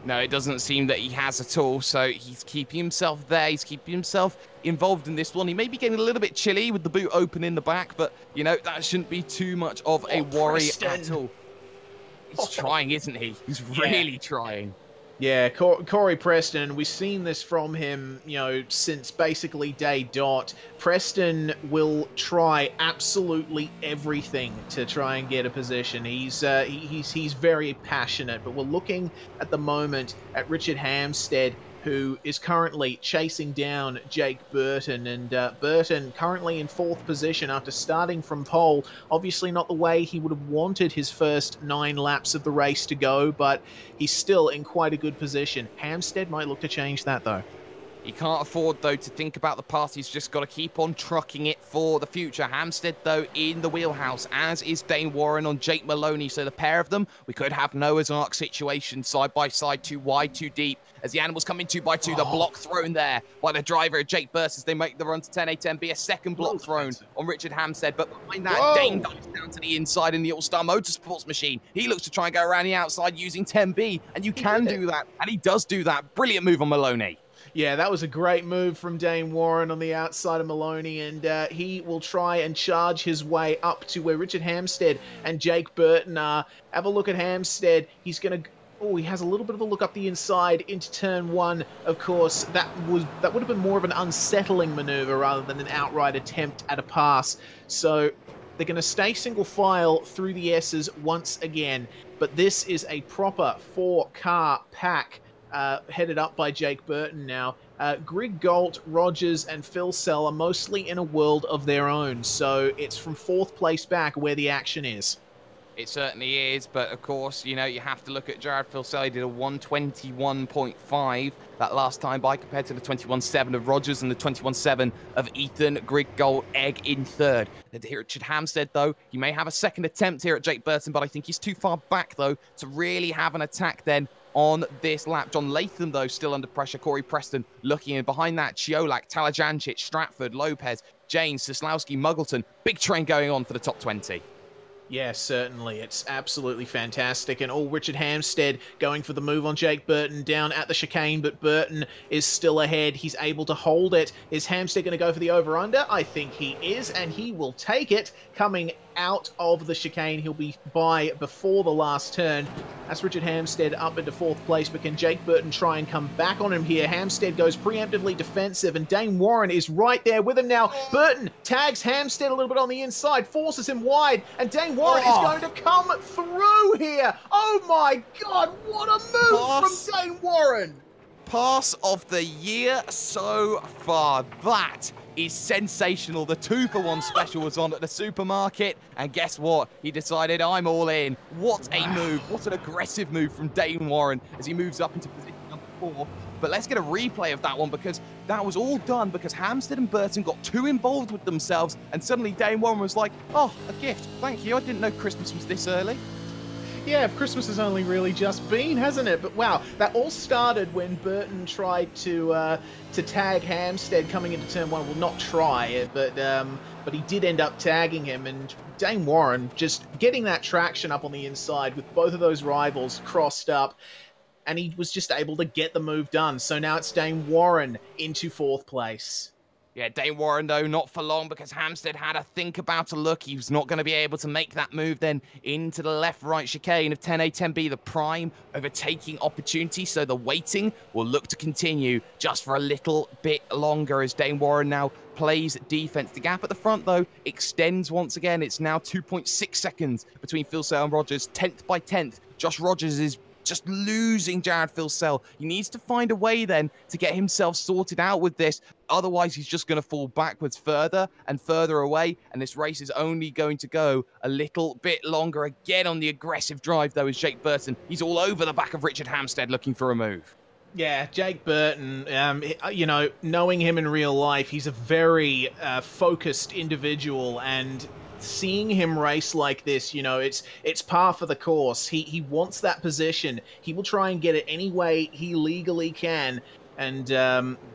No, it doesn't seem that he has at all, so he's keeping himself there. He's keeping himself involved in this one. He may be getting a little bit chilly with the boot open in the back, but, you know, that shouldn't be too much of a worry at all. He's trying, isn't he? He's really trying. Yeah, Corey Preston, we've seen this from him, you know, since basically day dot. Preston will try absolutely everything to try and get a position. He's very passionate, but we're looking at the moment at Richard Hamstead, who is currently chasing down Jake Burton, and Burton currently in 4th position after starting from pole. Obviously not the way he would have wanted his first 9 laps of the race to go, but he's still in quite a good position. Hamstead might look to change that, though. He can't afford, though, to think about the past. He's just got to keep on trucking it for the future. Hamstead, though, in the wheelhouse, as is Dane Warren on Jake Maloney. So the pair of them, we could have Noah's Ark situation, side by side, too wide, too deep. As the animals come in 2 by 2, the block thrown there by the driver, Jake Burst, as they make the run to 10A, 10B. A second block thrown on Richard Hamstead. But behind that, Dane dives down to the inside in the All-Star Motorsports machine. He looks to try and go around the outside using 10B. And you can do that. And he does do that. Brilliant move on Maloney. Yeah, that was a great move from Dane Warren on the outside of Maloney, and he will try and charge his way up to where Richard Hamstead and Jake Burton are. Have a look at Hamstead. He's going to... Oh, he has a little bit of a look up the inside into turn 1. Of course, that would have been more of an unsettling maneuver rather than an outright attempt at a pass. So they're going to stay single file through the S's once again, but this is a proper 4-car pack. Headed up by Jake Burton now. Greg Galt, Rogers, and Phil Sell are mostly in a world of their own, so it's from 4th place back where the action is. It certainly is, but of course, you know, you have to look at Jared Phil Sell. He did a 121.5 that last time by compared to the 21.7 of Rogers and the 21.7 of Ethan Greg Galt Egg in 3rd. Here at Richard Hamstead, though, he may have a second attempt here at Jake Burton, but I think he's too far back, though, to really have an attack then on this lap. John Latham, though, still under pressure. Corey Preston looking in. Behind that, Chiolak, Talajancic, Stratford, Lopez, James, Sislowski, Muggleton. Big train going on for the top 20. Yeah, certainly. It's absolutely fantastic. And Richard Hampstead going for the move on Jake Burton down at the chicane, but Burton is still ahead. He's able to hold it. Is Hampstead going to go for the over-under? I think he is, and he will take it. Coming out of the chicane, he'll be by before the last turn. That's Richard Hampstead up into 4th place, but can Jake Burton try and come back on him here? Hampstead goes preemptively defensive, and Dane Warren is right there with him now. Burton tags Hampstead a little bit on the inside, forces him wide, and Dane Warren is going to come through here. Oh my God, what a move from Dane Warren. Pass of the year so far. That is sensational. The 2-for-1 special was on at the supermarket, and guess what? He decided, I'm all in. What a move. What an aggressive move from Dane Warren as he moves up into position number 4. But let's get a replay of that one, because that was all done because Hampstead and Burton got too involved with themselves, and suddenly Dane Warren was like, oh, a gift. Thank you. I didn't know Christmas was this early. Yeah, Christmas has only really just been, hasn't it? But wow, that all started when Burton tried to tag Hampstead coming into turn 1. Well, not try it, but he did end up tagging him, and Dane Warren just getting that traction up on the inside with both of those rivals crossed up, and he was just able to get the move done. So now it's Dane Warren into 4th place. Yeah, Dane Warren, though, not for long, because Hampstead had a think about a look. He was not going to be able to make that move then into the left-right chicane of 10A, 10B, the prime overtaking opportunity. So the waiting will look to continue just for a little bit longer as Dane Warren now plays defense. The gap at the front, though, extends once again. It's now 2.6 seconds between Phil Sale and Rogers, 10th by 10th. Josh Rogers is just losing Jared Philsell. He needs to find a way then to get himself sorted out with this. Otherwise, he's just going to fall backwards further and further away. And this race is only going to go a little bit longer. Again on the aggressive drive, though, is Jake Burton. He's all over the back of Richard Hampstead looking for a move. Yeah, Jake Burton, you know, knowing him in real life, he's a very focused individual, and seeing him race like this, you know, it's par for the course. He wants that position. He will try and get it any way he legally can. And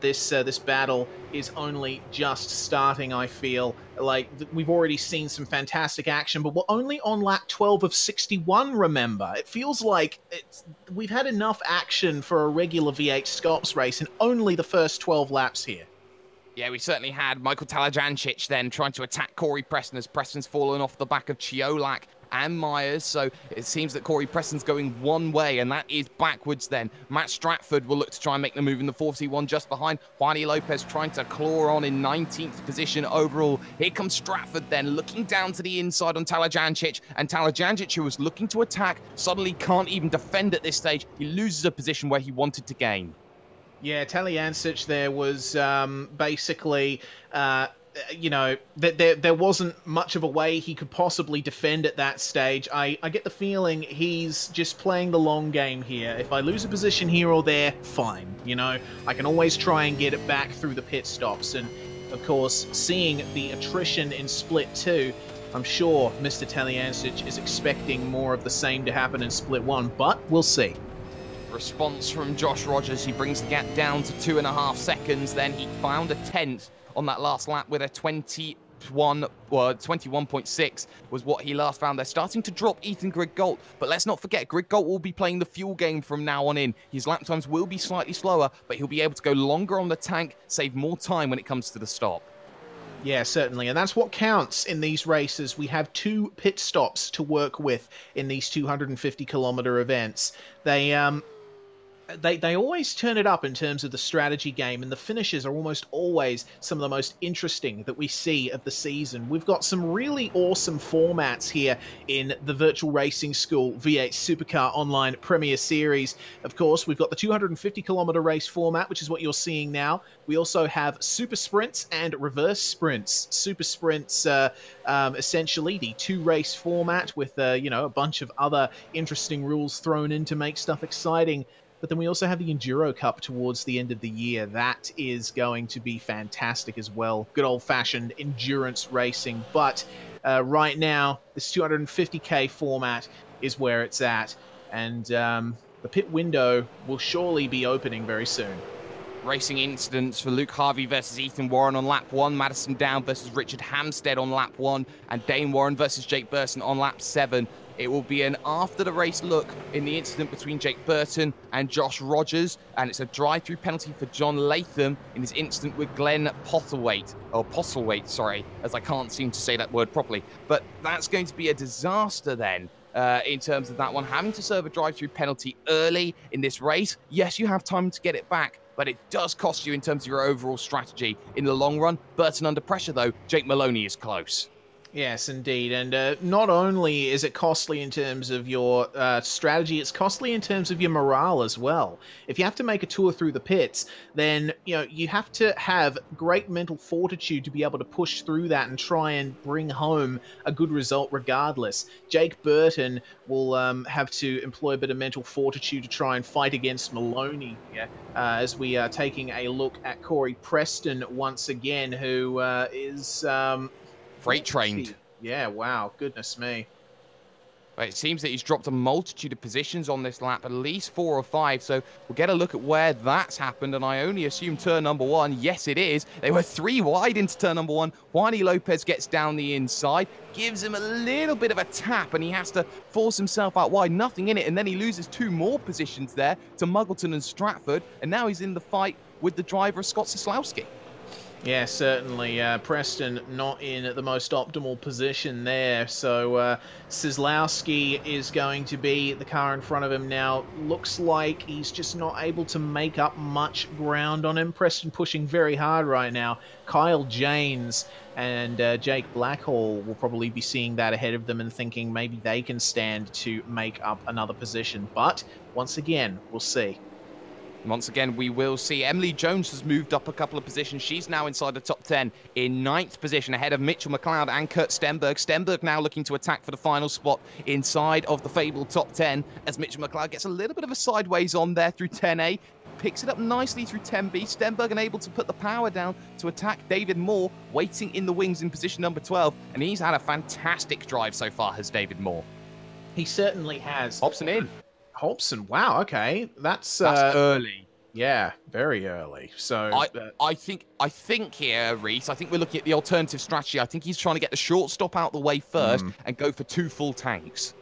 this battle is only just starting, I feel. Like, we've already seen some fantastic action, but we're only on lap 12 of 61, remember? It feels like we've had enough action for a regular V8 SCOPS race in only the first 12 laps here. Yeah, we certainly had Michael Talajancic then trying to attack Corey Preston as Preston's fallen off the back of Chiolak and Myers. So it seems that Corey Preston's going one way, and that is backwards then. Matt Stratford will look to try and make the move in the 4C1 just behind. Juan Lopez trying to claw on in 19th position overall. Here comes Stratford then, looking down to the inside on Talajancic, and Talajancic, who was looking to attack, suddenly can't even defend at this stage. He loses a position where he wanted to gain. Yeah, Talyancic there was basically, you know, there wasn't much of a way he could possibly defend at that stage. I get the feeling he's just playing the long game here. If I lose a position here or there, fine. You know, I can always try and get it back through the pit stops. And, of course, seeing the attrition in Split 2, I'm sure Mr. Talyancic is expecting more of the same to happen in Split 1, but we'll see. Response from Josh Rogers. He brings the gap down to 2.5 seconds. Then he found a 10th on that last lap with a 21.6 was what he last found. They're starting to drop Ethan Griggolt, but let's not forget, Griggolt will be playing the fuel game from now on in. His lap times will be slightly slower, but he'll be able to go longer on the tank, save more time when it comes to the stop. Yeah, certainly, and that's what counts in these races. We have 2 pit stops to work with in these 250-kilometer events. They always turn it up in terms of the strategy game, and the finishes are almost always some of the most interesting that we see of the season. We've got some really awesome formats here in the Virtual Racing School V8 Supercar Online Premier Series. Of course, we've got the 250-kilometer race format, which is what you're seeing now. We also have super sprints and reverse sprints. Super sprints, essentially the 2-race format with, you know, a bunch of other interesting rules thrown in to make stuff exciting. But then we also have the Enduro Cup towards the end of the year. That is going to be fantastic as well. Good old-fashioned endurance racing. But right now, this 250K format is where it's at. And the pit window will surely be opening very soon. Racing incidents for Luke Harvey versus Ethan Warren on lap 1, Madison Down versus Richard Hampstead on lap 1, and Dane Warren versus Jake Burton on lap 7. It will be an after-the-race look in the incident between Jake Burton and Josh Rogers, and it's a drive-through penalty for John Latham in his incident with Glenn Postlethwaite, sorry, as I can't seem to say that word properly. But that's going to be a disaster then. In terms of that one, having to serve a drive-through penalty early in this race. Yes, you have time to get it back, but it does cost you in terms of your overall strategy in the long run. Burton under pressure, though. Jake Maloney is close. Yes, indeed. And not only is it costly in terms of your strategy, it's costly in terms of your morale as well. If you have to make a tour through the pits, then you have to have great mental fortitude to be able to push through that and try and bring home a good result regardless. Jake Burton will have to employ a bit of mental fortitude to try and fight against Maloney here, as we are taking a look at Corey Preston once again, who is... freight trained. Yeah, wow, goodness me. But it seems that he's dropped a multitude of positions on this lap, at least 4 or 5, so we'll get a look at where that's happened, and I only assume turn number 1. Yes, it is. They were 3 wide into turn number 1. Juan Lopez gets down the inside, gives him a little bit of a tap, and he has to force himself out wide, nothing in it, and then he loses 2 more positions there to Muggleton and Stratford, and now he's in the fight with the driver, Scott Soslowski. Yeah, certainly. Preston not in the most optimal position there. So Soslowski is going to be the car in front of him now. Looks like he's just not able to make up much ground on him. Preston pushing very hard right now. Kyle Janes and Jake Blackhall will probably be seeing that ahead of them and thinking maybe they can stand to make up another position. But once again, we'll see. Once again, we will see. Emily Jones has moved up a couple of positions. She's now inside the top 10 in 9th position ahead of Mitchell McLeod and Curt Steinberg. Steinberg now looking to attack for the final spot inside of the fabled top 10 as Mitchell McLeod gets a little bit of a sideways on there through 10A. Picks it up nicely through 10B. Steinberg unable to put the power down to attack David Moore, waiting in the wings in position number 12. And he's had a fantastic drive so far, has David Moore. He certainly has. Hobson in. Hobson, wow, okay. That's early. Yeah, very early. So I think here, Reese, I think we're looking at the alternative strategy. I think he's trying to get the short stop out the way first and go for 2 full tanks.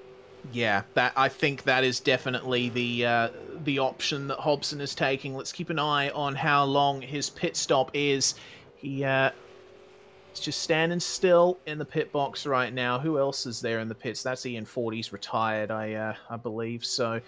Yeah, I think that is definitely the option that Hobson is taking. Let's keep an eye on how long his pit stop is. He's just standing still in the pit box right now. Who else is there in the pits? That's Ian Ford. He's retired, I believe. So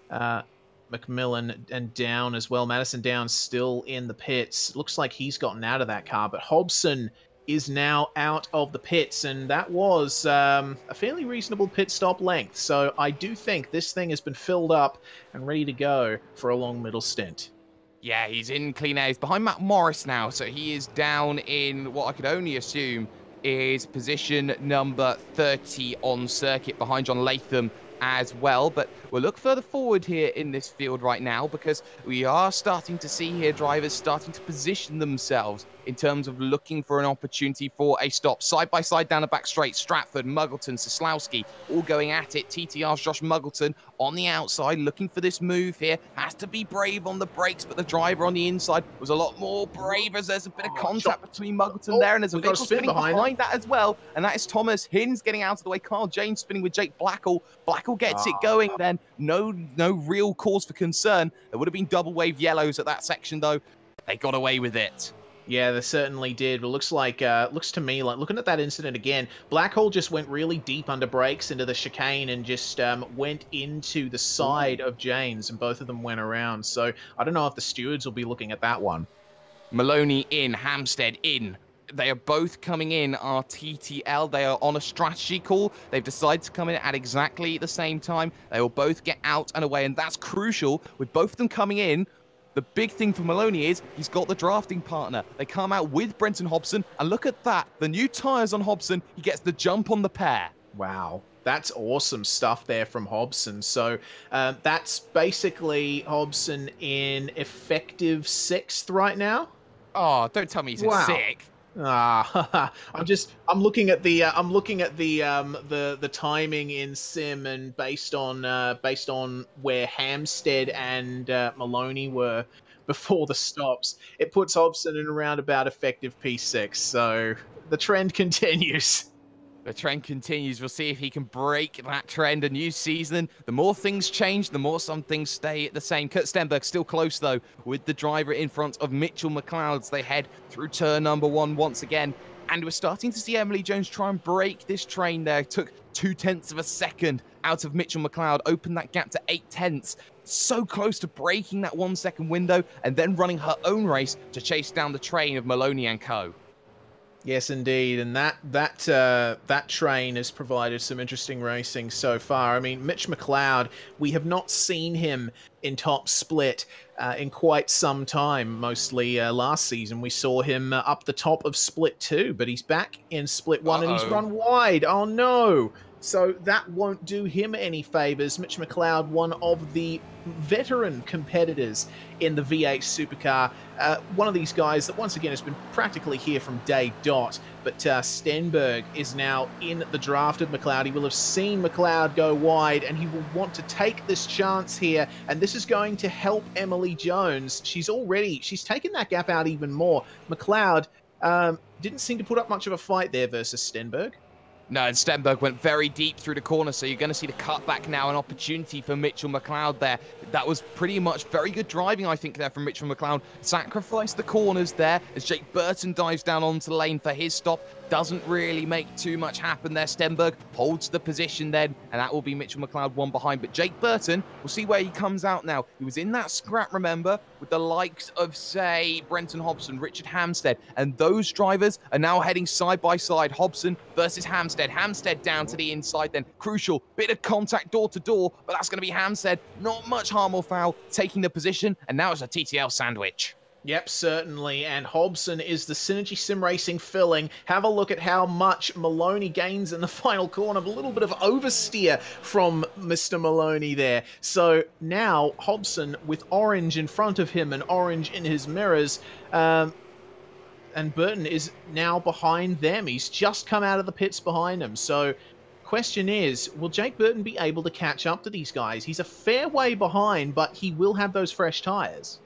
McMillan and Down as well. Madison Down still in the pits. Looks like he's gotten out of that car, but Hobson is now out of the pits, and that was a fairly reasonable pit stop length. So I do think this thing has been filled up and ready to go for a long middle stint. Yeah, he's in clean air. He's behind Matt Morris now, so he is down in what I could only assume is position number 30 on circuit behind John Latham as well. But we'll look further forward here in this field right now, because we are starting to see here drivers starting to position themselves in terms of looking for an opportunity for a stop. Side by side down the back straight, Stratford, Muggleton, Soslowski all going at it. TTR's Josh Muggleton on the outside looking for this move here. Has to be brave on the brakes, but the driver on the inside was a lot more brave as there's a bit of contact between Muggleton there, and there's a vehicle spinning behind that as well, and that is Thomas Hinz getting out of the way. Carl James spinning with Jake Blackhall. Blackhall gets it going then. No real cause for concern. There would have been double wave yellows at that section though. They got away with it. Yeah, they certainly did. It looks to me like, looking at that incident again, Blackhall just went really deep under brakes into the chicane and just went into the side of James, and both of them went around. So I don't know if the stewards will be looking at that one. Maloney in, Hampstead in. They are both coming in our TTL. They are on a strategy call. They've decided to come in at exactly the same time. They will both get out and away, and that's crucial with both of them coming in. The big thing for Maloney is he's got the drafting partner. They come out with Brenton Hobson, and look at that. The new tyres on Hobson, he gets the jump on the pair. Wow. That's awesome stuff there from Hobson. So that's basically Hobson in effective 6th right now. Oh, don't tell me he's in 6th. I'm looking at the timing in sim, and based on where Hampstead and Maloney were before the stops. It puts Hobson in around about effective P6, so the trend continues. The trend continues. We'll see if he can break that trend. A new season. The more things change, the more some things stay the same. Curt Steinberg still close, though, with the driver in front of Mitchell McLeod as they head through turn number 1 once again. And we're starting to see Emily Jones try and break this train there. Took 0.2 of a second out of Mitchell McLeod. Opened that gap to 0.8. So close to breaking that 1 second window and then running her own race to chase down the train of Maloney and co. Yes, indeed, and that train has provided some interesting racing so far. I mean, Mitch McLeod, we have not seen him in top split in quite some time. Mostly last season, we saw him up the top of split 2, but he's back in split 1 and he's run wide. Oh no! So that won't do him any favors. Mitch McLeod, one of the veteran competitors in the V8 Supercar. One of these guys that, once again, has been practically here from day dot. But Steinberg is now in the draft of McLeod. He will have seen McLeod go wide, and he will want to take this chance here. And this is going to help Emily Jones. She's taken that gap out even more. McLeod didn't seem to put up much of a fight there versus Steinberg. No, and Steinberg went very deep through the corner, so you're going to see the cutback now, an opportunity for Mitchell McLeod there. That was pretty much very good driving, I think, there from Mitchell McLeod. Sacrificed the corners there as Jake Burton dives down onto the lane for his stop. Doesn't really make too much happen there. Steinberg holds the position then, and that will be Mitchell McLeod one behind. But Jake Burton, we'll see where he comes out now. He was in that scrap, remember, with the likes of, say, Brenton Hobson, Richard Hampstead, and those drivers are now heading side by side. Hobson versus Hampstead. Hampstead down to the inside then. Crucial bit of contact door to door, but that's going to be Hampstead. Not much harm or foul, taking the position, and now it's a TTL sandwich. Yep, certainly, and Hobson is the Synergy Sim Racing filling. Have a look at how much Maloney gains in the final corner. A little bit of oversteer from Mr. Maloney there. So now Hobson with orange in front of him and orange in his mirrors. And Burton is now behind them. He's just come out of the pits behind him. So question is, will Jake Burton be able to catch up to these guys? He's a fair way behind, but he will have those fresh tyres.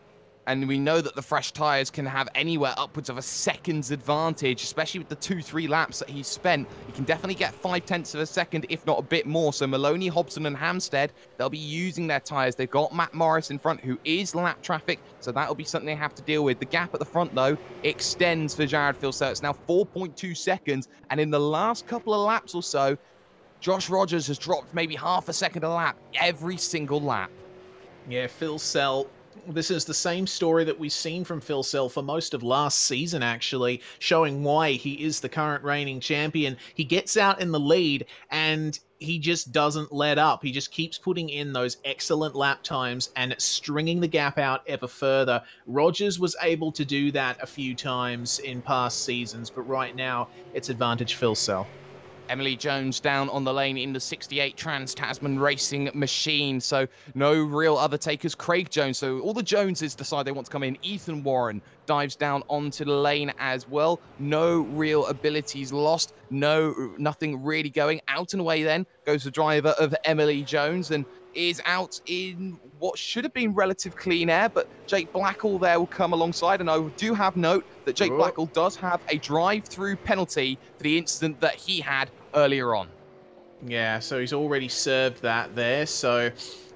And we know that the fresh tyres can have anywhere upwards of a second's advantage, especially with the 2-3 laps that he's spent. He can definitely get 0.5 of a second, if not a bit more. So Maloney, Hobson, and Hampstead, they'll be using their tyres. They've got Matt Morris in front, who is lap traffic, so that'll be something they have to deal with. The gap at the front, though, extends for Jared Filsell. It's now 4.2 seconds, and in the last couple of laps or so, Josh Rogers has dropped maybe half a second a lap every single lap. Yeah, Filsell. This is the same story that we've seen from Filsell for most of last season, actually, showing why he is the current reigning champion. He gets out in the lead, and he just doesn't let up. He just keeps putting in those excellent lap times and stringing the gap out ever further. Rogers was able to do that a few times in past seasons, but right now, it's advantage Filsell. Emily Jones down on the lane in the 68 Trans-Tasman Racing Machine. So no real other takers. Craig Jones. So all the Joneses decide they want to come in. Ethan Warren dives down onto the lane as well. No real abilities lost. Nothing really going. Out and away then goes the driver of Emily Jones and is out in what should have been relative clean air, but Jake Blackall there will come alongside, and I do have note that Jake Blackall does have a drive-through penalty for the incident that he had earlier on. Yeah, so he's already served that there, so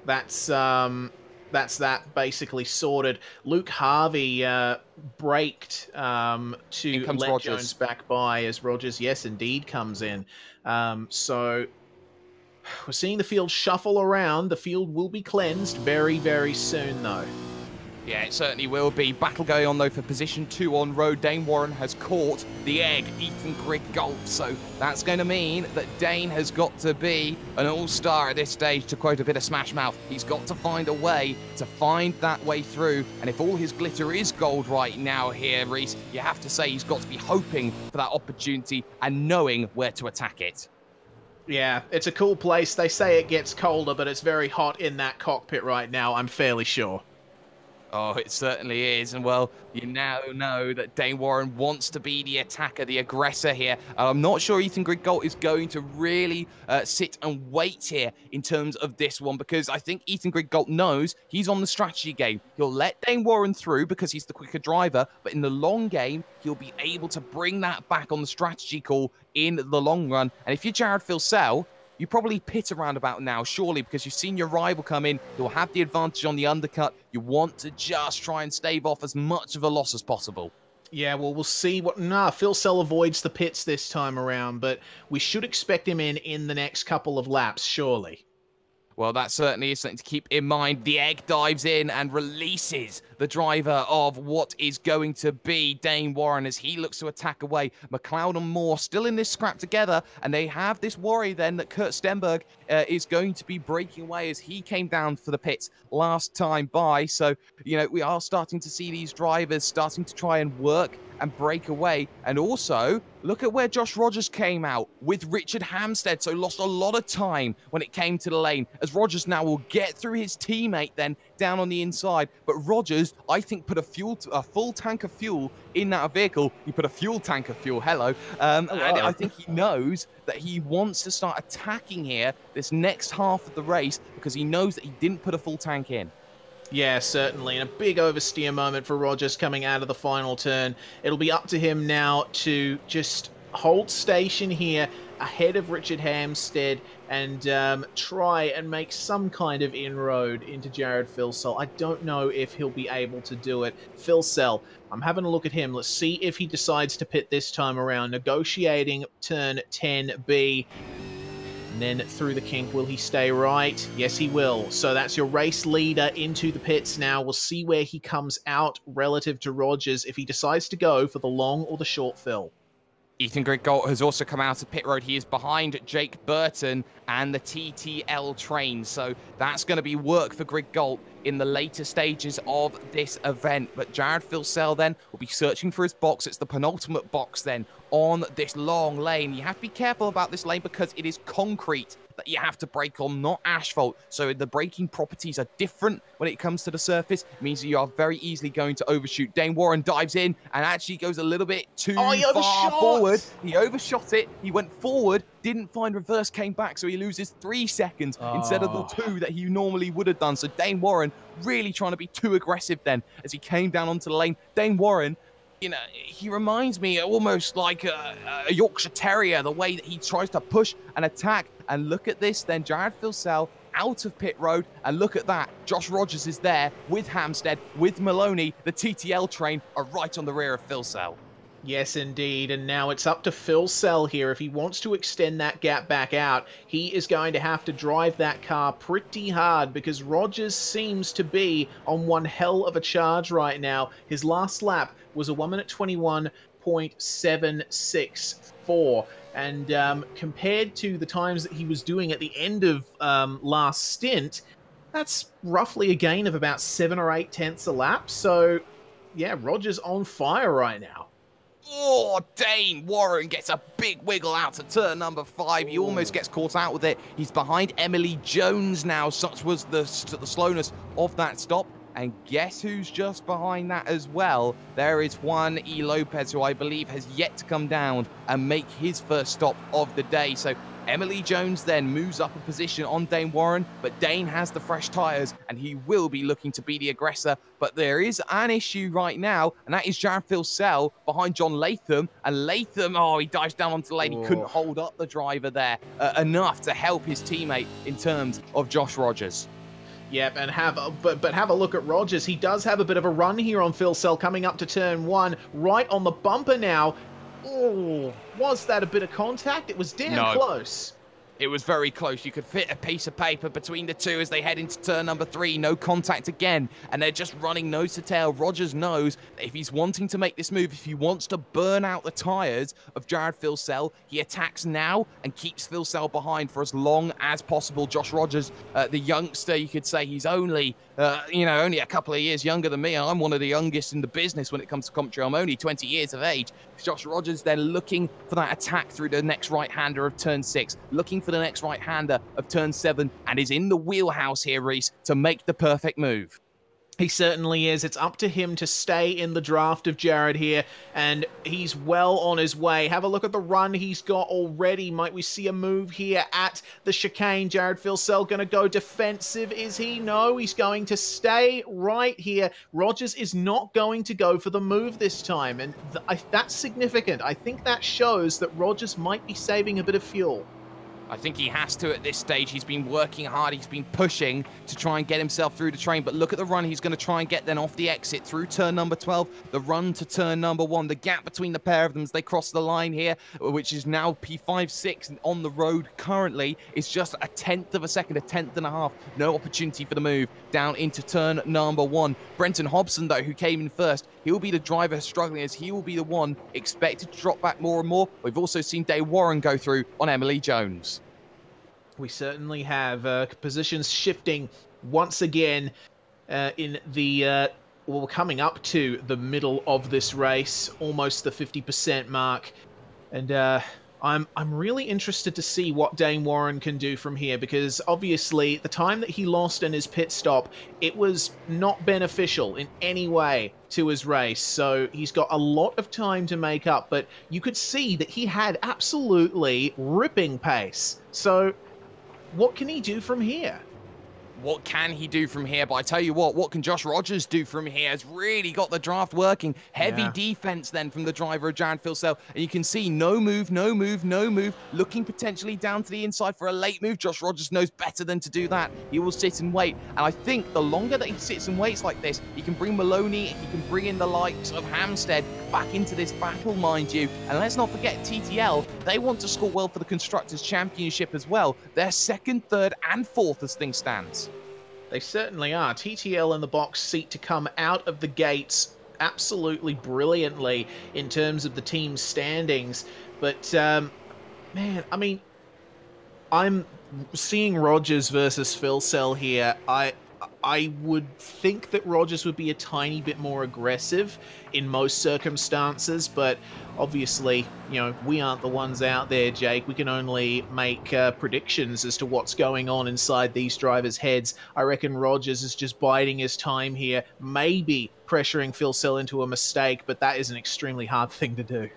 that's that basically sorted. Luke Harvey braked to let Rogers. Jones back by as Rogers, yes, indeed, comes in. So we're seeing the field shuffle around. The field will be cleansed very, very soon, though. Yeah, it certainly will be. Battle going on, though, for position 2 on road. Dane Warren has caught the egg, Ethan Grigg Gulf. So that's going to mean that Dane has got to be an all-star at this stage, to quote a bit of Smash Mouth. He's got to find a way to find that way through. And if all his glitter is gold right now here, Reese, you have to say he's got to be hoping for that opportunity and knowing where to attack it. Yeah, it's a cool place. They say it gets colder, but it's very hot in that cockpit right now, I'm fairly sure. Oh, it certainly is. And well, you now know that Dane Warren wants to be the attacker, the aggressor here. I'm not sure Ethan Griggold is going to really sit and wait here in terms of this one, because I think Ethan Griggold knows he's on the strategy game. He'll let Dane Warren through because he's the quicker driver, but in the long game, he'll be able to bring that back on the strategy call in the long run. And if you're Jared Filsell, you probably pit around about now, surely, because you've seen your rival come in. You'll have the advantage on the undercut. You want to just try and stave off as much of a loss as possible. Yeah, well, we'll see what... Nah, Filsell avoids the pits this time around, but we should expect him in the next couple of laps, surely. Well, that certainly is something to keep in mind. The egg dives in and releases the driver of what is going to be Dane Warren as he looks to attack away. McLeod and Moore still in this scrap together, and they have this worry then that Curt Steinberg is going to be breaking away as he came down for the pits last time by. So, you know, we are starting to see these drivers starting to try and work and break away. And also, look at where Josh Rogers came out with Richard Hampstead, so lost a lot of time when it came to the lane, as Rogers now will get through his teammate then down on the inside. But Rogers, I think, put a full tank of fuel in that vehicle. He put a fuel tank of fuel, hello. And I think he knows that he wants to start attacking here this next half of the race, because he knows that he didn't put a full tank in. Yeah, certainly, and a big oversteer moment for Rogers coming out of the final turn. It'll be up to him now to just hold station here ahead of Richard Hampstead and try and make some kind of inroad into Jared Filsell. I don't know if he'll be able to do it. Filsell, I'm having a look at him. Let's see if he decides to pit this time around. Negotiating turn 10B. And then through the kink, will he stay right? Yes, he will. So that's your race leader into the pits now. We'll see where he comes out relative to Rogers if he decides to go for the long or the short fill. Ethan Griggold has also come out of pit road. He is behind Jake Burton and the TTL train. So that's going to be work for Griggold in the later stages of this event. But Jared Filsell then will be searching for his box. It's the penultimate box then on this long lane. You have to be careful about this lane because it is concrete that you have to brake on, not asphalt. So the braking properties are different when it comes to the surface. It means that you are very easily going to overshoot. Dane Warren dives in and actually goes a little bit too far forward. He overshot it. He went forward, didn't find reverse, came back. So he loses 3 seconds instead of the 2 that he normally would have done. So Dane Warren really trying to be too aggressive then as he came down onto the lane. Dane Warren, you know, he reminds me almost like a Yorkshire Terrier, the way that he tries to push and attack. And look at this then, Jared Filsell out of pit road, and look at that. Josh Rogers is there with Hampstead, with Maloney. The TTL train are right on the rear of Filsell. Yes, indeed, and now it's up to Filsell here. If he wants to extend that gap back out, he is going to have to drive that car pretty hard because Rogers seems to be on one hell of a charge right now. His last lap was a 1 minute 21.764, and compared to the times that he was doing at the end of last stint, that's roughly a gain of about 7 or 8 tenths a lap. So, yeah, Rogers on fire right now. Oh, Dane Warren gets a big wiggle out to turn number 5. He almost gets caught out with it. He's behind Emily Jones now. Such was the slowness of that stop. And guess who's just behind that as well? There is Juan Lopez, who I believe has yet to come down and make his first stop of the day. So Emily Jones then moves up a position on Dane Warren, but Dane has the fresh tyres and he will be looking to be the aggressor. But there is an issue right now, and that is Jared Filsell behind John Latham. And Latham, oh, he dives down onto the lane. He couldn't hold up the driver there enough to help his teammate in terms of Josh Rogers. Yep, and have a look at Rogers. He does have a bit of a run here on Filsell coming up to turn 1, right on the bumper now. Oh, was that a bit of contact? It was damn close. It was very close. You could fit a piece of paper between the two as they head into turn number 3. No contact again, and they're just running nose to tail. Rogers knows that if he's wanting to make this move, if he wants to burn out the tyres of Jared Filsell, he attacks now and keeps Filsell behind for as long as possible. Josh Rogers, the youngster, you could say he's only a couple of years younger than me. I'm one of the youngest in the business when it comes to commentary. I'm only 20 years of age. Josh Rogers then looking for that attack through the next right-hander of turn 6, looking for the next right-hander of turn 7, and is in the wheelhouse here, Reese, to make the perfect move. He certainly is. It's up to him to stay in the draft of Jared here, and he's well on his way. Have a look at the run he's got already. Might we see a move here at the chicane? Jared Filsell going to go defensive, is he? No, he's going to stay right here. Rogers is not going to go for the move this time, and that's significant. I think that shows that Rogers might be saving a bit of fuel. I think he has to at this stage. He's been working hard. He's been pushing to try and get himself through the train. But look at the run he's going to try and get then off the exit through turn number 12. The run to turn number 1. The gap between the pair of them as they cross the line here, which is now P56 on the road currently, is just a tenth of a second, a tenth and a half. No opportunity for the move down into turn number 1. Brenton Hobson, though, who came in first, he'll be the driver struggling as he will be the one expected to drop back more and more. We've also seen Dave Warren go through on Emily Jones. We certainly have positions shifting once again in the, well, we're coming up to the middle of this race, almost the 50% mark. And I'm really interested to see what Dane Warren can do from here, because obviously the time that he lost in his pit stop, it was not beneficial in any way to his race. So he's got a lot of time to make up, but you could see that he had absolutely ripping pace. So what can he do from here? What can he do from here? But I tell you what can Josh Rogers do from here? Has really got the draft working. Heavy defense then from the driver of Jared Filsell. And you can see no move, no move, no move. Looking potentially down to the inside for a late move. Josh Rogers knows better than to do that. He will sit and wait. And I think the longer that he sits and waits like this, he can bring Maloney, he can bring in the likes of Hampstead back into this battle, mind you. And let's not forget TTL, they want to score well for the Constructors' Championship as well. They're second, third, and fourth as things stand. They certainly are. TTL in the box seat to come out of the gates absolutely brilliantly in terms of the team standings. But, man, I mean, I'm seeing Rogers versus Filsell here. I would think that Rogers would be a tiny bit more aggressive in most circumstances, but obviously, you know, we aren't the ones out there, Jake. We can only make predictions as to what's going on inside these drivers' heads. I reckon Rogers is just biding his time here, maybe pressuring Filsell into a mistake, but that is an extremely hard thing to do.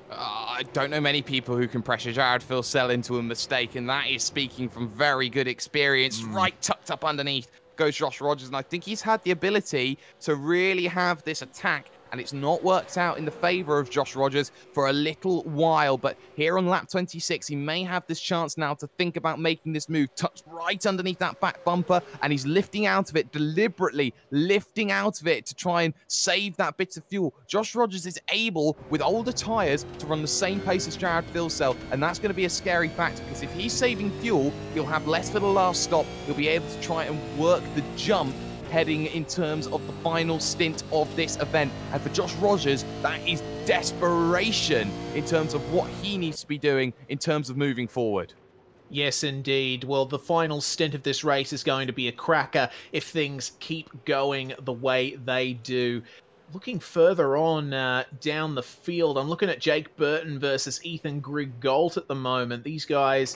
I don't know many people who can pressure Jared Filsell into a mistake, and that is speaking from very good experience. Right tucked up underneath goes Josh Rogers, and I think he's had the ability to really have this attack, and it's not worked out in the favor of Josh Rogers for a little while. But here on lap 26, he may have this chance now to think about making this move. Tucked right underneath that back bumper, and he's lifting out of it, deliberately lifting out of it to try and save that bit of fuel. Josh Rogers is able, with older tyres, to run the same pace as Jared Filsell, and that's going to be a scary fact, because if he's saving fuel, he'll have less for the last stop. He'll be able to try and work the jump heading in terms of the final stint of this event. And for Josh Rogers, that is desperation in terms of what he needs to be doing in terms of moving forward. Yes, indeed. Well, the final stint of this race is going to be a cracker if things keep going the way they do. Looking further on down the field, I'm looking at Jake Burton versus Ethan Griggolt at the moment. These guys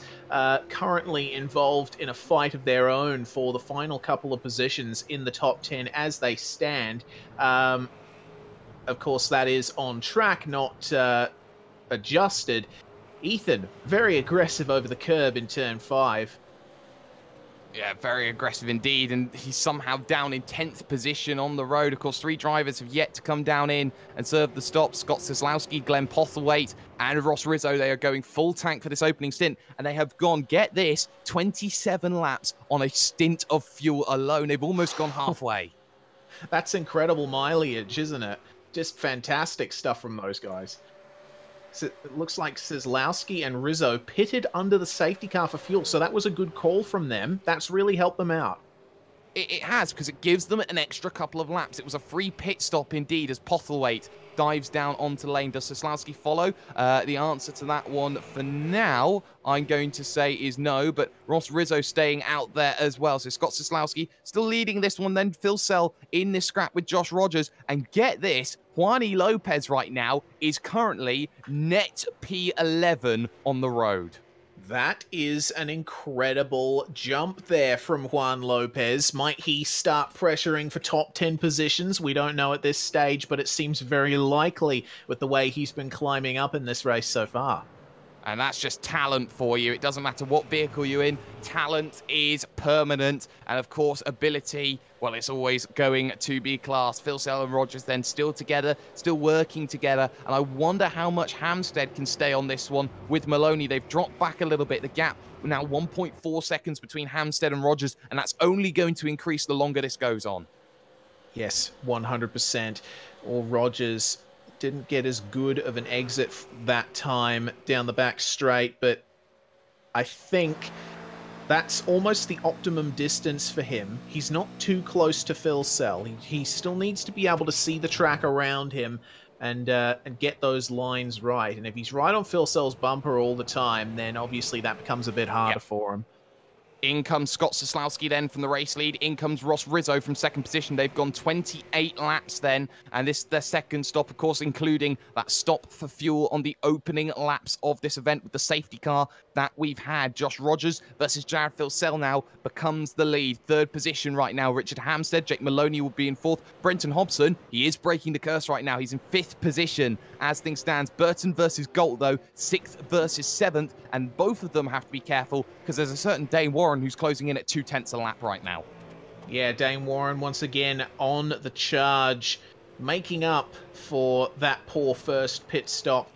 currently involved in a fight of their own for the final couple of positions in the top 10 as they stand. Of course, that is on track, not adjusted. Ethan, very aggressive over the curb in turn 5. Yeah, very aggressive indeed, and he's somehow down in 10th position on the road. Of course, 3 drivers have yet to come down in and serve the stop. Scott Seslowski, Glenn Postlethwaite, and Ross Rizzo. They are going full tank for this opening stint, and they have gone, get this, 27 laps on a stint of fuel alone. They've almost gone halfway. That's incredible mileage, isn't it? Just fantastic stuff from those guys. So it looks like Seslowski and Rizzo pitted under the safety car for fuel, so that was a good call from them. That's really helped them out. It has, because it gives them an extra couple of laps. It was a free pit stop indeed as Postlethwaite dives down onto the lane. Does Seslowski follow? The answer to that one for now, I'm going to say is no, but Ross Rizzo staying out there as well. So Scott Seslowski still leading this one, then Filsell in this scrap with Josh Rogers. And get this, Juan Lopez right now is currently net P11 on the road. That is an incredible jump there from Juan Lopez. Might he start pressuring for top 10 positions? We don't know at this stage, but it seems very likely with the way he's been climbing up in this race so far. And that's just talent for you. It doesn't matter what vehicle you're in. Talent is permanent. And of course, ability, well, it's always going to be class. Phil Sell and Rogers then still together, still working together. And I wonder how much Hampstead can stay on this one with Maloney. They've dropped back a little bit. The gap now 1.4 seconds between Hampstead and Rogers. And that's only going to increase the longer this goes on. Yes, 100%. Or Rogers didn't get as good of an exit that time down the back straight, but I think that's almost the optimum distance for him. He's not too close to Phil Sell. He still needs to be able to see the track around him and get those lines right. And if he's right on Phil Sell's bumper all the time, then obviously that becomes a bit harder for him. In comes Scott Soslowski then from the race lead. In comes Ross Rizzo from second position. They've gone 28 laps then. And this is their second stop, of course, including that stop for fuel on the opening laps of this event with the safety car that we've had. Josh Rogers versus Jared Phil Sell now becomes the lead. Third position right now, Richard Hampstead. Jake Maloney will be in fourth. Brenton Hobson, he is breaking the curse right now. He's in fifth position as things stands. Burton versus Galt, though, sixth versus seventh. And both of them have to be careful because there's a certain Dane Warren who's closing in at 2/10 a lap right now. Yeah, Dane Warren once again on the charge, making up for that poor first pit stop.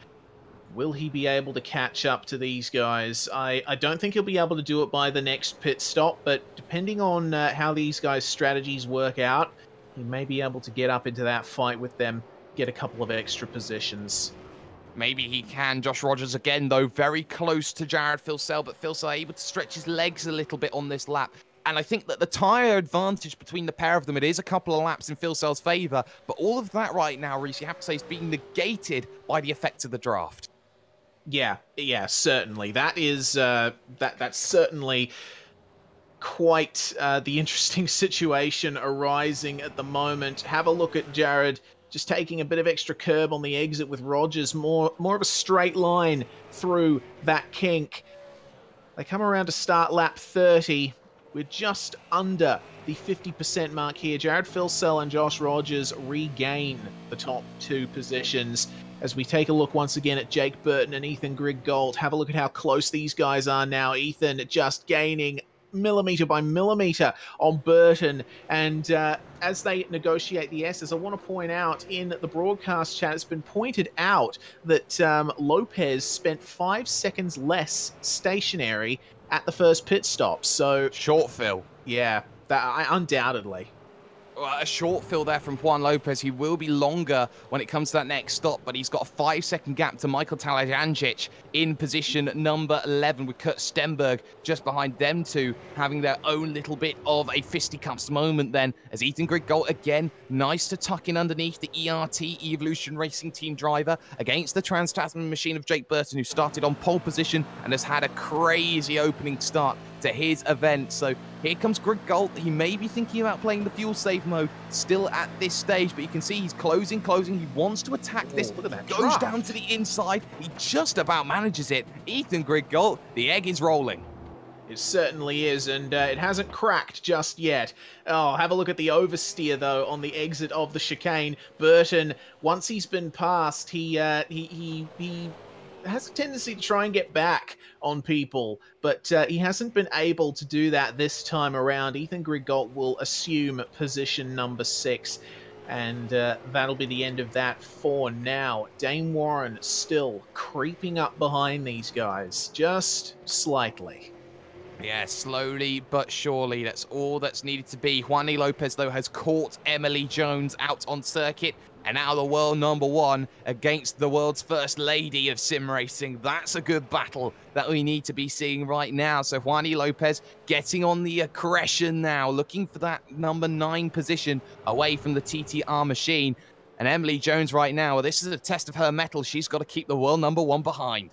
Will he be able to catch up to these guys? I don't think he'll be able to do it by the next pit stop, but depending on how these guys' strategies work out, he may be able to get up into that fight with them, get a couple of extra positions. Maybe he can. Josh Rogers again, though, very close to Jared Phil Sell, but Phil Sell able to stretch his legs a little bit on this lap. And I think that the tyre advantage between the pair of them, it is a couple of laps in Phil Sell's favour, but all of that right now, Reese, you have to say, is being negated by the effects of the draft. Yeah, certainly. That is that's certainly quite the interesting situation arising at the moment. Have a look at Jared just taking a bit of extra curb on the exit with Rogers, more of a straight line through that kink. They come around to start lap 30. We're just under the 50% mark here. Jared Phil Sell and Josh Rogers regain the top two positions. As we take a look once again at Jake Burton and Ethan Griggold, have a look at how close these guys are now. Ethan just gaining millimeter by millimeter on Burton, and as they negotiate the S's, I want to point out in the broadcast chat, it's been pointed out that Lopez spent 5 seconds less stationary at the first pit stop. So short, Phil. Yeah, that undoubtedly. A short fill there from Juan Lopez. He will be longer when it comes to that next stop, but he's got a 5-second gap to Michael Talajančić in position number 11, with Curt Steinberg just behind them two, having their own little bit of a fisticuffs moment then, as Ethan Griggold again, nice to tuck in underneath the ERT Evolution Racing Team driver against the Trans-Tasman machine of Jake Burton, who started on pole position and has had a crazy opening start to his event. So here comes Griggold. He may be thinking about playing the fuel save mode still at this stage, but you can see he's closing. He wants to attack this. Look at that Goes draft down to the inside. He just about manages it. Ethan Griggold, the egg is rolling. It certainly is, and it hasn't cracked just yet. Oh, have a look at the oversteer, though, on the exit of the chicane. Burton, once he's been passed, he has a tendency to try and get back on people, but he hasn't been able to do that this time around. Ethan Griggold will assume position number 6, and that'll be the end of that for now. Dane Warren still creeping up behind these guys, just slightly. Yeah, slowly but surely. That's all that's needed to be. Juan Lopez, though, has caught Emily Jones out on circuit. And now the world number 1 against the world's first lady of sim racing. That's a good battle that we need to be seeing right now. So Juan Lopez getting on the aggression now, looking for that number 9 position away from the TTR machine. And Emily Jones right now, well, this is a test of her mettle. She's got to keep the world number 1 behind.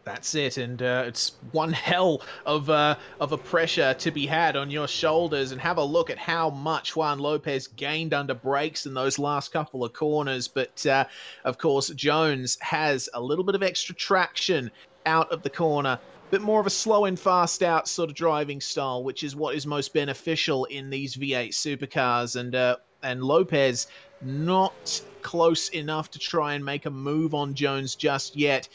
That's it, and it's one hell of a pressure to be had on your shoulders. And have a look at how much Juan Lopez gained under brakes in those last couple of corners. But of course, Jones has a little bit of extra traction out of the corner bit more of a slow and fast out sort of driving style, which is what is most beneficial in these V8 supercars. And Lopez not close enough to try and make a move on Jones just yet.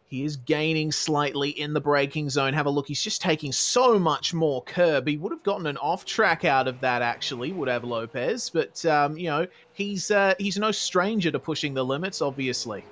He is gaining slightly in the braking zone. Have a look. He's just taking so much more curb. He would have gotten an off track out of that, actually, would have Lopez. But, you know, he's no stranger to pushing the limits, obviously.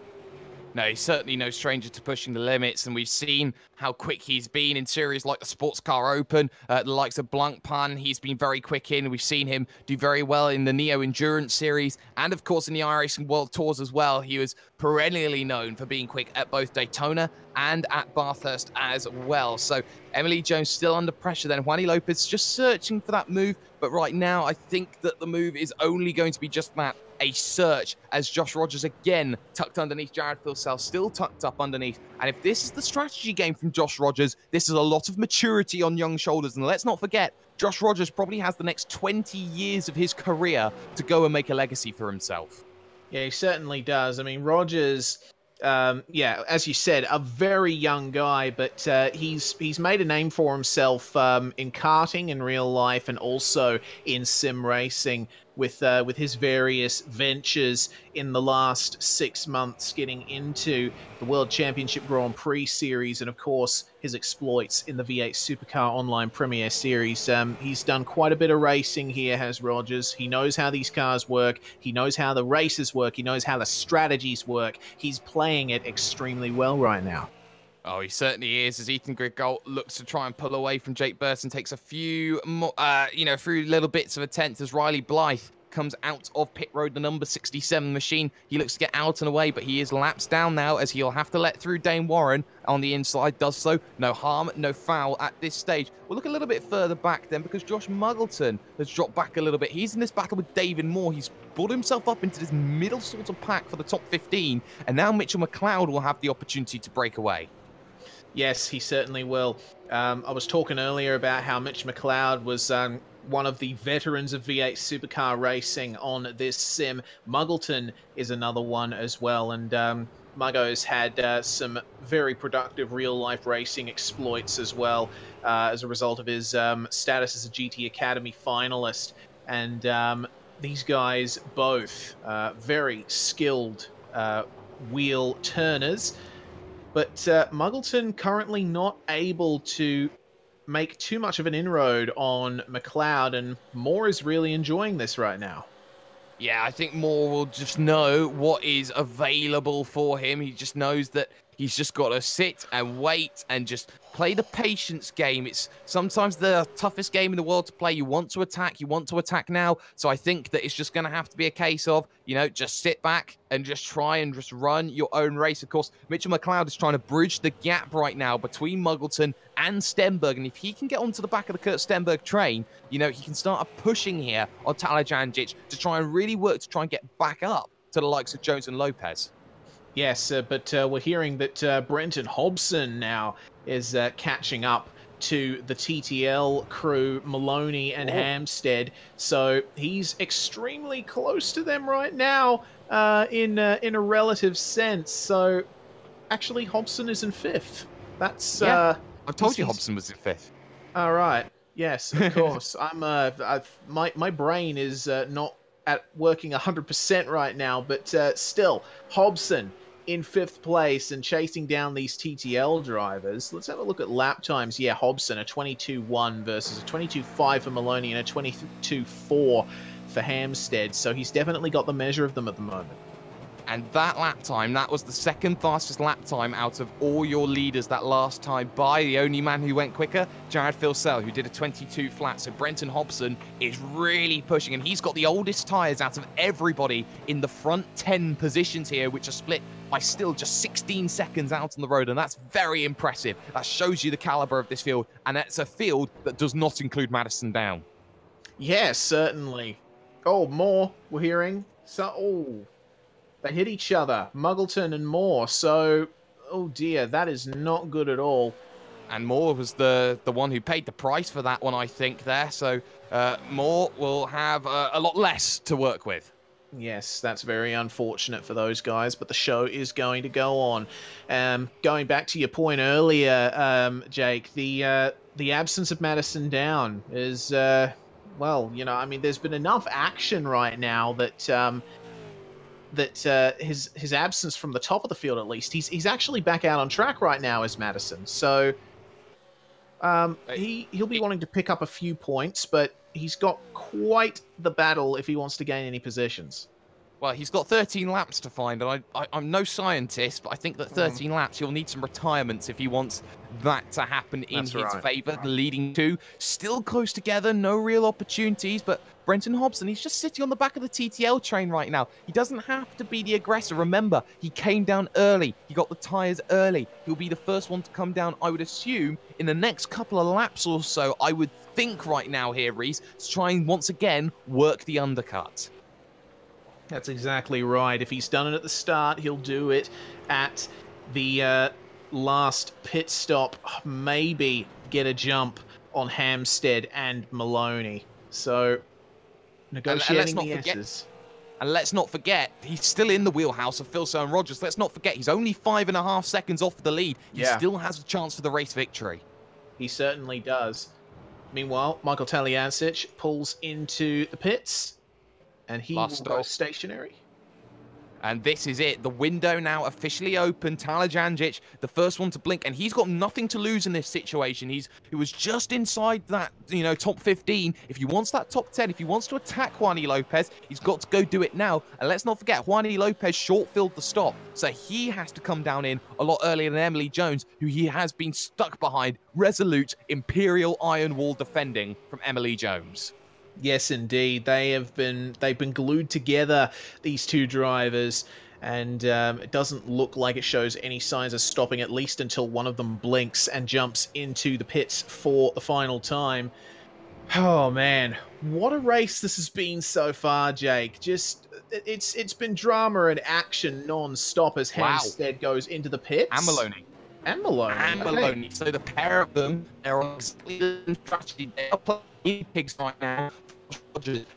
No, he's certainly no stranger to pushing the limits, and we've seen how quick he's been in series like the Sports Car Open, the likes of Blancpain. He's been very quick in. We've seen him do very well in the Neo Endurance Series, and of course in the iRacing World Tours as well. He was perennially known for being quick at both Daytona and at Bathurst as well. So Emily Jones still under pressure then. Juan Lopez just searching for that move, but right now I think that the move is only going to be just that, a search, as Josh Rogers again tucked underneath Jared Filsell, still tucked up underneath. And if this is the strategy game from Josh Rogers, this is a lot of maturity on young shoulders. And let's not forget, Josh Rogers probably has the next 20 years of his career to go and make a legacy for himself. Yeah, he certainly does. I mean, Rogers, yeah, as you said, a very young guy, but he's made a name for himself in karting in real life and also in sim racing with his various ventures in the last 6 months, getting into the World Championship Grand Prix Series and, of course, his exploits in the V8 Supercar Online Premier Series. He's done quite a bit of racing here, has Rogers. He knows how these cars work. He knows how the races work. He knows how the strategies work. He's playing it extremely well right now. Oh, he certainly is, as Ethan Grigol looks to try and pull away from Jake Burton, takes a few more, few little bits of attempt as Riley Blythe comes out of pit road, the number 67 machine. He looks to get out and away, but he is laps down now as he'll have to let through Dane Warren on the inside. Does so. No harm, no foul at this stage. We'll look a little bit further back then because Josh Muggleton has dropped back a little bit. He's in this battle with David Moore. He's brought himself up into this middle sort of pack for the top 15, and now Mitchell McLeod will have the opportunity to break away. Yes, he certainly will. I was talking earlier about how Mitch McLeod was one of the veterans of V8 supercar racing on this sim. Muggleton is another one as well, and Muggo's had some very productive real-life racing exploits as well as a result of his status as a GT Academy finalist. And these guys both very skilled wheel turners. But Muggleton currently not able to make too much of an inroad on McLeod, and Moore is really enjoying this right now. Yeah, I think Moore will just know what is available for him. He just knows that he's just got to sit and wait and just play the patience game. It's sometimes the toughest game in the world to play. You want to attack now. So I think that it's just going to have to be a case of, just sit back and just try and just run your own race. Of course, Mitchell McLeod is trying to bridge the gap right now between Muggleton and Steinberg. And if he can get onto the back of the Curt Steinberg train, he can start pushing here on Talajandzic to try and really work to try and get back up to the likes of Jones and Lopez. Yes, but we're hearing that Brenton Hobson now is catching up to the TTL crew, Maloney and Hampstead. So he's extremely close to them right now in a relative sense. So actually, Hobson is in 5th. That's I told you Hobson was in 5th. All right. Yes, of course. My brain is not at working 100% right now, but still, Hobson in 5th place and chasing down these TTL drivers. Let's have a look at lap times. Yeah, Hobson, a 22.1 versus a 22.5 for Maloney and a 22.4 for Hampstead. So he's definitely got the measure of them at the moment. And that lap time, that was the second fastest lap time out of all your leaders that last time by. The only man who went quicker, Jared Filsell, who did a 22 flat. So Brenton Hobson is really pushing, and he's got the oldest tyres out of everybody in the front 10 positions here, which are split by still just 16 seconds out on the road, and that's very impressive. That shows you the caliber of this field, and it's a field that does not include Madison Down. Yes, certainly. Oh, Moore, we're hearing. So, they hit each other, Muggleton and Moore. So, oh dear, that is not good at all. And Moore was the one who paid the price for that one, I think, there. So Moore will have a lot less to work with. Yes, that's very unfortunate for those guys, but the show is going to go on. Going back to your point earlier, Jake, the absence of Madison Down is, well, you know, I mean, there's been enough action right now that his absence from the top of the field, at least, he's actually back out on track right now as Madison. So he'll be wanting to pick up a few points, but he's got quite the battle if he wants to gain any positions. Well, he's got 13 laps to find, and I'm no scientist, but I think that 13 laps, he'll need some retirements if he wants that to happen in his favour. The leading two still close together, no real opportunities, but Brenton Hobson, he's just sitting on the back of the TTL train right now. He doesn't have to be the aggressor. Remember, he came down early. He got the tyres early. He'll be the first one to come down, I would assume, in the next couple of laps or so, I would think right now here, Reese, to try and once again work the undercut. That's exactly right. If he's done it at the start, he'll do it at the last pit stop. Maybe get a jump on Hampstead and Maloney. So, negotiating the S's. And let's not forget, he's still in the wheelhouse of Phil and Rogers. Let's not forget, he's only 5.5 seconds off the lead. He still has a chance for the race victory. He certainly does. Meanwhile, Michael Taliancic pulls into the pits. And he will go stationary. And this is it. The window now officially open. Taliancic, the first one to blink, and he's got nothing to lose in this situation. He was just inside that, you know, top 15. If he wants that top 10, if he wants to attack Juan Lopez, he's got to go do it now. And let's not forget, Juan Lopez short-filled the stop, so he has to come down in a lot earlier than Emily Jones, who he has been stuck behind. Resolute Imperial Iron Wall defending from Emily Jones. Yes, indeed. They've been glued together, these two drivers, and it doesn't look like it shows any signs of stopping, at least until one of them blinks and jumps into the pits for the final time. Oh man, what a race this has been so far, Jake. Just it's been drama and action non-stop as Hampstead goes into the pits. And Maloney. And Maloney. And Maloney. So the pair of them, they're on exactly the strategy. They are playing pigs right now,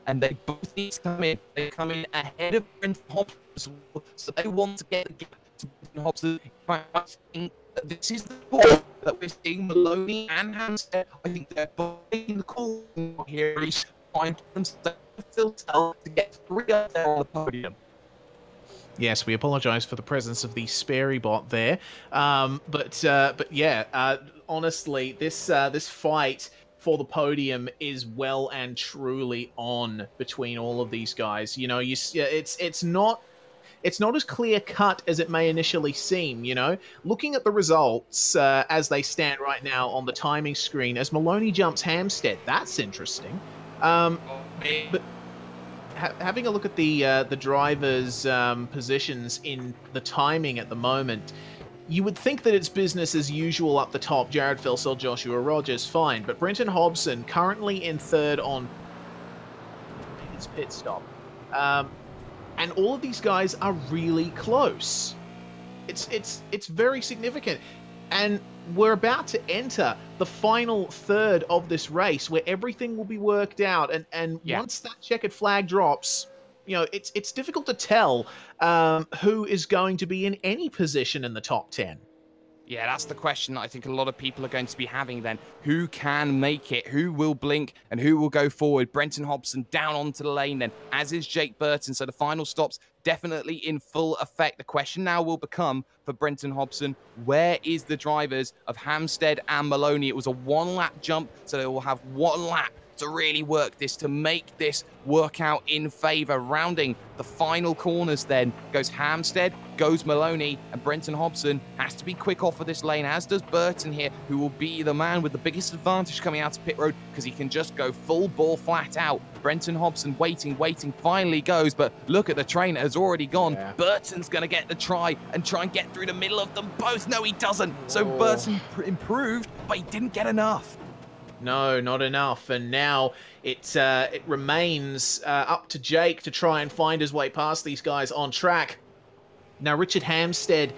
and they both need to come in. They come in ahead of Brenton Hobson, so they want to get the gap to Brenton Hobson. I think this is the call that we're seeing Maloney and Hampstead. I think they're both in the call here. He's trying to get 3 up there on the podium. Yes, we apologise for the presence of the Sperry bot there, but yeah, honestly, this fight for the podium is well and truly on between all of these guys. You know, it's not as clear cut as it may initially seem. You know, looking at the results as they stand right now on the timing screen, as Maloney jumps Hampstead, that's interesting. But having a look at the drivers' positions in the timing at the moment, you would think that it's business as usual up the top. Jared Filsell, Joshua Rogers, fine. But Brenton Hobson currently in third on his pit stop. And all of these guys are really close. It's very significant. And we're about to enter the final third of this race where everything will be worked out. And once that checkered flag drops, you know, it's difficult to tell who is going to be in any position in the top 10. Yeah, that's the question that I think a lot of people are going to be having then. Who can make it? Who will blink and who will go forward? Brenton Hobson down onto the lane then, as is Jake Burton. So the final stops definitely in full effect. The question now will become for Brenton Hobson, where is the drivers of Hampstead and Maloney? It was a 1-lap jump, so they will have 1 lap to really work this, to make this work out in favour. Rounding the final corners then goes Hampstead, goes Maloney, and Brenton Hobson has to be quick off of this lane, as does Burton here, who will be the man with the biggest advantage coming out of pit road because he can just go full ball flat out. Brenton Hobson waiting, finally goes, but look at the train, it has already gone. Yeah. Burton's going to get the try and get through the middle of them both. No, he doesn't. So Burton improved, but he didn't get enough. No, not enough. And now it remains up to Jake to try and find his way past these guys on track. Now, Richard Hampstead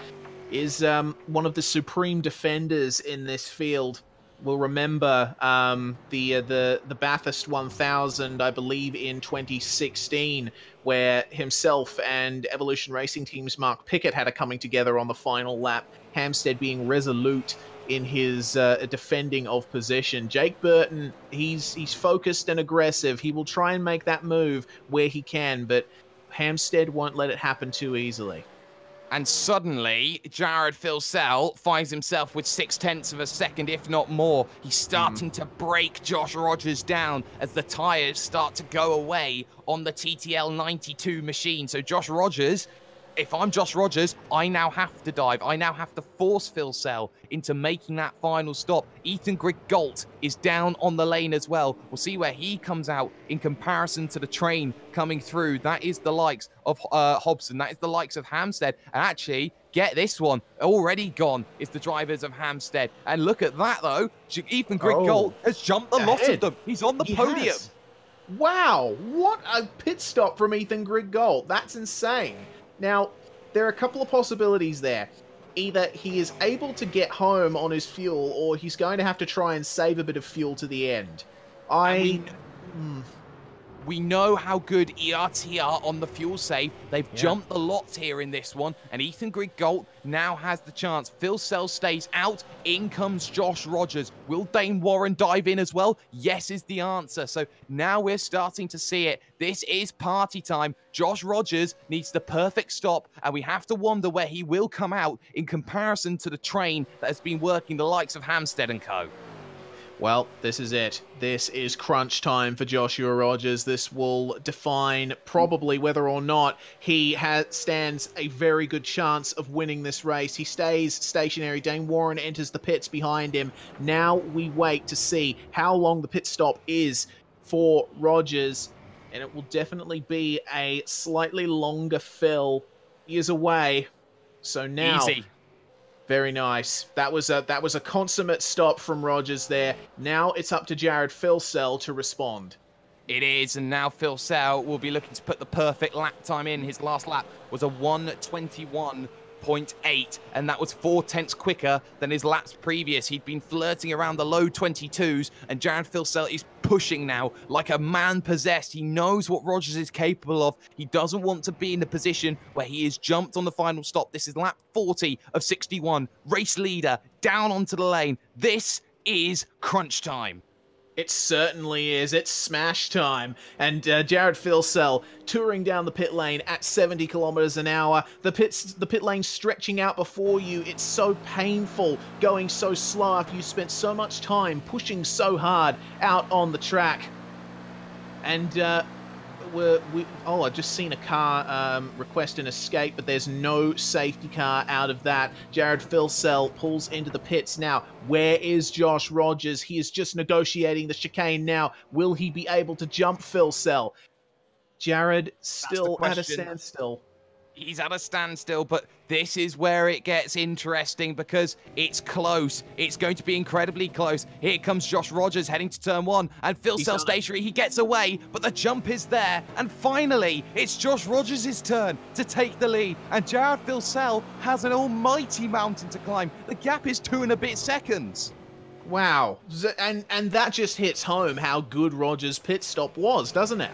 is one of the supreme defenders in this field. will remember the Bathurst 1000, I believe, in 2016, where himself and Evolution Racing Team's Mark Pickett had a coming together on the final lap, Hampstead being resolute in his defending of position. Jake Burton, he's focused and aggressive. He will try and make that move where he can, but Hampstead won't let it happen too easily. And suddenly, Jared Filsell finds himself with 0.6 of a second, if not more. He's starting to break Josh Rogers down as the tyres start to go away on the TTL 92 machine. So Josh Rogers, if I'm Josh Rogers, I now have to dive. I now have to force Filsell into making that final stop. Ethan Griggault is down on the lane as well. We'll see where he comes out in comparison to the train coming through. That is the likes of Hobson. That is the likes of Hampstead. And actually, get this one, already gone is the drivers of Hampstead. And look at that, though. Ethan Griggault has jumped the lot of them. He's on the podium. Has. Wow, what a pit stop from Ethan Griggault. That's insane. Now, there are a couple of possibilities there. Either he is able to get home on his fuel, or he's going to have to try and save a bit of fuel to the end. We know how good ERT are on the fuel save. They've jumped the lots here in this one, and Ethan Griggault now has the chance. Filsell stays out. In comes Josh Rogers. Will Dane Warren dive in as well? Yes is the answer. So now we're starting to see it. This is party time. Josh Rogers needs the perfect stop, and we have to wonder where he will come out in comparison to the train that has been working the likes of Hampstead and co. Well, this is it. This is crunch time for Joshua Rogers. This will define probably whether or not he stands a very good chance of winning this race. He stays stationary. Dane Warren enters the pits behind him. Now we wait to see how long the pit stop is for Rogers, and it will definitely be a slightly longer fill. He is away, so now... Easy. Very nice. That was a consummate stop from Rogers there. Now it's up to Jared Filsell to respond. It is, and now Filsell will be looking to put the perfect lap time in. His last lap was a 1:21.8, and that was 0.4 quicker than his laps previous. He'd been flirting around the low 22s, and Jared Filsell is pushing now like a man possessed. He knows what Rogers is capable of. He doesn't want to be in the position where he is jumped on the final stop. This is lap 40 of 61. Race leader down onto the lane. This is crunch time. It certainly is. It's smash time. And Jared Filsell touring down the pit lane at 70 kilometers an hour. The pit lane stretching out before you. It's so painful going so slow after you spent so much time pushing so hard out on the track. And I've just seen a car request an escape, but there's no safety car out of that. Jared Filsell pulls into the pits now. Where is Josh Rogers? He is just negotiating the chicane now. Will he be able to jump Filsell? Jared still at a standstill. He's at a standstill, but this is where it gets interesting because it's close. It's going to be incredibly close. Here comes Josh Rogers heading to turn one, and Filsell stationary. He gets away, but the jump is there. And finally, it's Josh Rogers' turn to take the lead. And Jared Filsell has an almighty mountain to climb. The gap is 2 and a bit seconds. Wow. And that just hits home how good Rogers' pit stop was, doesn't it?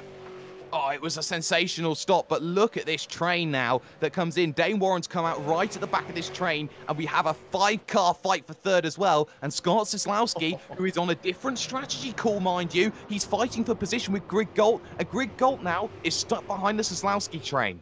Oh, it was a sensational stop, but look at this train now that comes in. Dane Warren's come out right at the back of this train, and we have a 5-car fight for third as well. And Scott Cieslawski, who is on a different strategy call, mind you, he's fighting for position with Griggault, and Griggault now is stuck behind the Cieslawski train.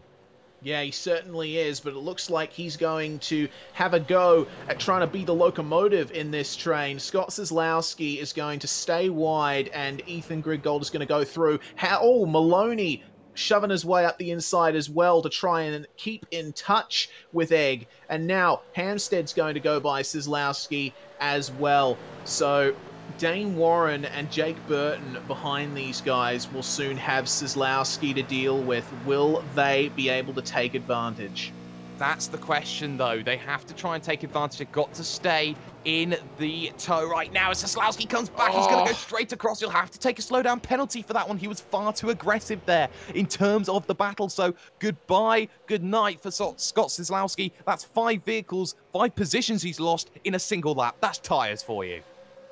Yeah, he certainly is, but it looks like he's going to have a go at trying to be the locomotive in this train. Scott Cieslawski is going to stay wide, and Ethan Griggault is going to go through. Maloney shoving his way up the inside as well to try and keep in touch with Egg. And now Hampstead's going to go by Cieslawski as well. So Dane Warren and Jake Burton behind these guys will soon have Cieslawski to deal with. Will they be able to take advantage? That's the question, though. They have to try and take advantage. They've got to stay in the tow right now. As Cieslawski comes back, he's going to go straight across. He'll have to take a slowdown penalty for that one. He was far too aggressive there in terms of the battle. So goodbye, good night for Scott Cieslawski. That's 5 vehicles, 5 positions he's lost in a single lap. That's tyres for you.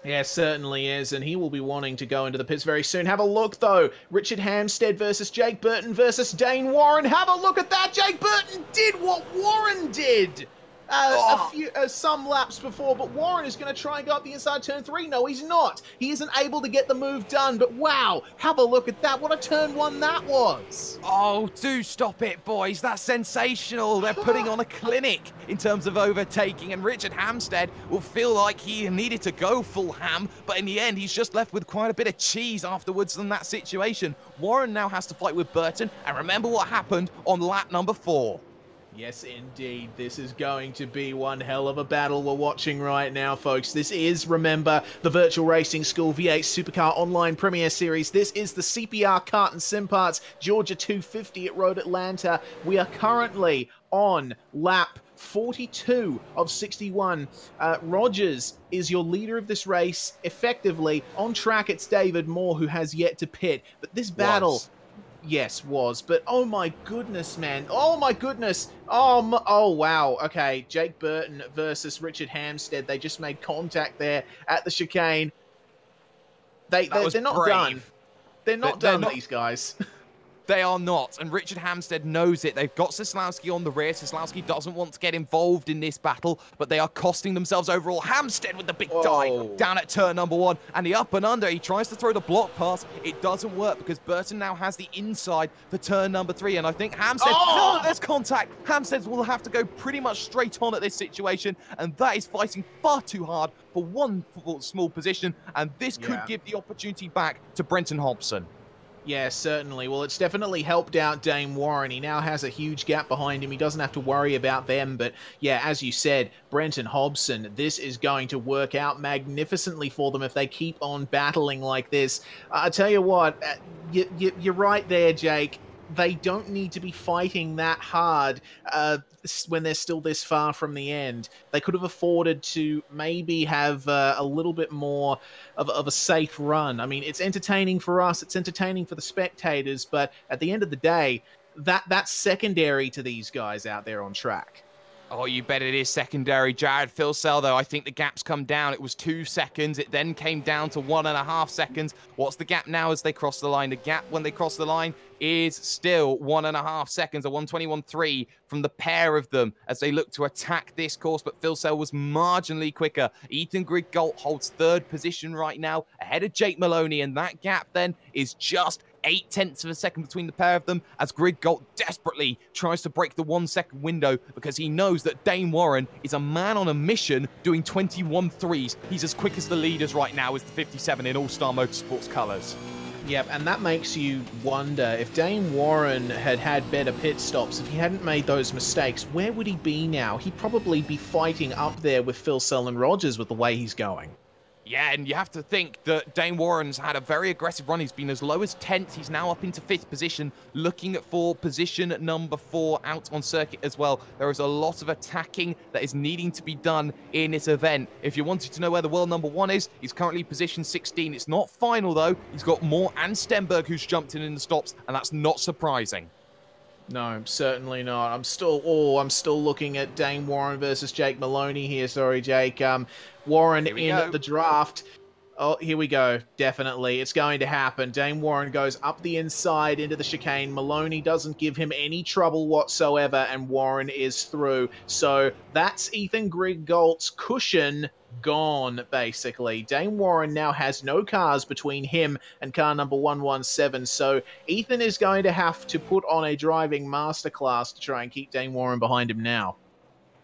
Yeah, certainly is, and he will be wanting to go into the pits very soon. Have a look, though. Richard Hampstead versus Jake Burton versus Dane Warren. Have a look at that. Jake Burton did what Warren did some laps before, but Warren is going to try and go up the inside turn 3. No, he's not. He isn't able to get the move done, but wow, have a look at that. What a turn 1 that was. Oh, do stop it, boys. That's sensational. They're putting on a clinic in terms of overtaking, and Richard Hampstead will feel like he needed to go full ham, but in the end, he's just left with quite a bit of cheese afterwards in that situation. Warren now has to fight with Burton, and remember what happened on lap number 4. Yes, indeed. This is going to be one hell of a battle we're watching right now, folks. This is, remember, the Virtual Racing School V8 Supercar Online Premier Series. This is the CPR Kart and Sim Parts Georgia 250 at Road Atlanta. We are currently on lap 42 of 61. Rogers is your leader of this race. Effectively, on track, it's David Moore who has yet to pit. But this battle... Yes, was. But oh my goodness, man. Oh my goodness. Oh, wow. Okay, Jake Burton versus Richard Hampstead. They just made contact there at the chicane. They're not done. They're not done, these guys. They are not, and Richard Hampstead knows it. They've got Sosnowski on the rear. Sosnowski doesn't want to get involved in this battle, but they are costing themselves overall. Hampstead with the big dive down at turn number 1, and the up and under. He tries to throw the block pass. It doesn't work because Burton now has the inside for turn number 3, and I think Hampstead... Oh, there's contact. Hampstead will have to go pretty much straight on at this situation, and that is fighting far too hard for one small position, and this could give the opportunity back to Brenton Hobson. Yeah, certainly. Well, it's definitely helped out Dane Warren. He now has a huge gap behind him. He doesn't have to worry about them. But yeah, as you said, Brenton Hobson, this is going to work out magnificently for them if they keep on battling like this. I tell you what, you're right there, Jake. They don't need to be fighting that hard when they're still this far from the end. They could have afforded to maybe have a little bit more of a safe run. I mean, it's entertaining for us, it's entertaining for the spectators, but at the end of the day, that's secondary to these guys out there on track. Oh, you bet it is secondary. Jared Filsell, though, I think the gap's come down. It was 2 seconds. It then came down to 1.5 seconds. What's the gap now as they cross the line? The gap when they cross the line is still 1.5 seconds, a 1:21.3 from the pair of them as they look to attack this course, but Filsell was marginally quicker. Ethan Griggolt holds 3rd position right now, ahead of Jake Maloney, and that gap then is just 0.8 of a second between the pair of them as Griggolt desperately tries to break the 1 second window because he knows that Dane Warren is a man on a mission doing 21.3s. He's as quick as the leaders right now as the 57 in All-Star Motorsports colours. Yep, and that makes you wonder, if Dane Warren had had better pit stops, if he hadn't made those mistakes, where would he be now? He'd probably be fighting up there with Filsell and Rogers with the way he's going. Yeah, and you have to think that Dane Warren's had a very aggressive run. He's been as low as 10th. He's now up into 5th position, looking for position number 4 out on circuit as well. There is a lot of attacking that is needing to be done in this event. If you wanted to know where the world number 1 is, he's currently position 16. It's not final, though. He's got Moore and Stenberg who's jumped in the stops, and that's not surprising. No, certainly not. I'm still looking at Dane Warren versus Jake Maloney here. Sorry, Jake. Warren in the draft. Oh, here we go. Definitely. It's going to happen. Dane Warren goes up the inside into the chicane. Maloney doesn't give him any trouble whatsoever, and Warren is through. So that's Ethan Griggolt's cushion gone, basically. Dane Warren now has no cars between him and car number 117, so Ethan is going to have to put on a driving masterclass to try and keep Dane Warren behind him now.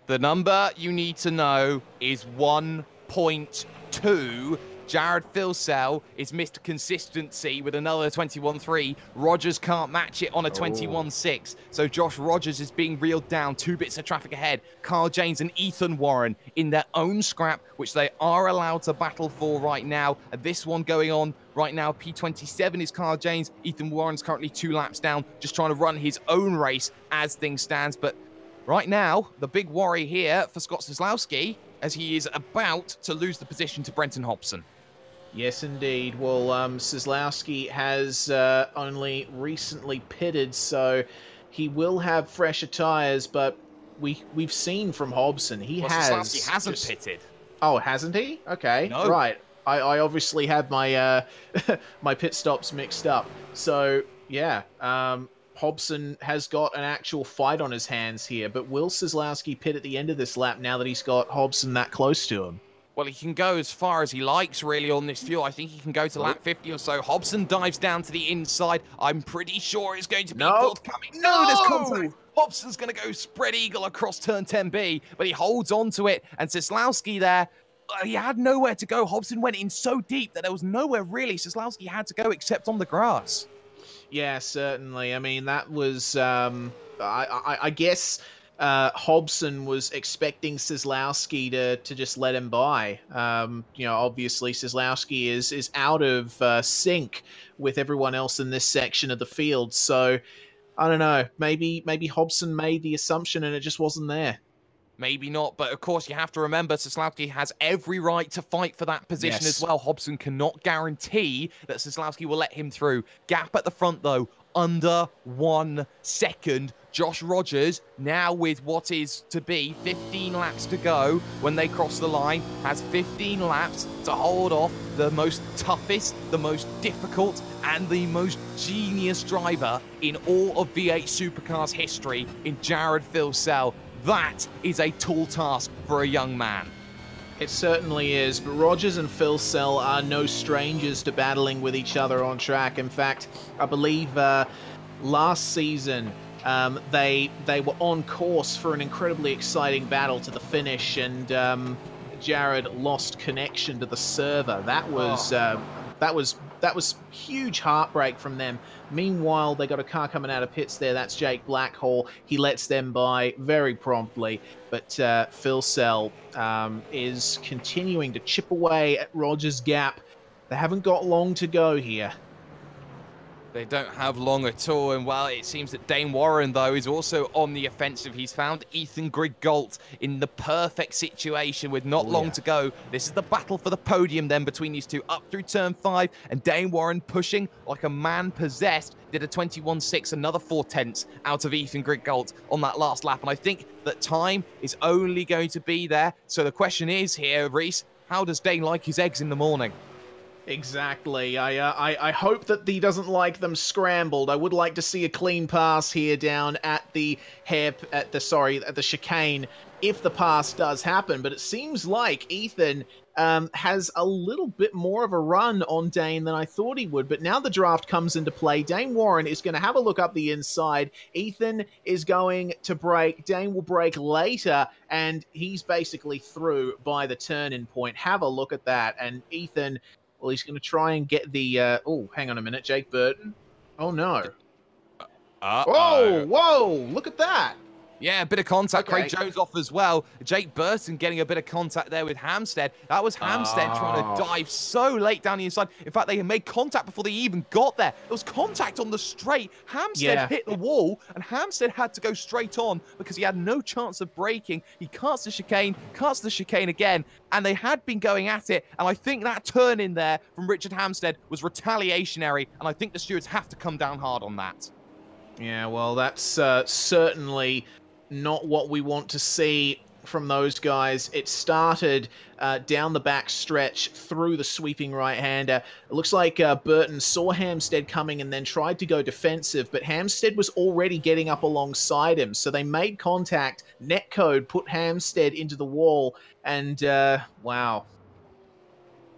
The number you need to know is 1.2. Jared Filsell is Mr. Consistency with another 21.3. Rogers can't match it on a 21.6. So Josh Rogers is being reeled down. 2 bits of traffic ahead. Carl James and Ethan Warren in their own scrap, which they are allowed to battle for right now. And this one going on right now, P27 is Carl James. Ethan Warren's currently 2 laps down, just trying to run his own race as things stands. But right now, the big worry here for Scott Sosnowski as he is about to lose the position to Brenton Hobson. Yes, indeed. Well, Sosnowski has only recently pitted, so he will have fresher tyres, but we've seen from Hobson, Sosnowski hasn't pitted. Oh, hasn't he? Okay, no. Right. I obviously had my my pit stops mixed up. So yeah, Hobson has got an actual fight on his hands here, but will Seslowski pit at the end of this lap now that he's got Hobson that close to him? Well, he can go as far as he likes, really, on this fuel. I think he can go to lap 50 or so. Hobson dives down to the inside. I'm pretty sure it's going to be forthcoming. No, there's contact. Hobson's going to go spread eagle across turn 10B, but he holds on to it. And Seslowski there, he had nowhere to go. Hobson went in so deep that there was nowhere really Seslowski had to go except on the grass. Yeah, certainly. I mean, that was, I guess Hobson was expecting Seslowski to just let him by. You know, obviously Seslowski is out of sync with everyone else in this section of the field. So, I don't know. Maybe Hobson made the assumption and it just wasn't there. Maybe not, but of course you have to remember Seslowski has every right to fight for that position as well. Hobson cannot guarantee that Seslowski will let him through. Gap at the front though, under 1 second. Josh Rogers, now with what is to be 15 laps to go when they cross the line, has 15 laps to hold off the most toughest, the most difficult, and the most genius driver in all of V8 Supercars history in Jared Filsell. That is a tall task for a young man. It certainly is, but Rogers and Filsell are no strangers to battling with each other on track. In fact, I believe last season they were on course for an incredibly exciting battle to the finish, and Jared lost connection to the server. That was huge heartbreak from them. Meanwhile, they got a car coming out of pits there. That's Jake Blackhall. He lets them by very promptly. But Filsell is continuing to chip away at Rogers' gap. They haven't got long to go here. They don't have long at all, and well, it seems that Dane Warren, though, is also on the offensive. He's found Ethan Griggault in the perfect situation with not long to go. This is the battle for the podium then between these two, up through turn 5, and Dane Warren pushing like a man possessed, did a 21.6, another 4/10 out of Ethan Griggault on that last lap, and I think that time is only going to be there. So the question is here, Reese, how does Dane like his eggs in the morning? Exactly. I hope that he doesn't like them scrambled. I would like to see a clean pass here down at the at the chicane if the pass does happen. But it seems like Ethan has a little bit more of a run on Dane than I thought he would. But now the draft comes into play. Dane Warren is going to have a look up the inside. Ethan is going to brake. Dane will brake later, and he's basically through by the turn-in point. Have a look at that. And Ethan, well, he's going to try and get the... oh, hang on a minute. Jake Burton. Oh, no. Whoa, look at that. Yeah, a bit of contact. Okay. Craig Jones off as well. Jake Burton getting a bit of contact there with Hamstead. That was Hamstead trying to dive so late down the inside. In fact, they had made contact before they even got there. There was contact on the straight. Hamstead hit the wall, and Hamstead had to go straight on because he had no chance of braking. He cuts the chicane again, and they had been going at it. And I think that turn in there from Richard Hamstead was retaliationary, and I think the stewards have to come down hard on that. Yeah, well, that's certainly not what we want to see from those guys. It started down the back stretch through the sweeping right-hander. It looks like Burton saw Hamstead coming and then tried to go defensive, but Hamstead was already getting up alongside him, so they made contact. Netcode put Hamstead into the wall, and wow.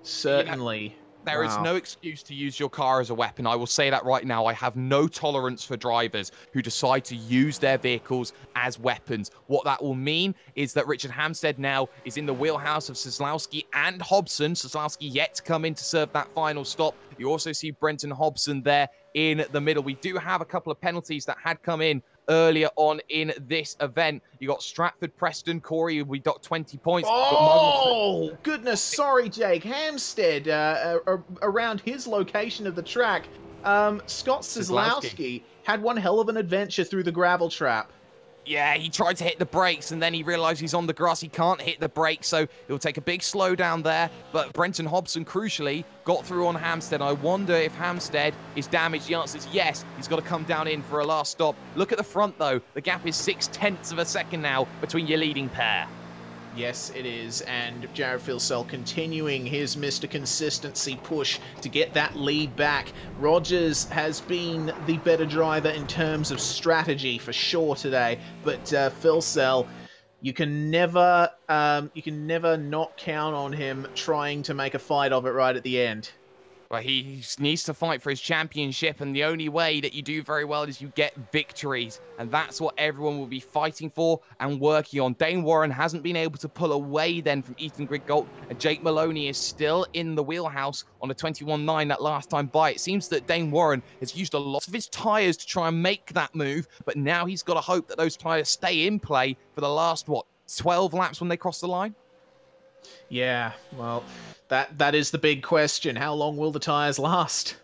Certainly... Yeah. There is no excuse to use your car as a weapon. I will say that right now. I have no tolerance for drivers who decide to use their vehicles as weapons. What that will mean is that Richard Hamstead now is in the wheelhouse of Seslowski and Hobson. Seslowski yet to come in to serve that final stop. You also see Brenton Hobson there in the middle. We do have a couple of penalties that had come in earlier on in this event. You got Stratford, Preston, Corey, we got 20 points. Oh, goodness. Sorry, Jake. Hamstead, around his location of the track, Scott Seslowski had one hell of an adventure through the gravel trap. Yeah, he tried to hit the brakes, and then he realized he's on the grass. He can't hit the brakes, so he'll take a big slowdown there. But Brenton Hobson, crucially, got through on Hamstead. I wonder if Hamstead is damaged. The answer is yes. He's got to come down in for a last stop. Look at the front, though. The gap is 0.6 of a second now between your leading pair. Yes, it is, and Jared Filsell continuing his Mr. Consistency push to get that lead back. Rogers has been the better driver in terms of strategy for sure today, but Filsell, you can never not count on him trying to make a fight of it right at the end. Well, he needs to fight for his championship, and the only way that you do very well is you get victories, and that's what everyone will be fighting for and working on. Dane Warren hasn't been able to pull away then from Ethan Griggolt, and Jake Maloney is still in the wheelhouse on a 21.9 that last time by. It seems that Dane Warren has used a lot of his tyres to try and make that move, but now he's got to hope that those tyres stay in play for the last, what, 12 laps when they cross the line? Yeah, well, that is the big question. How long will the tyres last?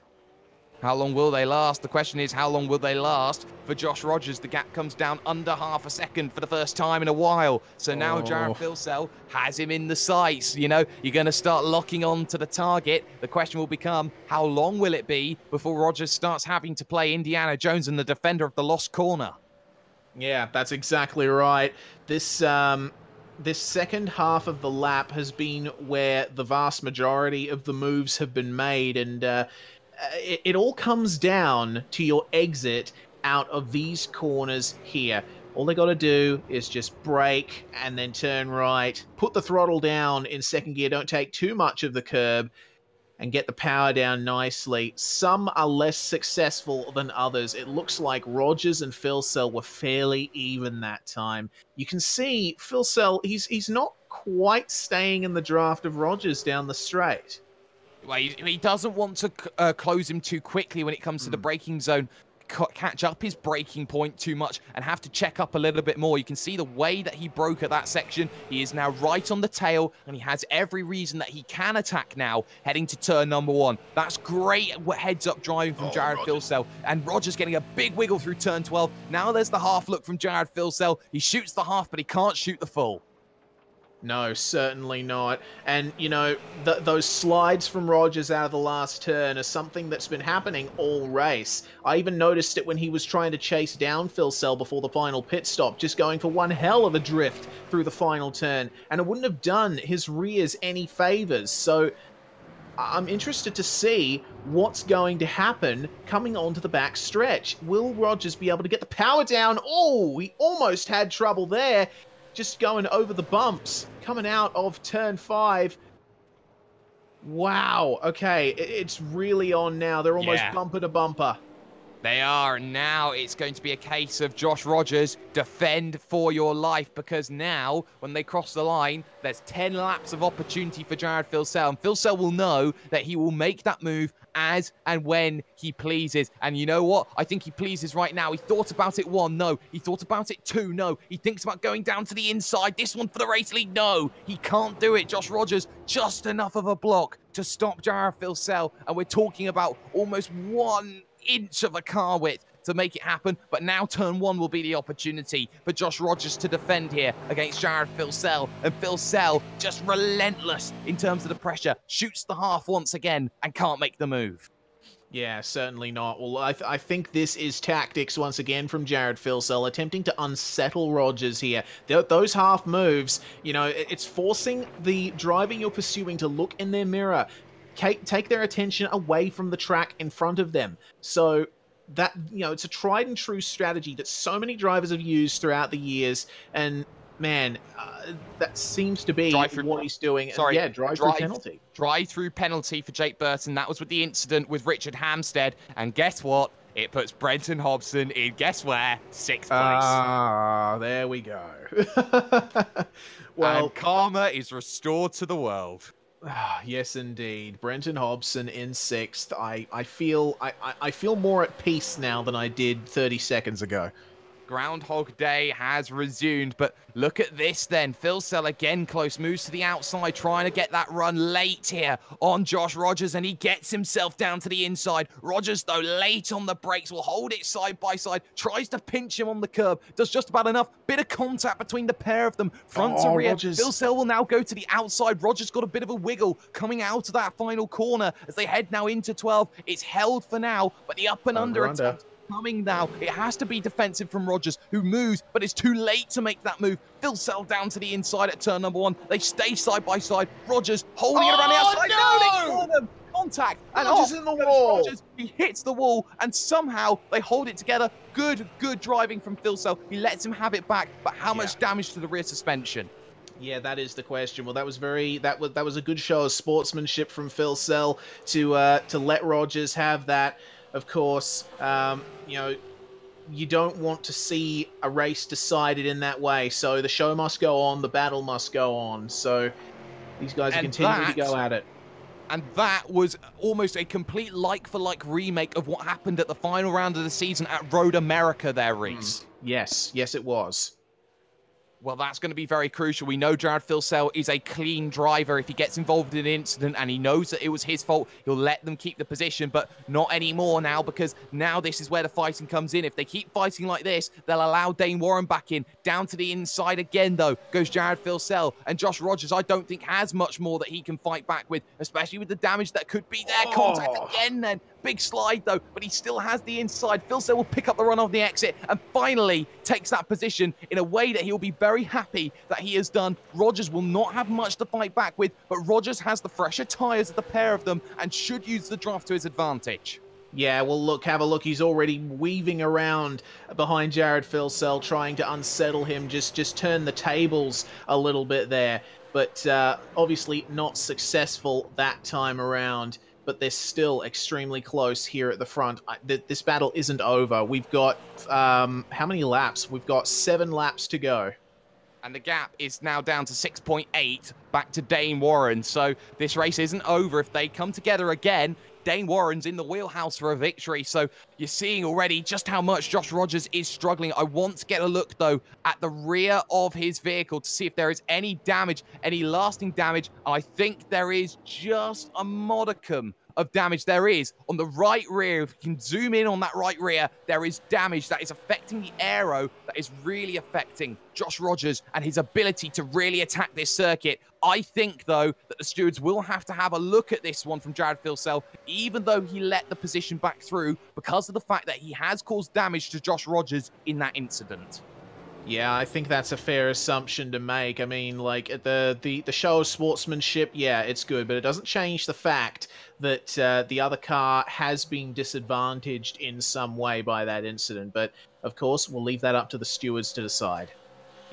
How long will they last? The question is, how long will they last for Josh Rogers? The gap comes down under half a second for the first time in a while. So now Jared Filsell has him in the sights. You know, you're going to start locking on to the target. The question will become, how long will it be before Rogers starts having to play Indiana Jones and the defender of the lost corner? Yeah, that's exactly right. This second half of the lap has been where the vast majority of the moves have been made, and it all comes down to your exit out of these corners here. All they got to do is just brake and then turn right, put the throttle down in second gear, don't take too much of the curb, and get the power down nicely. Some are less successful than others. It looks like Rogers and Filsell were fairly even that time. You can see Filsell, he's not quite staying in the draft of Rogers down the straight. Well, he doesn't want to close him too quickly when it comes to the braking zone. Catch up his braking point too much and have to check up a little bit more. You can see the way that he broke at that section. He is now right on the tail, and he has every reason that he can attack now, heading to turn number 1. That's great heads-up driving from Jared Filsell, and Rogers getting a big wiggle through turn 12. Now there's the half look from Jared Filsell. He shoots the half, but he can't shoot the full. No, certainly not. And, you know, those slides from Rogers out of the last turn are something that's been happening all race. I even noticed it when he was trying to chase down Filsell before the final pit stop, just going for one hell of a drift through the final turn. And it wouldn't have done his rears any favors. So I'm interested to see what's going to happen coming onto the back stretch. Will Rogers be able to get the power down? Oh, he almost had trouble there. Just going over the bumps, coming out of turn 5. Wow, okay, it's really on now. They're almost bumper to bumper. They are. Now it's going to be a case of Josh Rogers, defend for your life, because now when they cross the line, there's 10 laps of opportunity for Jared Filsell, and Filsell will know that he will make that move as and when he pleases. And you know what? I think he pleases right now. He thought about it 1, no. He thought about it 2, no. He thinks about going down to the inside. This one for the race lead, no. He can't do it. Josh Rogers, just enough of a block to stop Jared Filsell, and we're talking about almost 1 inch of a car width to make it happen. But now turn 1 will be the opportunity for Josh Rogers to defend here against Jared Filsell, and Filsell just relentless in terms of the pressure, shoots the half once again and can't make the move. Yeah, certainly not. Well, I think this is tactics once again from Jared Filsell, attempting to unsettle Rogers here. Those half moves, you know, it's forcing the driver you're pursuing to look in their mirror, take their attention away from the track in front of them. So that, you know, it's a tried and true strategy that so many drivers have used throughout the years, and man, that seems to be what he's doing. Sorry, yeah, drive-through penalty. Drive-through penalty for Jake Burton. That was with the incident with Richard Hampstead, and guess what? It puts Brenton Hobson in, guess where? 6th place. Ah, there we go. Well, and karma is restored to the world. Yes, indeed. Brenton Hobson in 6th. I feel more at peace now than I did 30 seconds ago. Groundhog Day has resumed, but look at this then. Filsell again close, moves to the outside, trying to get that run late here on Josh Rogers, and he gets himself down to the inside. Rogers, though, late on the brakes, will hold it side by side, tries to pinch him on the curb, does just about enough. Bit of contact between the pair of them, front to rear. Rogers. Filsell will now go to the outside. Rogers got a bit of a wiggle coming out of that final corner as they head now into 12. It's held for now, but the up and under attempt coming now. It has to be defensive from Rogers, who moves, but it's too late to make that move. Phil Sell down to the inside at turn number 1. They stay side by side. Rogers holding it around the outside. No, they caught them. Contact. And Rogers in the wall. Rogers, he hits the wall, and somehow they hold it together. Good driving from Phil Sell. He lets him have it back, but how much damage to the rear suspension? Yeah, that is the question. Well, that was a good show of sportsmanship from Phil Sell to let Rogers have that. Of course, you know, you don't want to see a race decided in that way. So the show must go on, the battle must go on. So these guys are continuing to go at it. And that was almost a complete like-for-like remake of what happened at the final round of the season at Road America there, Reese. Yes, it was. Well, that's going to be very crucial. We know Jared Phil Sell is a clean driver. If he gets involved in an incident and he knows that it was his fault, he'll let them keep the position, but not anymore now, because now this is where the fighting comes in. If they keep fighting like this, they'll allow Dane Warren back in. Down to the inside again, though, goes Jared Phil Sell. And Josh Rogers, I don't think, has much more that he can fight back with, especially with the damage that could be there. Contact again, then. Big slide, though, but he still has the inside. Phil Sell will pick up the run on the exit and finally takes that position in a way that he'll be very happy that he has done. Rogers will not have much to fight back with, but Rogers has the fresher tyres of the pair of them and should use the draft to his advantage. Yeah, well, look, have a look. He's already weaving around behind Jared Phil Sell, trying to unsettle him, just turn the tables a little bit there. But obviously not successful that time around. But they're still extremely close here at the front. This battle isn't over. We've got, how many laps? We've got 7 laps to go. And the gap is now down to 6.8, back to Dane Warren. So this race isn't over. If they come together again, Dane Warren's in the wheelhouse for a victory. So you're seeing already just how much Josh Rogers is struggling. I want to get a look, though, at the rear of his vehicle to see if there is any damage, any lasting damage. I think there is just a modicum of damage. There is on the right rear. If you can zoom in on that right rear, there is damage that is affecting the aero, that is really affecting Josh Rogers and his ability to really attack this circuit. I think, though, that the stewards will have to have a look at this one from Jared Phil Sell, even though he let the position back through, because of the fact that he has caused damage to Josh Rogers in that incident. Yeah, I think that's a fair assumption to make. I mean, like, the show of sportsmanship, yeah, it's good, but it doesn't change the fact that the other car has been disadvantaged in some way by that incident. But, of course, we'll leave that up to the stewards to decide.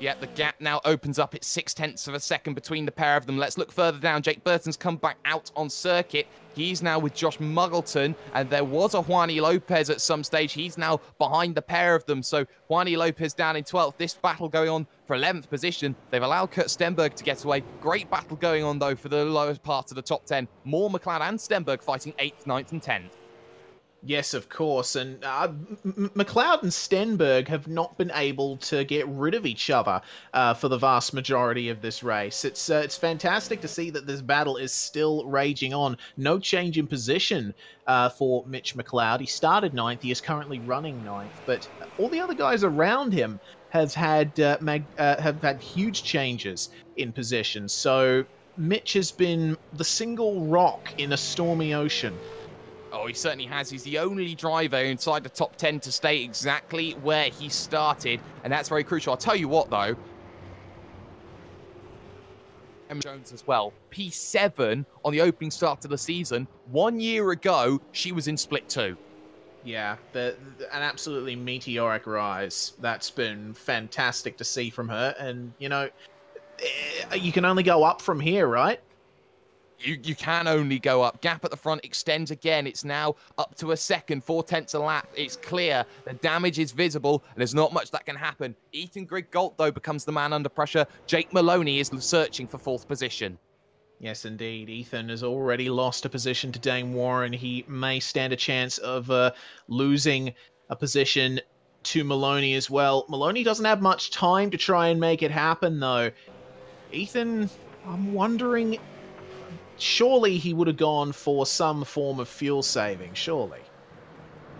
Yeah, the gap now opens up. It's 0.6 of a second between the pair of them. Let's look further down. Jake Burton's come back out on circuit. He's now with Josh Muggleton, and there was a Juan Lopez at some stage. He's now behind the pair of them. So Juan Lopez down in 12th. This battle going on for 11th position. They've allowed Curt Steinberg to get away. Great battle going on, though, for the lowest part of the top 10. Moore, McLeod, and Steinberg fighting 8th, 9th, and 10th. Yes, of course, and McLeod and Steinberg have not been able to get rid of each other for the vast majority of this race. It's fantastic to see that this battle is still raging on. No change in position for Mitch McLeod. He started 9th, he is currently running 9th, but all the other guys around him have had huge changes in position. So Mitch has been the single rock in a stormy ocean. Oh, he certainly has. He's the only driver inside the top 10 to stay exactly where he started, and that's very crucial. I'll tell you what, though. Emma Jones as well. P7 on the opening start of the season. 1 year ago, she was in split 2. Yeah, an absolutely meteoric rise. That's been fantastic to see from her, and, you know, you can only go up from here, right? You can only go up. Gap at the front extends again. It's now up to a second, 4/10 a lap. It's clear. The damage is visible, and there's not much that can happen. Ethan Grigg-Galt, though, becomes the man under pressure. Jake Maloney is searching for 4th position. Yes, indeed. Ethan has already lost a position to Dane Warren. He may stand a chance of losing a position to Maloney as well. Maloney doesn't have much time to try and make it happen, though. Ethan, I'm wondering... Surely he would have gone for some form of fuel saving, surely.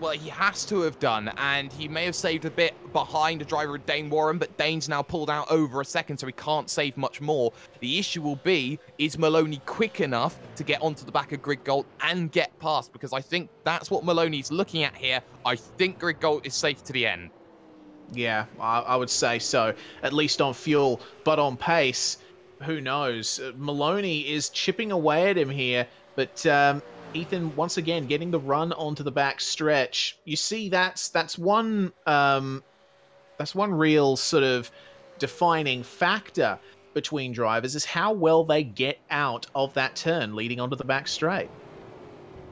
Well, he has to have done, and he may have saved a bit behind the driver of Dane Warren, but Dane's now pulled out over a second, so he can't save much more. The issue will be, is Maloney quick enough to get onto the back of Griggold and get past? Because I think that's what Maloney's looking at here. I think Griggold is safe to the end. Yeah, I would say so, at least on fuel, but on pace, who knows? Maloney is chipping away at him here, but Ethan, once again, getting the run onto the back stretch. You see, that's one real sort of defining factor between drivers is how well they get out of that turn leading onto the back straight.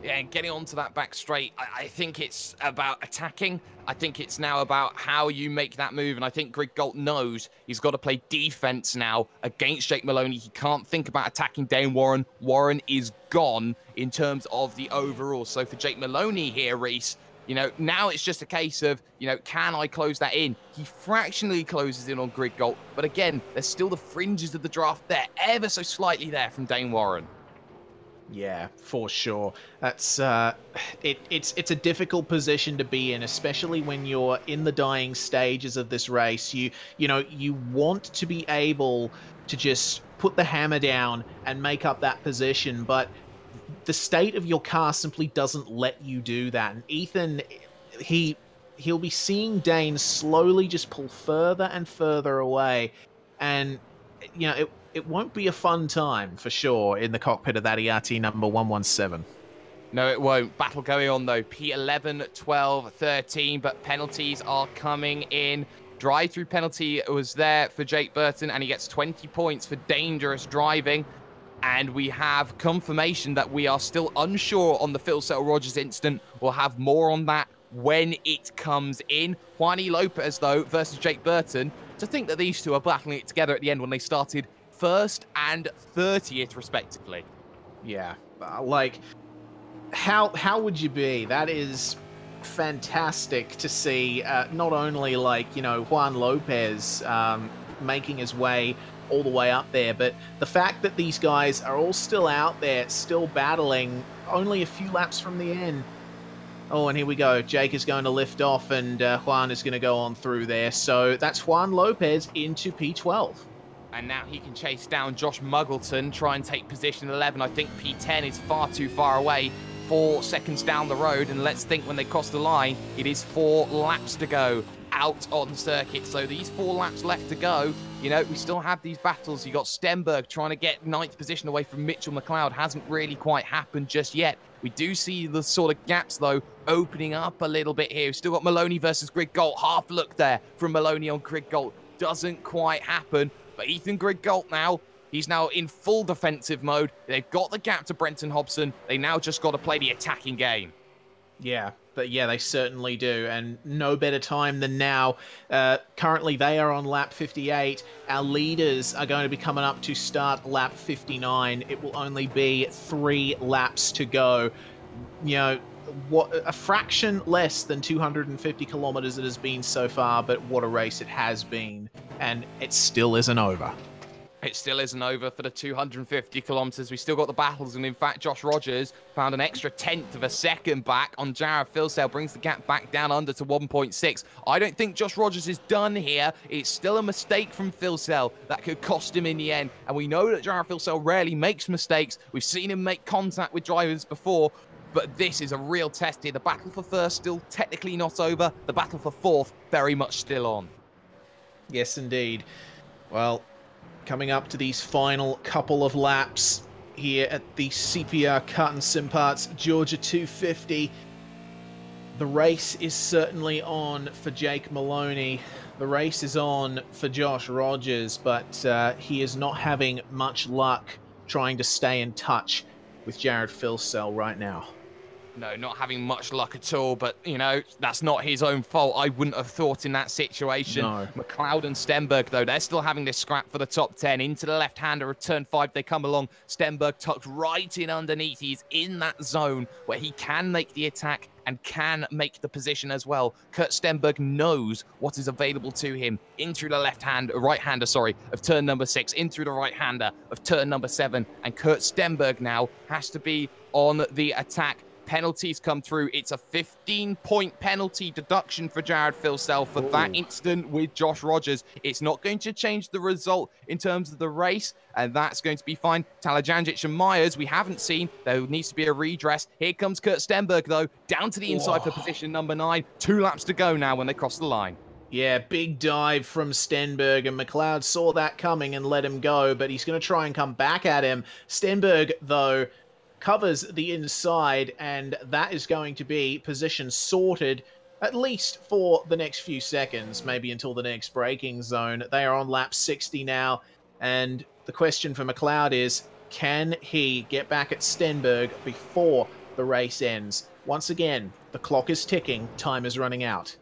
Yeah, and getting onto that back straight, I think it's about attacking. I think it's now about how you make that move, and I think Griggold knows he's got to play defense now against Jake Maloney. He can't think about attacking Dane Warren. Warren is gone in terms of the overall. So for Jake Maloney here, Reese, you know, now it's just a case of, you know, can I close that in? He fractionally closes in on Griggold, but again, there's still the fringes of the draft there, ever so slightly there from Dane Warren. Yeah, for sure. That's it's a difficult position to be in, especially when you're in the dying stages of this race. You know, you want to be able to just put the hammer down and make up that position, but the state of your car simply doesn't let you do that. And Ethan, he'll be seeing Dane slowly just pull further and further away, and you know, it won't be a fun time, for sure, in the cockpit of that ERT number 117. No, it won't. Battle going on, though. P11, 12, 13, but penalties are coming in. Drive-through penalty was there for Jake Burton, and he gets 20 points for dangerous driving. And we have confirmation that we are still unsure on the Phil Rogers incident. We'll have more on that when it comes in. Juan Lopez, though, versus Jake Burton. To think that these two are battling it together at the end when they started 1st and 30th, respectively. Yeah, like, how would you be? That is fantastic to see. Not only, like, you know, Juan Lopez making his way all the way up there, but the fact that these guys are all still out there, still battling, only a few laps from the end. Oh, and here we go. Jake is going to lift off, and Juan is going to go on through there. So that's Juan Lopez into P12. And now he can chase down Josh Muggleton, try and take position 11. I think P10 is far too far away, 4 seconds down the road. And let's think when they cross the line, it is 4 laps to go out on circuit. So these 4 laps left to go, you know, we still have these battles. You got Steinberg trying to get 9th position away from Mitchell McLeod. Hasn't really quite happened just yet. We do see the sort of gaps, though, opening up a little bit here. We've still got Maloney versus Griggold. Half look there from Maloney on Griggold. Doesn't quite happen. But Ethan Griggold now, he's now in full defensive mode. They've got the gap to Brenton Hobson. They now just got to play the attacking game. Yeah, but yeah, they certainly do. And no better time than now. Currently, they are on lap 58. Our leaders are going to be coming up to start lap 59. It will only be 3 laps to go. You know, what a fraction less than 250 kilometers it has been so far, but what a race it has been, and it still isn't over. It still isn't over for the 250 kilometers. We still got the battles, and in fact, Josh Rogers found an extra 1/10 of a second back on Jared Filsell, brings the gap back down under to 1.6. I don't think Josh Rogers is done here. It's still a mistake from Filsell that could cost him in the end, and we know that Jared Filsell rarely makes mistakes. We've seen him make contact with drivers before, but this is a real test here. The battle for 1st still technically not over. The battle for 4th very much still on. Yes, indeed. Well, coming up to these final couple of laps here at the CPR Kart and Simparts Georgia 250. The race is certainly on for Jake Maloney. The race is on for Josh Rogers, but he is not having much luck trying to stay in touch with Jared Filsell right now. No, not having much luck at all, but, you know, that's not his own fault. I wouldn't have thought in that situation. No. McLeod and Steinberg, though, they're still having this scrap for the top 10. Into the left-hander of turn 5, they come along. Steinberg tucked right in underneath. He's in that zone where he can make the attack and can make the position as well. Curt Steinberg knows what is available to him. In through the right-hander, of turn number 6, in through the right-hander of turn number 7. And Curt Steinberg now has to be on the attack. penalties come through. It's a 15-point penalty deduction for Jared Filsell for that incident with Josh Rogers. It's not going to change the result in terms of the race, and that's going to be fine. Talajandzic and Myers, we haven't seen. There needs to be a redress. Here comes Curt Steinberg, though, down to the inside for position number 9. 2 laps to go now when they cross the line. Yeah, big dive from Steinberg, and McLeod saw that coming and let him go, but he's going to try and come back at him. Steinberg, though, covers the inside, and that is going to be position sorted, at least for the next few seconds, maybe until the next braking zone. They are on lap 60 now, and the question for McLeod is, can he get back at Steinberg before the race ends? Once again, the clock is ticking, time is running out.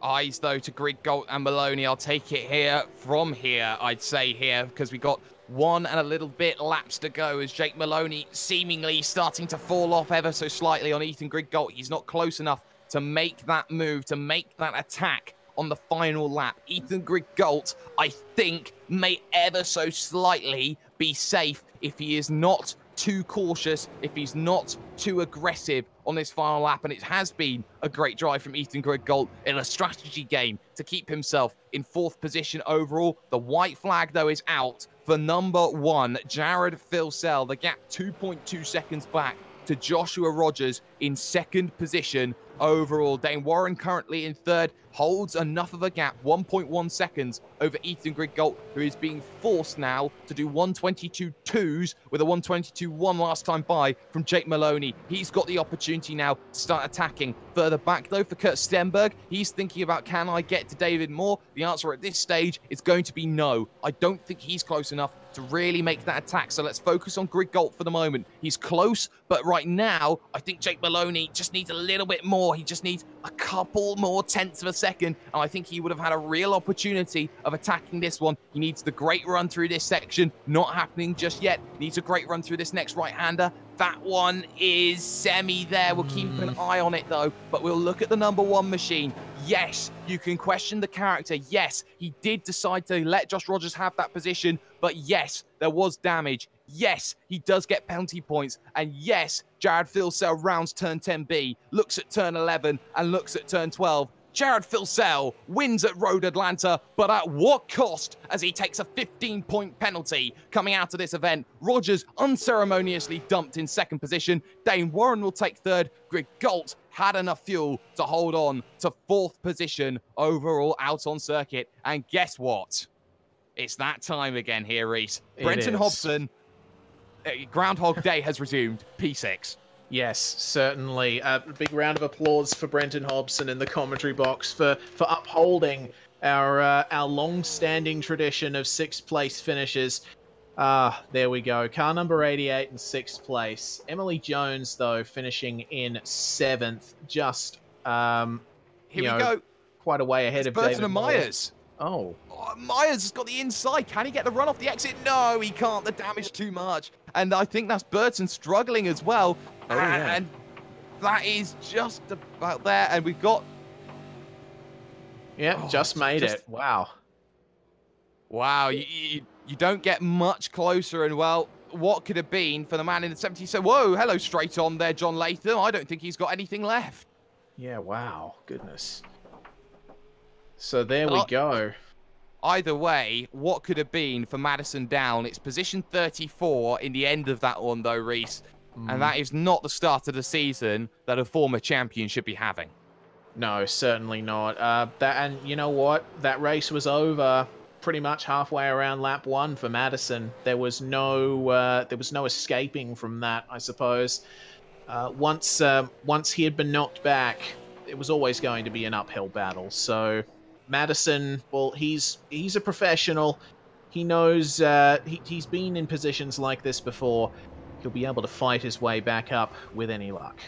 Eyes, though, to Greg Galt and Maloney. I'll take it here from here, I'd say here, because we got 1 and a little bit laps to go as Jake Maloney seemingly starting to fall off ever so slightly on Ethan Greg Galt. He's not close enough to make that move, to make that attack on the final lap. Ethan Greg Galt, I think, may ever so slightly be safe if he is not too cautious, if he's not too aggressive on this final lap. And it has been a great drive from Ethan Greg Galt in a strategy game to keep himself in 4th position overall. The white flag, though, is out for number 1, Jared Filsell. The gap 2.2 seconds back to Joshua Rogers in 2nd position overall. Dane Warren currently in 3rd, holds enough of a gap, 1.1 seconds over Ethan Greg Galt, who is being forced now to do 122.2s with a 122.1 last time by from Jake Maloney. He's got the opportunity now to start attacking. Further back, though, for Curt Steinberg, he's thinking about, can I get to David Moore? The answer at this stage is going to be no. I don't think he's close enough to really make that attack, so let's focus on Greg Galt for the moment. He's close, but right now, I think Jake Maloney just needs a little bit more. He just needs a couple more tenths of a second, and I think he would have had a real opportunity of attacking this one. He needs the great run through this section, not happening just yet. Needs a great run through this next right-hander. That one is semi there. We'll keep an eye on it, though, but we'll look at the number 1 machine. Yes, you can question the character. Yes, he did decide to let Josh Rogers have that position, but yes, there was damage. Yes, he does get penalty points. And yes, Jared Filsell rounds turn 10B, looks at turn 11 and looks at turn 12. Jared Filsell wins at Road Atlanta, but at what cost as he takes a 15-point penalty coming out of this event? Rogers unceremoniously dumped in 2nd position. Dane Warren will take 3rd. Greg Galt had enough fuel to hold on to 4th position overall out on circuit. And guess what? It's that time again here, Reese. Brenton Hobson, Groundhog Day has resumed, P6. Yes, certainly. A big round of applause for Brenton Hobson in the commentary box for upholding our long-standing tradition of 6th place finishes. There we go. Car number 88 in 6th place. Emily Jones, though, finishing in 7th. Just, Here we go. Quite a way ahead of David Burton and Myers. Oh. Myers has got the inside. Can he get the run off the exit? No, he can't. The damage too much. And I think that's Burton struggling as well. Oh, yeah. And that is just about there. And we've got... Yeah, just made it. Wow. Wow, you don't get much closer. And, well, what could have been for the man in the 70s? So, whoa, hello, straight on there, John Latham. I don't think he's got anything left. Yeah, wow. Goodness. So there we go. Either way, what could have been for Madison Down? It's position 34 in the end of that one, though, Reese. And that is not the start of the season that a former champion should be having. No, certainly not. And you know what? That race was over pretty much halfway around lap 1 for Madison. There was no escaping from that, I suppose. Once he had been knocked back, it was always going to be an uphill battle. So Madison, well, he's a professional. He knows he's been in positions like this before. He'll be able to fight his way back up with any luck.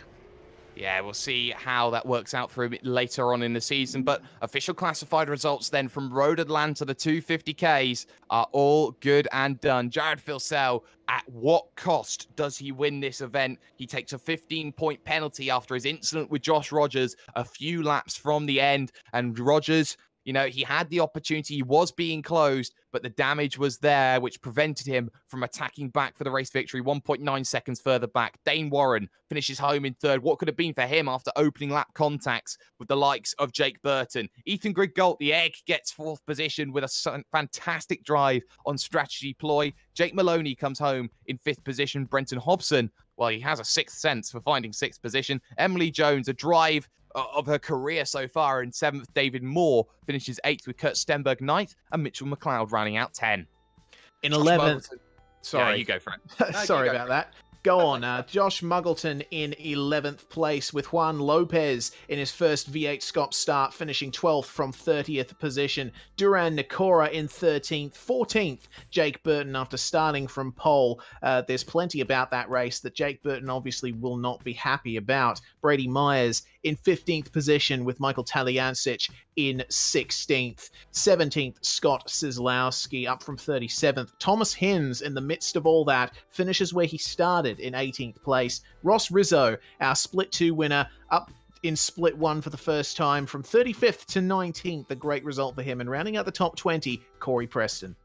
Yeah, we'll see how that works out for him later on in the season. But official classified results then from Road Atlanta, the 250Ks, are all good and done. Jared Filsell, at what cost does he win this event? He takes a 15-point penalty after his incident with Josh Rogers a few laps from the end. And Rogers, You know, he had the opportunity, he was being closed, but the damage was there, which prevented him from attacking back for the race victory. 1.9 seconds further back. Dane Warren finishes home in third. What could have been for him after opening lap contacts with the likes of Jake Burton. Ethan Griggolt, the egg, gets fourth position with a fantastic drive on strategy ploy. Jake Maloney comes home in fifth position. Brenton Hobson, well, he has a sixth sense for finding sixth position. Emily Jones, a drive of her career so far in seventh. David Moore finishes eighth with Curt Steinberg ninth, and Mitchell McLeod rounding out 10. In Josh 11th. Muggleton. Sorry. Yeah, you go for it. Sorry about that. Go on. Josh Muggleton in 11th place with Juan Lopez in his first V8 SCOPS start, finishing 12th from 30th position. Duran Nikora in 13th. 14th, Jake Burton after starting from pole. There's plenty about that race that Jake Burton obviously will not be happy about. Brady Myers in 15th position with Michael Taliancic in 16th. 17th, Scott Cisłowski up from 37th. Thomas Hinz in the midst of all that finishes where he started in 18th place. Ross Rizzo, our Split 2 winner, up in Split 1 for the first time from 35th to 19th. A great result for him. And rounding out the top 20, Corey Preston.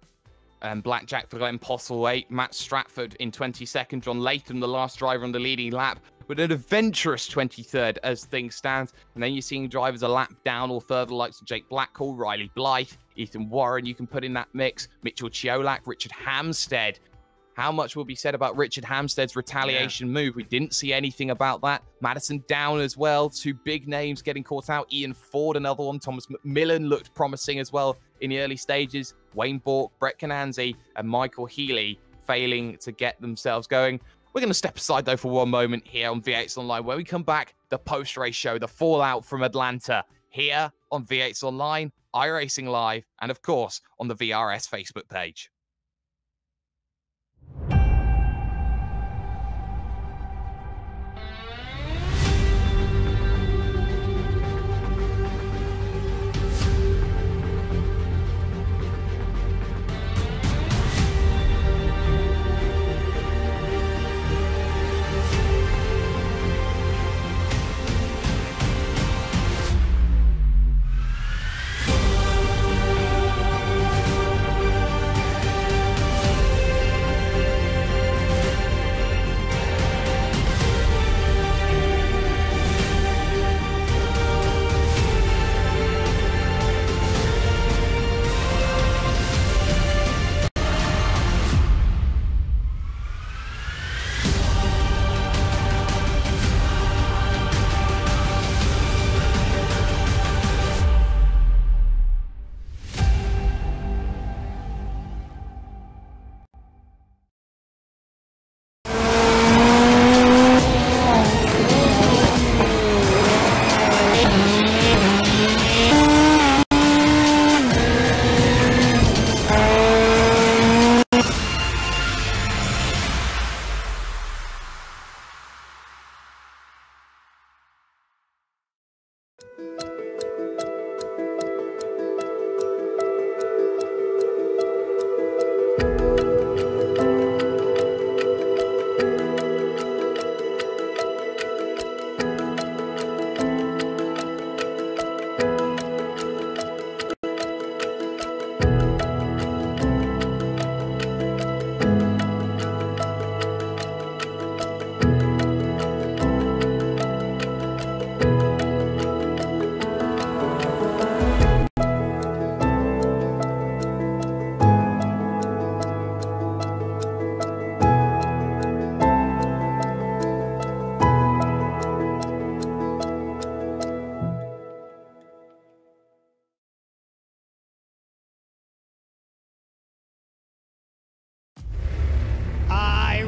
And Blackjack for Glenn Postle 8. Matt Stratford in 22nd. John Latham, the last driver on the leading lap, with an adventurous 23rd as things stand. And then you're seeing drivers a lap down or further, likes of Jake Blackhall, Riley Blythe, Ethan Warren you can put in that mix, Mitchell Chiolak, Richard Hamstead. How much will be said about Richard Hamstead's retaliation move? We didn't see anything about that. Madison Down as well. Two big names getting caught out. Ian Ford, another one. Thomas McMillan looked promising as well in the early stages. Wayne Bork, Brett Cananzi, and Michael Healy failing to get themselves going. We're going to step aside, though, for one moment here on V8's Online. When we come back, the post-race show, the fallout from Atlanta, here on V8's Online, iRacing Live, and, of course, on the VRS Facebook page.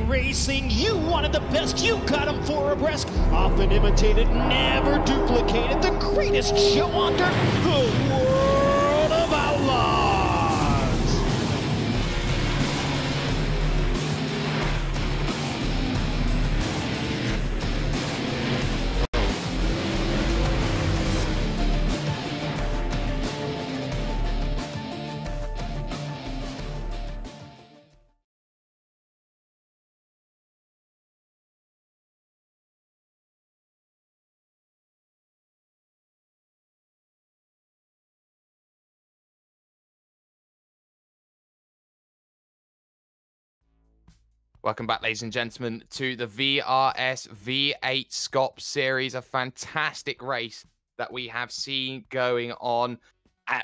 Racing, you wanted the best, you got them for abreast. Often imitated, never duplicated. The greatest show under the world of outlaws. Welcome back, ladies and gentlemen, to the VRS V8 SCOPS series, a fantastic race that we have seen going on.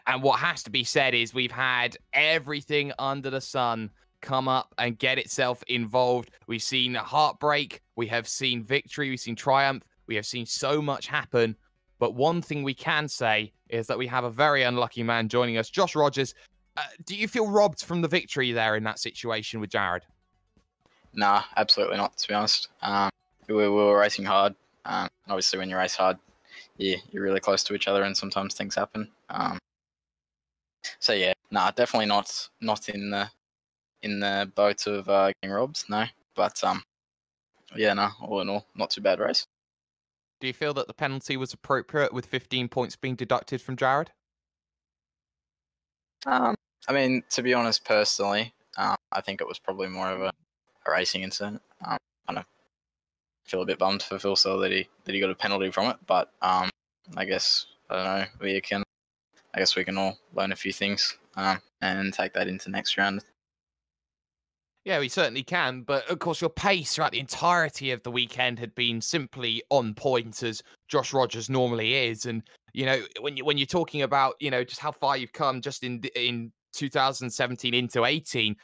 And what has to be said is we've had everything under the sun come up and get itself involved. We've seen heartbreak, we have seen victory, we've seen triumph, we have seen so much happen. But one thing we can say is that we have a very unlucky man joining us, Josh Rogers. Do you feel robbed from the victory there in that situation with Jared? Nah, absolutely not, to be honest. We were racing hard. Obviously, when you race hard, you're really close to each other, and sometimes things happen. So yeah, nah, definitely not in the boat of getting robbed. No, but yeah, nah, all in all, not too bad race. Do you feel that the penalty was appropriate with 15 points being deducted from Jared? I mean, to be honest, personally, I think it was probably more of a racing incident. Kind of feel a bit bummed for Phil Sell that he got a penalty from it, but I guess I don't know. I guess we can all learn a few things and take that into next round. Yeah, we certainly can. But of course, your pace throughout the entirety of the weekend had been simply on point, as Josh Rogers normally is. And you know, when you're talking about just how far you've come just in 2017 into 18,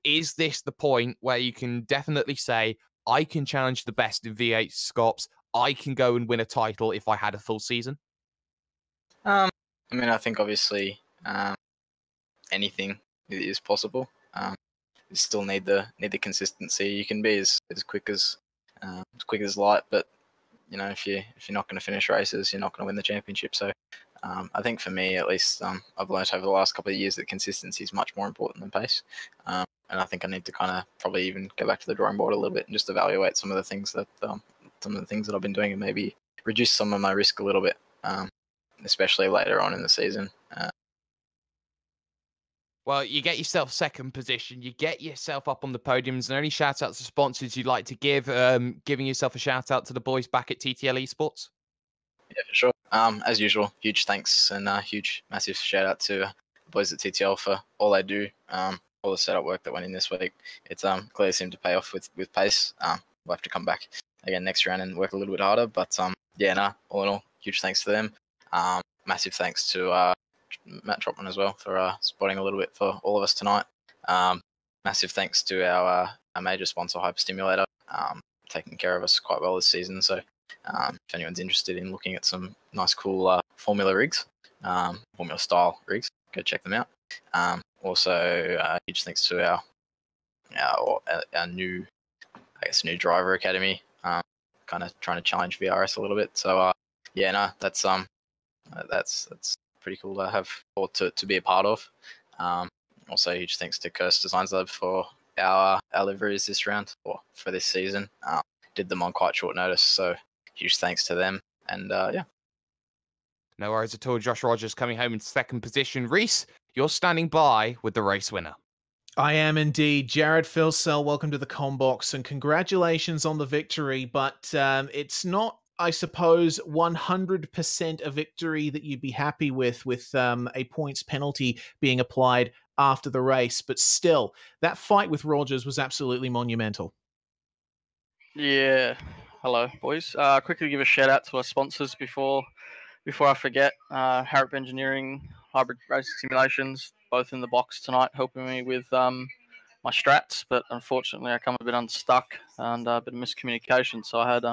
is this the point where you can definitely say, I can challenge the best in V8 SCOPS, I can go and win a title if I had a full season? I mean, I think obviously anything is possible. You still need the consistency. You can be as quick as light, but if you're not going to finish races, you're not going to win the championship. So I think for me, at least, I've learned over the last couple of years that consistency is much more important than pace. And I think I need to kind of probably even go back to the drawing board a little bit and just evaluate some of the things that I've been doing and maybe reduce some of my risk a little bit, especially later on in the season. Well, you get yourself second position, you get yourself up on the podiums, and any shout outs to sponsors you'd like to give, giving yourself a shout out to the boys back at TTL Esports? Yeah, for sure. As usual, huge thanks and huge, massive shout out to the boys at TTL for all they do, all the setup work that went in this week. It's clearly seemed to pay off with pace. We'll have to come back again next round and work a little bit harder, but yeah, all in all, huge thanks to them. Massive thanks to Matt Trotman as well for spotting a little bit for all of us tonight. Massive thanks to our major sponsor, Hyperstimulator, taking care of us quite well this season. So if anyone's interested in looking at some nice, cool Formula rigs, Formula style rigs, go check them out. Also, huge thanks to our new driver academy, kind of trying to challenge VRS a little bit. So that's pretty cool to have or to be a part of. Also, huge thanks to Curt Steinberg for our liveries this round or for this season. Did them on quite short notice, so huge thanks to them. And yeah. No worries at all. Josh Rogers coming home in second position. Reese, you're standing by with the race winner. I am indeed. Jared Filsell, welcome to the Combox, and congratulations on the victory, but it's not, I suppose, 100% a victory that you'd be happy with a points penalty being applied after the race, but still, that fight with Rogers was absolutely monumental. Yeah. Hello, boys. Quickly give a shout out to our sponsors before I forget. Harrop Engineering, Hybrid Racing Simulations, both in the box tonight, helping me with my strats, but unfortunately I come a bit unstuck and a bit of miscommunication, so I had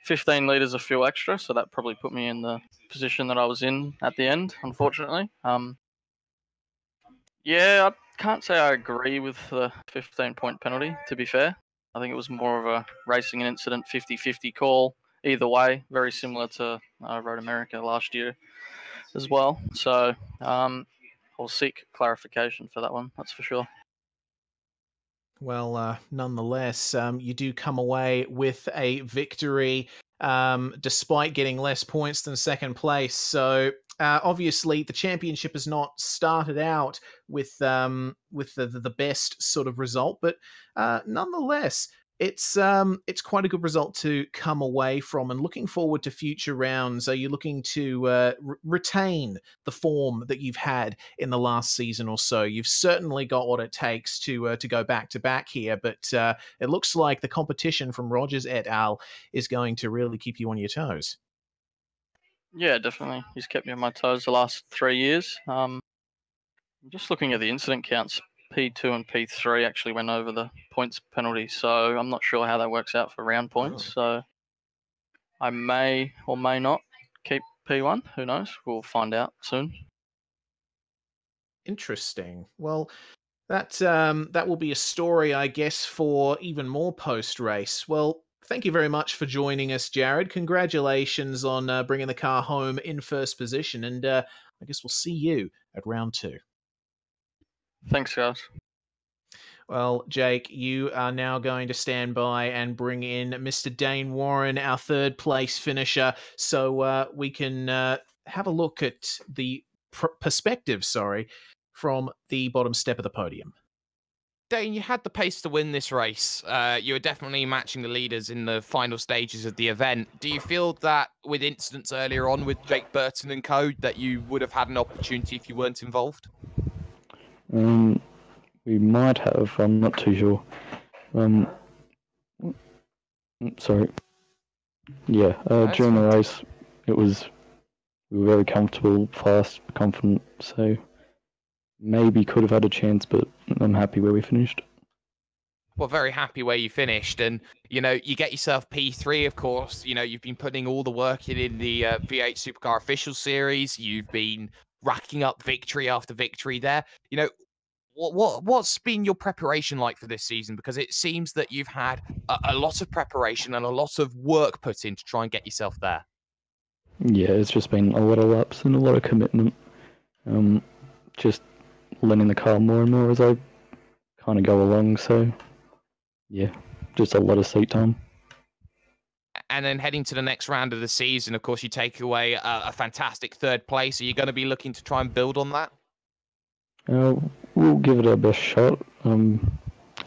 15 litres of fuel extra, so that probably put me in the position that I was in at the end, unfortunately. Yeah, I can't say I agree with the 15-point penalty, to be fair. I think it was more of a racing incident, 50-50 call. Either way, very similar to Road America last year as well. So I'll seek clarification for that one, that's for sure. Well, nonetheless, you do come away with a victory despite getting less points than second place. So obviously, the championship has not started out with the best sort of result, but nonetheless, It's quite a good result to come away from, and looking forward to future rounds. Are you looking to retain the form that you've had in the last season or so? You've certainly got what it takes to go back to back here, but it looks like the competition from Rogers et al. Is going to really keep you on your toes. Yeah, definitely. He's kept me on my toes the last 3 years. I'm just looking at the incident counts. P2 and P3 actually went over the points penalty, so I'm not sure how that works out for round points. So I may or may not keep P1. Who knows? We'll find out soon. Interesting. Well, that will be a story, I guess, for even more post race. Well, thank you very much for joining us, Jared. Congratulations on bringing the car home in first position, and I guess we'll see you at round 2. Thanks, guys. Well, Jake, you are now going to stand by and bring in Mr. Dane Warren, our third place finisher, so we can have a look at the perspective, from the bottom step of the podium. Dane, you had the pace to win this race. You were definitely matching the leaders in the final stages of the event. Do you feel that with incidents earlier on with Jake Burton and co, that you would have had an opportunity if you weren't involved? We might have. I'm not too sure. Sorry. Yeah. During the race, we were very comfortable, fast, confident. So maybe could have had a chance, but I'm happy where we finished. Well, very happy where you finished, and you get yourself P3. Of course, you've been putting all the work in the V8 Supercar Official Series. You've been racking up victory after victory there. What's been your preparation like for this season? Because it seems that you've had a lot of preparation and a lot of work put in to try and get yourself there. Yeah, it's just been a lot of laps and a lot of commitment. Just learning the car more and more as I kind of go along. So, yeah, just a lot of seat time. And then heading to the next round of the season, of course, you take away a fantastic third place. Are you going to be looking to try and build on that? We'll give it our best shot. I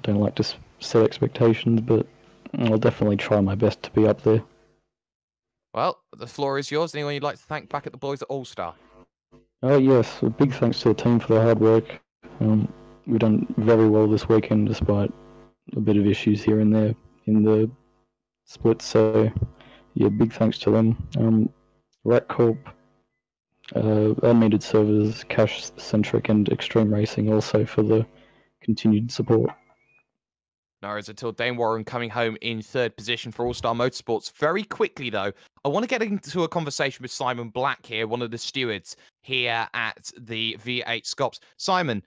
don't like to set expectations, but I'll definitely try my best to be up there. Well, the floor is yours. Anyone you'd like to thank back at the boys at All-Star? Oh yes, a big thanks to the team for their hard work. We've done very well this weekend despite a bit of issues here and there in the splits. So yeah, big thanks to them. Rat Corp, Unneeded Servers, Cash Centric and Extreme Racing also for the continued support. No worries at all. Dane Warren coming home in third position for All-Star Motorsports. Very quickly, though, I want to get into a conversation with Simon Black here, one of the stewards here at the V8SCOPS. Simon,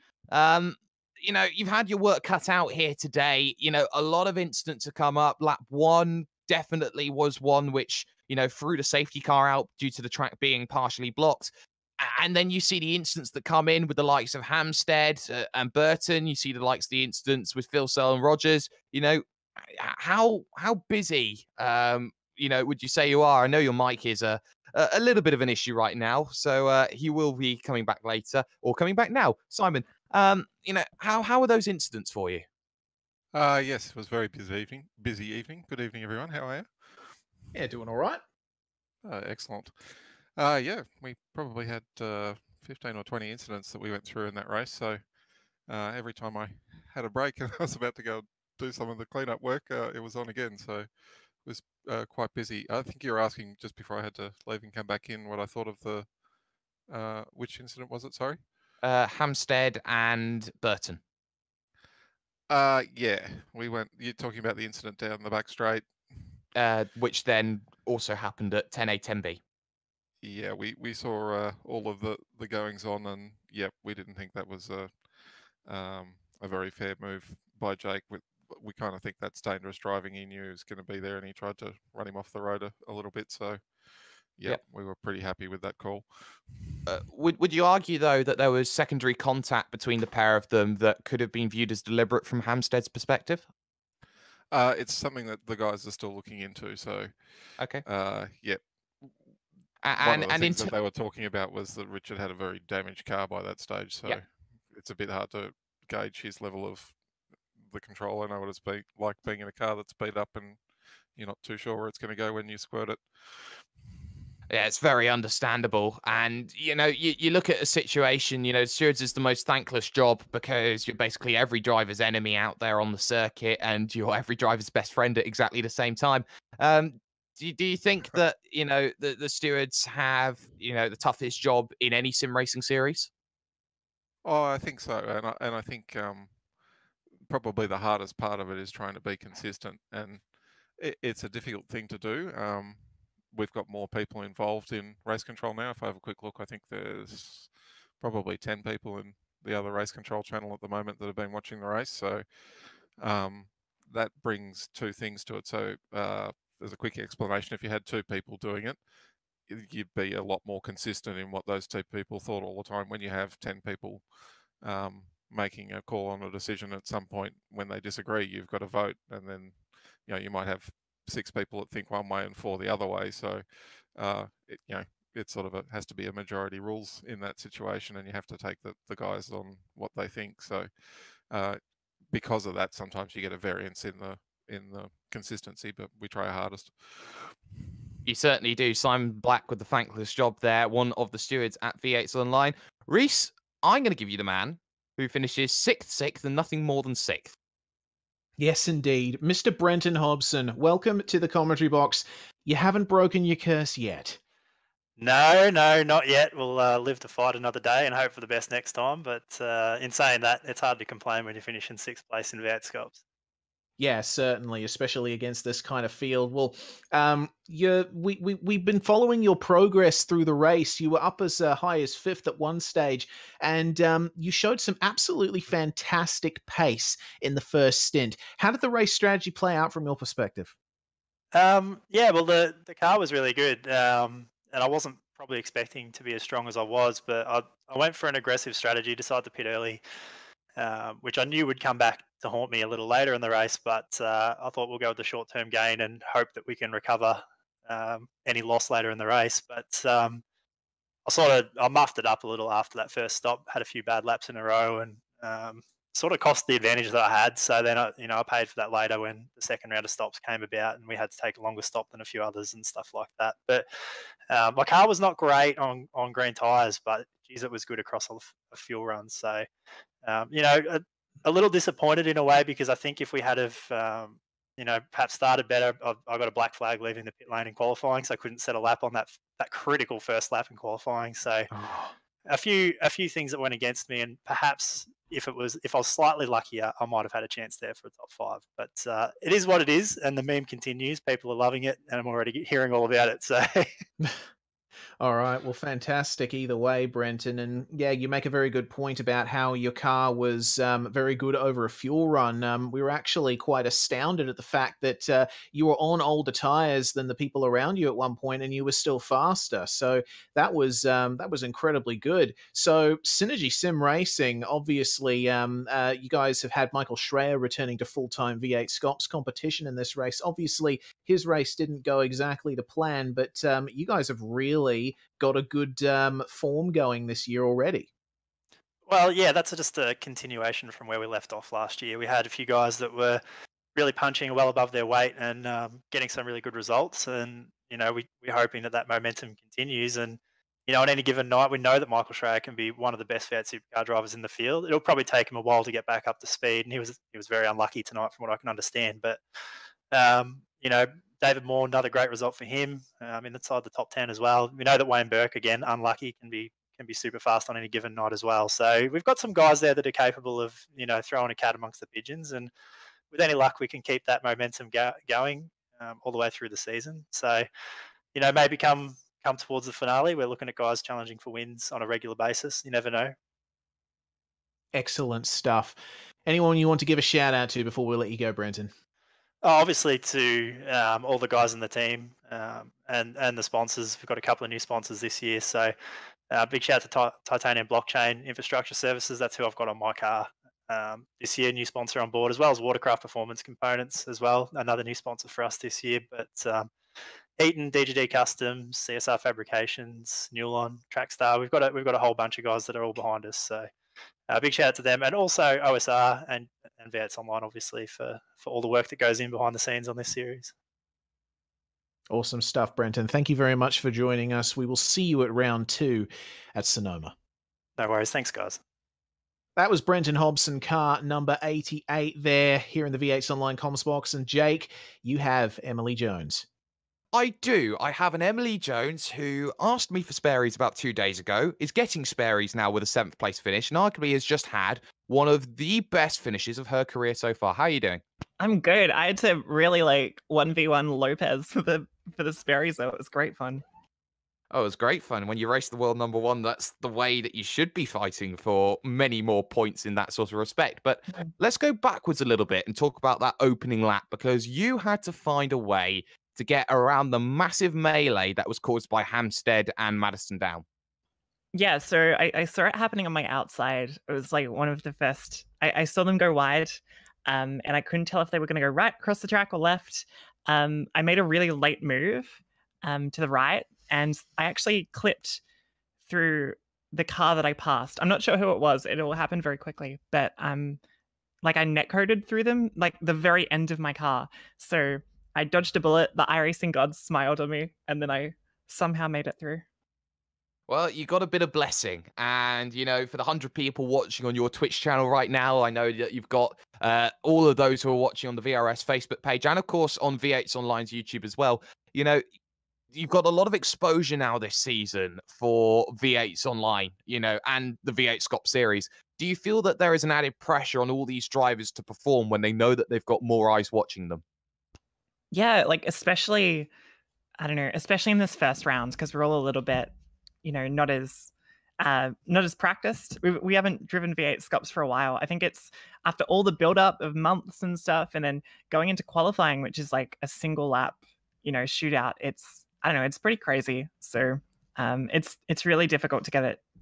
you've had your work cut out here today. A lot of incidents have come up. Lap 1 definitely was one which, threw the safety car out due to the track being partially blocked. And then you see the incidents that come in with the likes of Hampstead and Burton. You see the likes of the incidents with Phil Searle and Rogers. How busy, would you say you are? I know your mic is a little bit of an issue right now, so he will be coming back later or coming back now. Simon, how are those incidents for you? Yes, it was a very busy evening. Good evening, everyone. How are you? Yeah, doing all right. Excellent. Yeah, we probably had 15 or 20 incidents that we went through in that race. So every time I had a break and I was about to go do some of the cleanup work, it was on again. So it was quite busy. I think you were asking just before I had to leave and come back in what I thought of the which incident was it? Sorry. Hampstead and Burton. Yeah, you're talking about the incident down the back straight. Which then also happened at 10A, 10B. Yeah, we saw all of the goings on, and yep, we didn't think that was a very fair move by Jake. We kind of think that's dangerous driving. He knew he was going to be there, and he tried to run him off the road a little bit. So, yep, we were pretty happy with that call. Would you argue though that there was secondary contact between the pair of them that could have been viewed as deliberate from Hampstead's perspective? It's something that the guys are still looking into. So, okay, yep. And one of the things that they were talking about was that Richard had a very damaged car by that stage, so it's a bit hard to gauge his level of the control. I know what it's like being in a car that's beat up and you're not too sure where it's going to go when you squirt it. Yeah, it's very understandable. And, you look at a situation, stewards is the most thankless job because you're basically every driver's enemy out there on the circuit and you're every driver's best friend at exactly the same time. Do you think that, the stewards have, the toughest job in any sim racing series? Oh, I think so. And I think probably the hardest part of it is trying to be consistent. And it's a difficult thing to do. We've got more people involved in race control now. If I have a quick look, I think there's probably 10 people in the other race control channel at the moment that have been watching the race. So that brings two things to it. So there's a quick explanation. If you had two people doing it, you'd be a lot more consistent in what those two people thought all the time. When you have 10 people making a call on a decision at some point when they disagree, you've got to vote, and then you might have 6 people that think one way and 4 the other way. So it sort of has to be a majority rules in that situation, and you have to take the guys on what they think. So because of that, sometimes you get a variance in the consistency, but we try our hardest. You certainly do. Simon Black with the thankless job there, one of the stewards at V8's Online. Reese, I'm going to give you the man who finishes 6th, and nothing more than 6th. Yes, indeed. Mr. Brenton Hobson, welcome to the commentary box. You haven't broken your curse yet. No, not yet. We'll live to fight another day and hope for the best next time. But in saying that, it's hard to complain when you finish in 6th place in V8SCOPS. Yeah, certainly, especially against this kind of field. Well, we've been following your progress through the race. You were up as high as 5th at one stage, and you showed some absolutely fantastic pace in the first stint. How did the race strategy play out from your perspective? Yeah, well, the car was really good, and I wasn't probably expecting to be as strong as I was, but I went for an aggressive strategy, decided to pit early, which I knew would come back to haunt me a little later in the race, but I thought we'll go with the short-term gain and hope that we can recover any loss later in the race. But I muffed it up a little after that first stop, had a few bad laps in a row, and sort of cost the advantage that I had. So then I paid for that later when the second round of stops came about and we had to take a longer stop than a few others and stuff like that. But my car was not great on green tyres, but geez, it was good across a fuel run. So a little disappointed in a way, because I think if we had perhaps started better, I got a black flag leaving the pit lane in qualifying, so I couldn't set a lap on that critical first lap in qualifying. So a few things that went against me, and perhaps if I was slightly luckier, I might have had a chance there for a top 5. But it is what it is, and the meme continues. People are loving it, and I'm already hearing all about it. So. All right, well, fantastic either way, Brenton. And yeah, you make a very good point about how your car was very good over a fuel run. We were actually quite astounded at the fact that you were on older tires than the people around you at one point, and you were still faster. So that was incredibly good. So Synergy Sim Racing, obviously, you guys have had Michael Schreier returning to full-time V8SCOPS competition in this race. Obviously, his race didn't go exactly to plan, but you guys have really got a good form going this year already. Well, yeah, that's just a continuation from where we left off last year. We had a few guys that were really punching well above their weight and getting some really good results. And, we're hoping that momentum continues. And, on any given night, we know that Michael Schreier can be one of the best V8 supercar drivers in the field. It'll probably take him a while to get back up to speed. And he was very unlucky tonight from what I can understand. But, David Moore, another great result for him. Inside the top 10 as well. We know that Wayne Burke, again, unlucky, can be super fast on any given night as well. So we've got some guys there that are capable of, throwing a cat amongst the pigeons. And with any luck, we can keep that momentum going all the way through the season. So, maybe come towards the finale, we're looking at guys challenging for wins on a regular basis. You never know. Excellent stuff. Anyone you want to give a shout out to before we let you go, Brenton? Obviously to all the guys in the team and the sponsors. We've got a couple of new sponsors this year. So big shout out to Titanium Blockchain Infrastructure Services. That's who I've got on my car this year. New sponsor on board, as well as Watercraft Performance Components as well. Another new sponsor for us this year. But Eaton, DGD Customs, CSR Fabrications, Newlon, Trackstar. We've got a whole bunch of guys that are all behind us. So Big shout out to them, and also OSR and V8s Online, obviously, for all the work that goes in behind the scenes on this series. Awesome stuff, Brenton. Thank you very much for joining us. We will see you at round 2 at Sonoma. No worries. Thanks, guys. That was Brenton Hobson, car number 88 there, here in the V8s Online comms box. And Jake, you have Emily Jones. I do. I have an Emily Jones who asked me for Sperry's about 2 days ago, is getting Sperry's now with a 7th place finish, and arguably has just had one of the best finishes of her career so far. How are you doing? I'm good. I had to really 1v1 Lopez for the Sperry's, though. It was great fun. Oh, it was great fun. When you race the world number 1, that's the way that you should be fighting for many more points in that sort of respect. But let's go backwards a little bit and talk about that opening lap, because you had to find a way to get around the massive melee that was caused by Hampstead and Madison Down. Yeah, so I saw it happening on my outside. It was one of the first. I saw them go wide, and I couldn't tell if they were going to go right across the track or left. I made a really late move to the right, and I actually clipped through the car that I passed. I'm not sure who it was. It all happened very quickly, but I net coded through them, the very end of my car. So I dodged a bullet. The iRacing gods smiled on me, and then I somehow made it through. Well, you got a bit of blessing. And, for the 100 people watching on your Twitch channel right now, I know that you've got all of those who are watching on the VRS Facebook page and, of course, on V8's Online's YouTube as well. You've got a lot of exposure now this season for V8's Online, and the V8SCOPS series. Do you feel that there is an added pressure on all these drivers to perform when they know that they've got more eyes watching them? Yeah, especially, I don't know, especially in this first round, because we're all a little bit, not as practiced. We haven't driven V8SCOPS for a while. I think it's after all the build-up of months and stuff, and then going into qualifying, which is a single lap, shootout. I don't know, it's pretty crazy. So it's really difficult to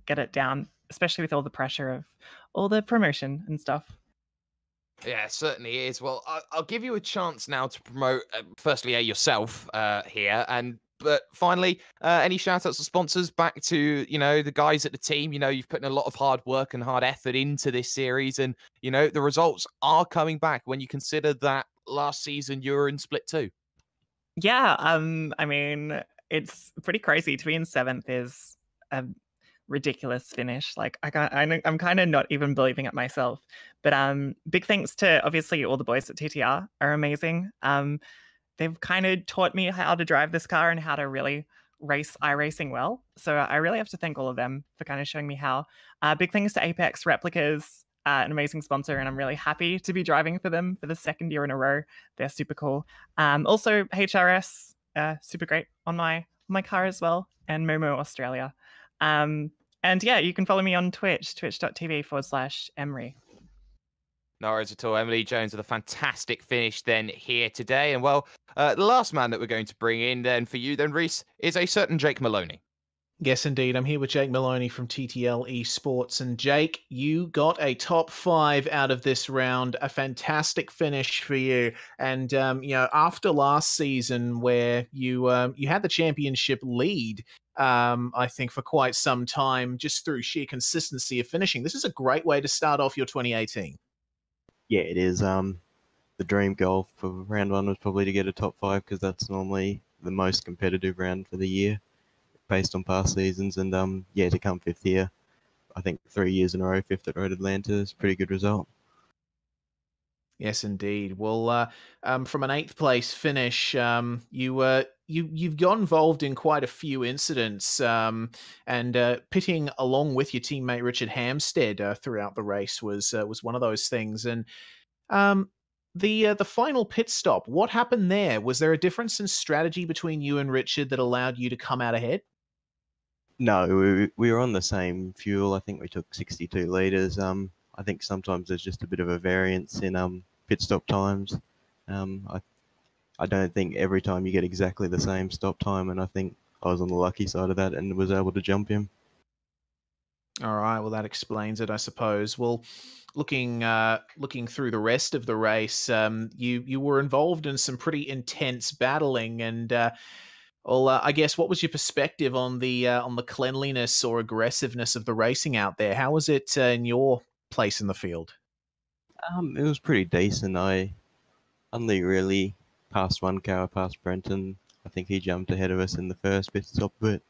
get it down, especially with all the pressure of all the promotion and stuff. Yeah, it certainly is. Well, I'll give you a chance now to promote, firstly, yourself here. But finally, any shout-outs to sponsors back to, the guys at the team? You've put in a lot of hard work and hard effort into this series. And, the results are coming back when you consider that last season you were in Split 2. Yeah, I mean, it's pretty crazy. To be in 7th is a ridiculous finish. I'm kind of not even believing it myself. But big thanks to obviously all the boys at TTR are amazing. They've kind of taught me how to drive this car and how to really race iRacing well. So I really have to thank all of them for kind of showing me how. Big thanks to Apex Replicas, an amazing sponsor, and I'm really happy to be driving for them for the 2nd year in a row. They're super cool. Also HRS, super great on my car as well, and Momo Australia. And yeah, you can follow me on Twitch, twitch.tv/Emery. No worries at all. Emily Jones with a fantastic finish then here today. And well, the last man that we're going to bring in then for you then, Reese, is a certain Jake Maloney. Yes, indeed. I'm here with Jake Maloney from TTL Esports. And Jake, you got a top 5 out of this round, a fantastic finish for you. And, after last season where you had the championship lead, I think for quite some time, just through sheer consistency of finishing, this is a great way to start off your 2018. Yeah, it is. The dream goal for round 1 was probably to get a top 5, because that's normally the most competitive round for the year based on past seasons. And to come 5th here, I think 3 years in a row, 5th at Road Atlanta is a pretty good result. Yes, indeed. Well, from an 8th place finish, you've got involved in quite a few incidents, and pitting along with your teammate Richard Hampstead throughout the race was one of those things. And the final pit stop, what happened there? Was there a difference in strategy between you and Richard that allowed you to come out ahead? No, we were on the same fuel. I think we took 62 litres. I think sometimes there's just a bit of a variance in pit stop times. I don't think every time you get exactly the same stop time, and I think I was on the lucky side of that and was able to jump him. All right, well, that explains it, I suppose. Well, looking through the rest of the race, you were involved in some pretty intense battling, and I guess what was your perspective on the cleanliness or aggressiveness of the racing out there? How was it in your place in the field? It was pretty decent. I only really passed one car past Brenton. I think he jumped ahead of us in the first pit stop, but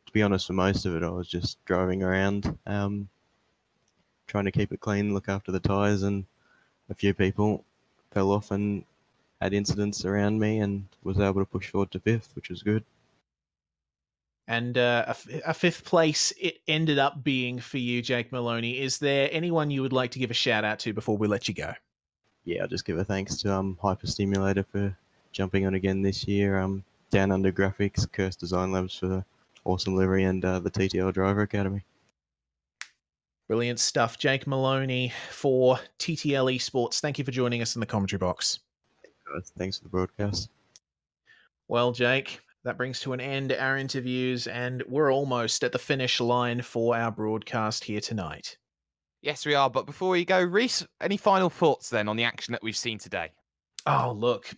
to be honest, for most of it, I was just driving around, trying to keep it clean, look after the tyres, and a few people fell off and had incidents around me and was able to push forward to fifth, which was good. And a fifth place it ended up being for you, Jake Maloney. Is there anyone you would like to give a shout out to before we let you go? Yeah, I'll just give a thanks to Hyperstimulator for jumping on again this year. Down Under Graphics, Curse Design Labs for the awesome livery, and the TTL Driver Academy. Brilliant stuff. Jake Maloney for TTL Esports. Thank you for joining us in the commentary box. Thanks for the broadcast. Well, Jake, that brings to an end our interviews, and we're almost at the finish line for our broadcast here tonight. Yes, we are. But before we go, Reese, any final thoughts then on the action that we've seen today? Oh, look,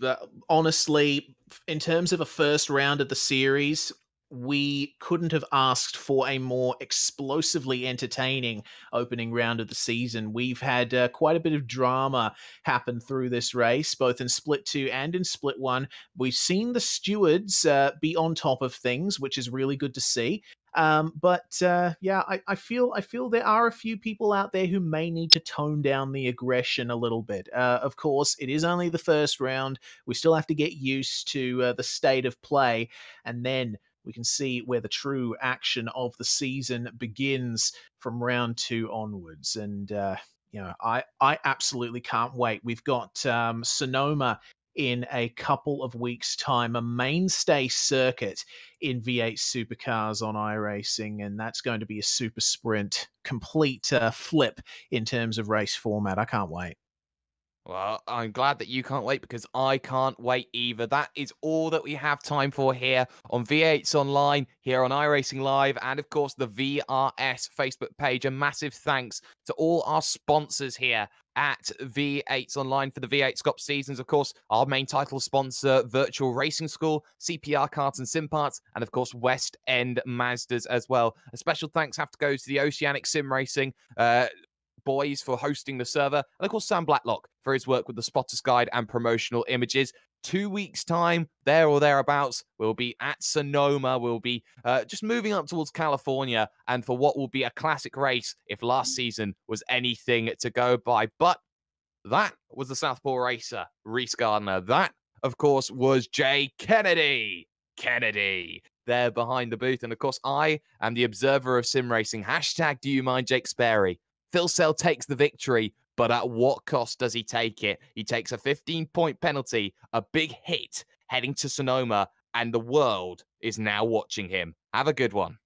honestly, in terms of a first round of the series, we couldn't have asked for a more explosively entertaining opening round of the season. We've had quite a bit of drama happen through this race, both in Split 2 and in Split 1. We've seen the stewards be on top of things, which is really good to see. Yeah, I feel there are a few people out there who may need to tone down the aggression a little bit. Of course, it is only the first round. We still have to get used to the state of play, and then we can see where the true action of the season begins from round 2 onwards. And I absolutely can't wait. We've got Sonoma in a couple of weeks' time, a mainstay circuit in V8 Supercars on iRacing, and that's going to be a super sprint, complete flip in terms of race format. I can't wait. Well, I'm glad that you can't wait, because I can't wait either. That is all that we have time for here on V8s Online, here on iRacing Live, and of course the VRS Facebook page. A massive thanks to all our sponsors here at V8s Online for the V8SCOPS seasons. Of course, our main title sponsor, Virtual Racing School, CPR Kart and Sim Parts, and of course West End Mazdas as well. A special thanks have to go to the Oceanic Sim Racing boys for hosting the server, and of course Sam Blacklock for his work with the Spotter's Guide and promotional images. 2 weeks' time, there or thereabouts, we'll be at Sonoma. We'll be just moving up towards California, and for what will be a classic race if last season was anything to go by. But that was the Southpaw racer, Reese Gardner. That, of course, was Jay Kennedy. There behind the booth. And of course, I am the observer of sim racing. Hashtag do you mind Jake Sperry. Phil Sell takes the victory, but at what cost does he take it? He takes a 15-point penalty, a big hit, heading to Sonoma, and the world is now watching him. Have a good one.